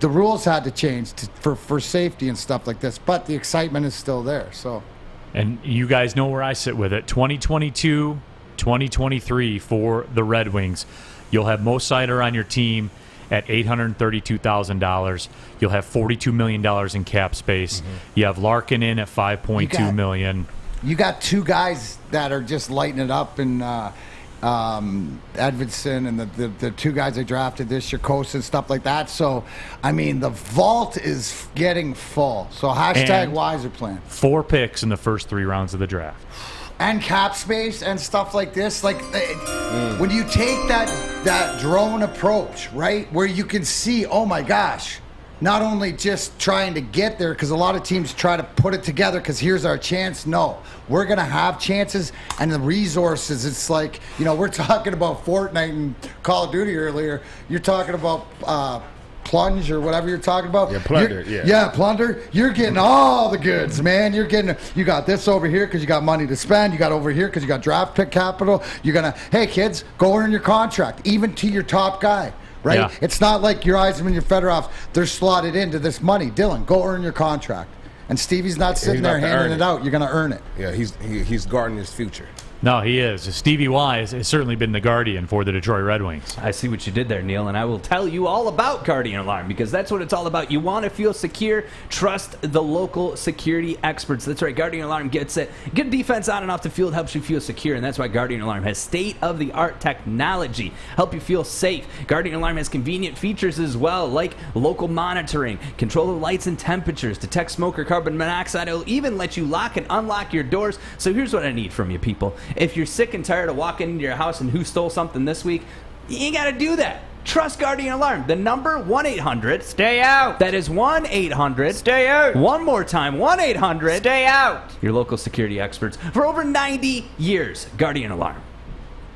the rules had to change for safety and stuff like this, but the excitement is still there. So, and you guys know where I sit with it. 2022, 2023 for the Red Wings. You'll have Mo Sider on your team at $832,000. You'll have $42 million in cap space. Mm-hmm. You have Larkin in at $5.2 million. You got two guys that are just lighting it up in Edvidson and the two guys they drafted this year, Coast and stuff like that. So, I mean, the vault is getting full. So hashtag Wiser plan. 4 picks in the first 3 rounds of the draft. And cap space and stuff like this. Like, when you take that drone approach, right, where you can see, oh my gosh, not only just trying to get there, because a lot of teams try to put it together because here's our chance. No, we're going to have chances and the resources. It's like, we're talking about Fortnite and Call of Duty earlier. You're talking about plunge or whatever you're talking about. Yeah, plunder. Plunder. You're getting all the goods, man. You got this over here because you got money to spend. You got over here because you got draft pick capital. You're going to, hey, kids, go earn your contract, even to your top guy, right? Yeah. It's not like your Eisman and your Fedorov, they're slotted into this money. Dylan, go earn your contract. And Stevie's not sitting there handing it out. You're going to earn it. Yeah, he's guarding his future. No, he is. Stevie Y has certainly been the guardian for the Detroit Red Wings. I see what you did there, Neil, and I will tell you all about Guardian Alarm because that's what it's all about. You want to feel secure? Trust the local security experts. That's right, Guardian Alarm gets it. Good defense on and off the field helps you feel secure, and that's why Guardian Alarm has state-of-the-art technology. Help you feel safe. Guardian Alarm has convenient features as well, like local monitoring, control of lights and temperatures, detect smoke or carbon monoxide. It'll even let you lock and unlock your doors. So here's what I need from you people. If you're sick and tired of walking into your house and who stole something this week, you ain't got to do that. Trust Guardian Alarm. The number 1-800. Stay out. That is 1-800. Stay out. One more time. 1-800. Stay out. Your local security experts for over 90 years. Guardian Alarm.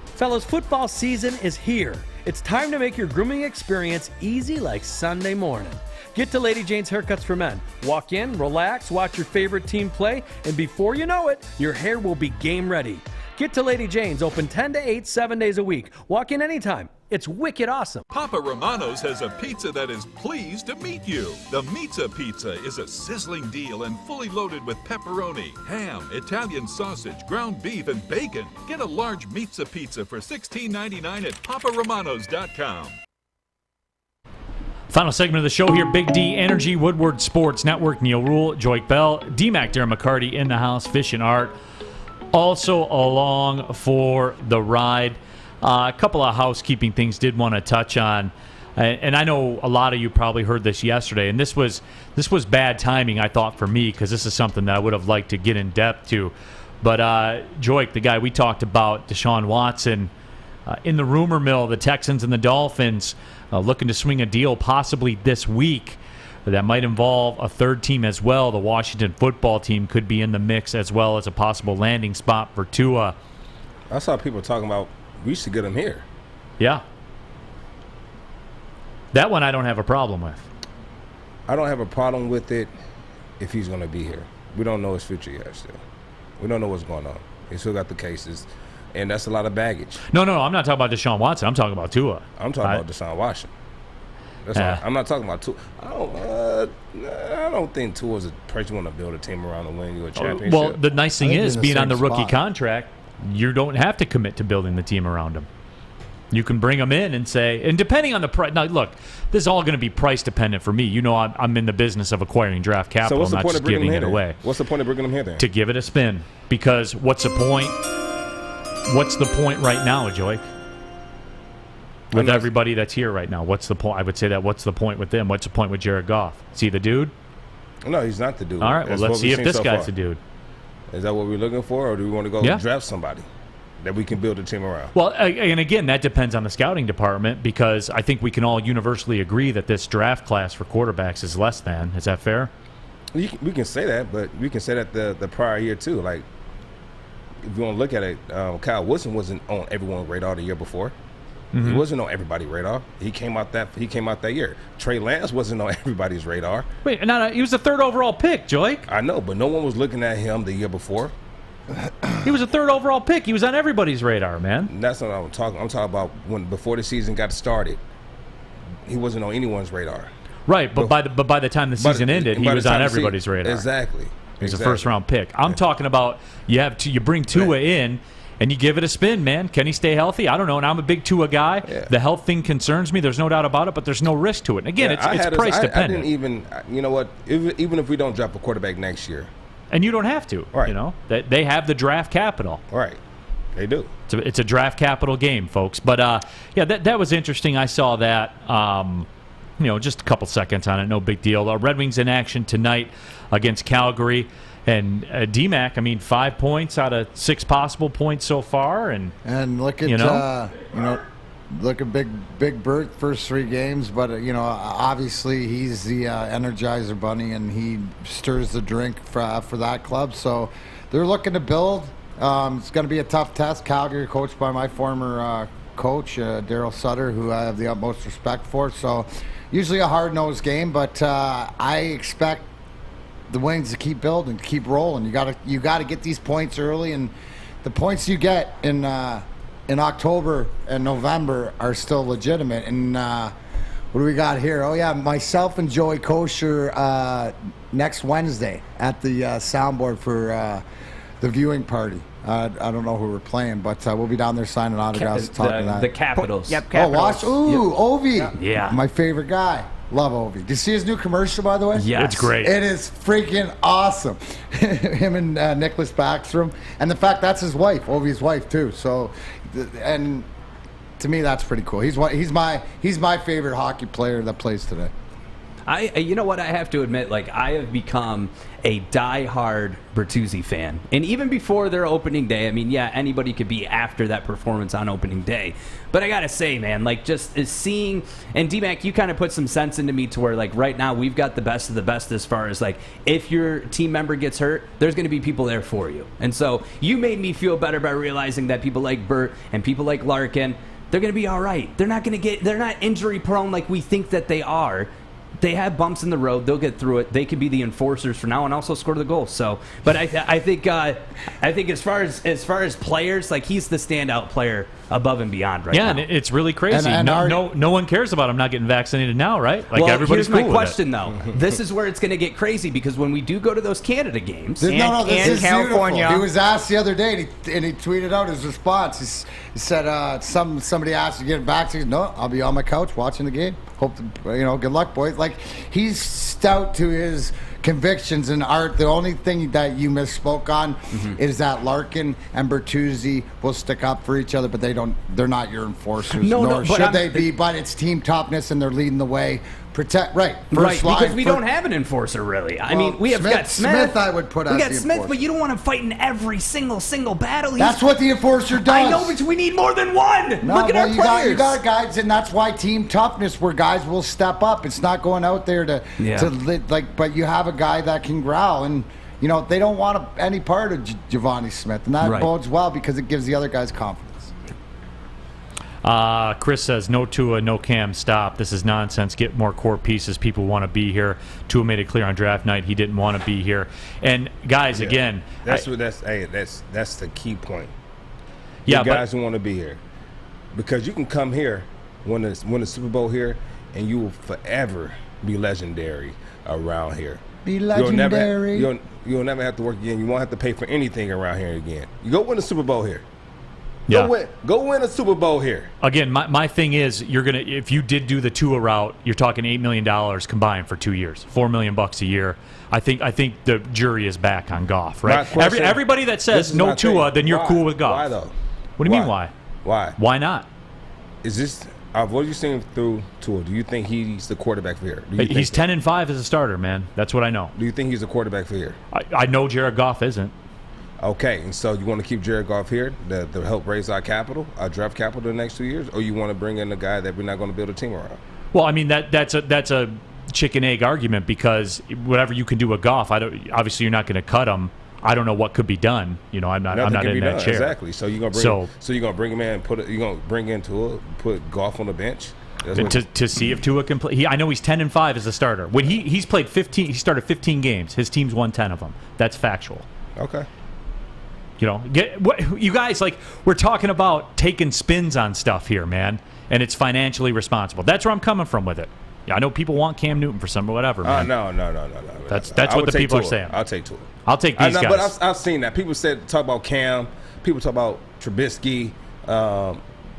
Fellas, football season is here. It's time to make your grooming experience easy like Sunday morning. Get to Lady Jane's Haircuts for Men. Walk in, relax, watch your favorite team play, and before you know it, your hair will be game ready. Get to Lady Jane's, open 10 to 8, 7 days a week. Walk in anytime. It's wicked awesome. Papa Romano's has a pizza that is pleased to meet you. The Mizza Pizza is a sizzling deal and fully loaded with pepperoni, ham, Italian sausage, ground beef, and bacon. Get a large Mizza Pizza for $16.99 at paparomanos.com. Final segment of the show here, Big D Energy, Woodward Sports Network, Neal Ruhl, Joique Bell, D-Mac, Darren McCarty in the house, Fish and Art. Also along for the ride. A couple of housekeeping things did want to touch on. And I know a lot of you probably heard this yesterday. And this was bad timing, I thought, for me, because this is something that I would have liked to get in depth to. But Joique, the guy we talked about, Deshaun Watson, in the rumor mill, the Texans and the Dolphins looking to swing a deal possibly this week. That might involve a third team as well. The Washington football team could be in the mix as well as a possible landing spot for Tua. I saw people talking about we should get him here. Yeah. That one I don't have a problem with. I don't have a problem with it if he's going to be here. We don't know his future yet still. We don't know what's going on. He still got the cases, and that's a lot of baggage. No, I'm not talking about Deshaun Watson. I'm talking about Tua. I'm talking about Deshaun Watson. I'm not talking about Tua. I don't think Tua's a person who want to build a team around to win you a championship. Well, the nice thing is, being on the rookie contract, you don't have to commit to building the team around him. You can bring them in and say, and depending on the price. Now, look, this is all going to be price dependent for me. You know, I'm in the business of acquiring draft capital, what's the not point just of bringing giving him it here away. What's the point of bringing him here then? To give it a spin. Because what's the point? What's the point right now, Joique? With everybody that's here right now, what's the point? I would say that. What's the point with them? What's the point with Jared Goff? Is he the dude? No, he's not the dude. All right, well, let's see if this guy's the dude. Is that what we're looking for, or do we want to go draft somebody that we can build a team around? Well, and again, that depends on the scouting department, because I think we can all universally agree that this draft class for quarterbacks is less than. Is that fair? We can say that, but we can say that the prior year too. Like, if you want to look at it, Kyle Wilson wasn't on everyone's radar the year before. He wasn't on everybody's radar. He came out that year. Trey Lance wasn't on everybody's radar. Wait, no, he was the 3rd overall pick, Joique. I know, but no one was looking at him the year before. He was a 3rd overall pick. He was on everybody's radar, man. And that's not what I'm talking. I'm talking about before the season got started. He wasn't on anyone's radar. Right, but by the time the season ended, he was on everybody's radar. Exactly. He was a 1st round pick. I'm talking about you bring Tua in. And you give it a spin, man. Can he stay healthy? I don't know. And I'm a big Tua guy. Yeah. The health thing concerns me. There's no doubt about it, but there's no risk to it. And again, it's price dependent. I didn't even, you know what, even if we don't draft a quarterback next year. And you don't have to. Right. You know, they have the draft capital. Right. They do. It's a draft capital game, folks. But, yeah, that was interesting. I saw that. Just a couple seconds on it. No big deal. Red Wings in action tonight against Calgary. And D-Mac, 5 points out of 6 possible points so far, and look at look at Big Bert first 3 games, but obviously he's the Energizer Bunny, and he stirs the drink for that club. So they're looking to build. It's going to be a tough test. Calgary, coached by my former coach Daryl Sutter, who I have the utmost respect for. So usually a hard-nosed game, but I expect the Wings to keep building, keep rolling. You got to get these points early, and the points you get in October and November are still legitimate. And what do we got here? Oh yeah, myself and Joey Kosher next Wednesday at the soundboard for the viewing party. I don't know who we're playing, but we'll be down there signing autographs. The Capitals. Yep, Capitals. Ovi. Yeah, my favorite guy. Love Ovi. Did you see his new commercial, by the way? Yeah, it's great. It is freaking awesome. Him and Nicholas Backstrom. And the fact that's his wife, Ovi's wife, too. So, and to me, that's pretty cool. He's my favorite hockey player that plays today. You know what, I have to admit, I have become a die-hard Bertuzzi fan. And even before their opening day, anybody could be after that performance on opening day. But I got to say, man, just seeing, and D-Mac, you kind of put some sense into me to where, right now, we've got the best of the best as far as, if your team member gets hurt, there's going to be people there for you. And so you made me feel better by realizing that people like Bert and people like Larkin, they're going to be all right. They're not injury prone like we think that they are. They have bumps in the road. They'll get through it. They could be the enforcers for now and also score the goals. So, but I think as far as players, he's the standout player above and beyond right now. Yeah, and it's really crazy. No one cares about him not getting vaccinated now, right? Everybody's here's cool my question though. This is where it's going to get crazy, because when we do go to those Canada games this is California, beautiful. He was asked the other day, and he tweeted out his response. He said, somebody asked to get vaccinated. No, I'll be on my couch watching the game. Hope good luck, boys. He's stout to his convictions and Art. The only thing that you misspoke on is that Larkin and Bertuzzi will stick up for each other, but they're not your enforcers. Nor should they be. But it's team toughness, and they're leading the way. Protect right, because we don't have an enforcer really. We have got Smith. I would put. We got Smith, but you don't want to fight in every single battle. That's what the enforcer does. I know, but we need more than one. Look at our players. You got guys, and that's why team toughness, where guys will step up. It's not going out there but you have a guy that can growl, and they don't want any part of Giovanni Smith, and that bodes well because it gives the other guys confidence. Chris says, no Tua, no Cam, stop. This is nonsense. Get more core pieces. People want to be here. Tua made it clear on draft night he didn't want to be here. And, guys, again. That's the key point. Yeah, the guys who want to be here. Because you can come here, win a Super Bowl here, and you will forever be legendary around here. Be legendary. You'll never have to work again. You won't have to pay for anything around here again. You go win a Super Bowl here. Yeah. Go win a Super Bowl here. Again, my thing is, if you did do the Tua route, you're talking $8 million combined for 2 years, $4 million a year. I think the jury is back on Goff, right? Everybody that says no Tua, then you're cool with Goff. Why though? What do you mean why? Why? Why not? Is this? What are you seeing through Tua? Do you think he's the quarterback for here? He's 10-5 as a starter, man. That's what I know. Do you think he's the quarterback for here? I know Jared Goff isn't. Okay, and so you want to keep Jared Goff here to help raise our capital, our draft capital the next 2 years, or you want to bring in a guy that we're not going to build a team around? Well, I mean that's a chicken egg argument, because whatever you can do with Goff, obviously you're not going to cut him. I don't know what could be done. I'm not in that chair. Exactly. So you're gonna bring him in and you're gonna bring in Tua, put Goff on the bench. To see if Tua can play. I know he's 10-5 as a starter. When he's played 15, he started 15 games. His team's won 10 of them. That's factual. Okay. You guys, we're talking about taking spins on stuff here, man, and it's financially responsible. That's where I'm coming from with it. Yeah, I know people want Cam Newton for some whatever, man. No. That's what the people are saying. I'll take Tua. I'll take these guys. But I've seen that. People talk about Cam. People talk about Trubisky.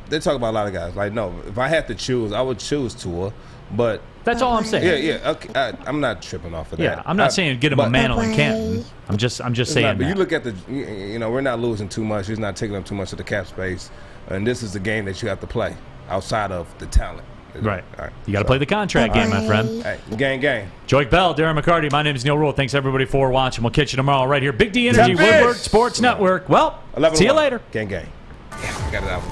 They talk about a lot of guys. No, if I had to choose, I would choose Tua. But that's all I'm saying. Yeah. Okay, I'm not tripping off of that. Yeah, I'm not saying get him a Mantle and Canton. I'm just saying. But you look at we're not losing too much. He's not taking up too much of the cap space, and this is the game that you have to play outside of the talent. Right. You got to play the contract game, my friend. Hey, gang. Joique Bell, Darren McCarty. My name is Neal Ruhl. Thanks, everybody, for watching. We'll catch you tomorrow right here. Big D Energy, Woodward Sports Network. Well, see you later. Gang. Yeah, got it out.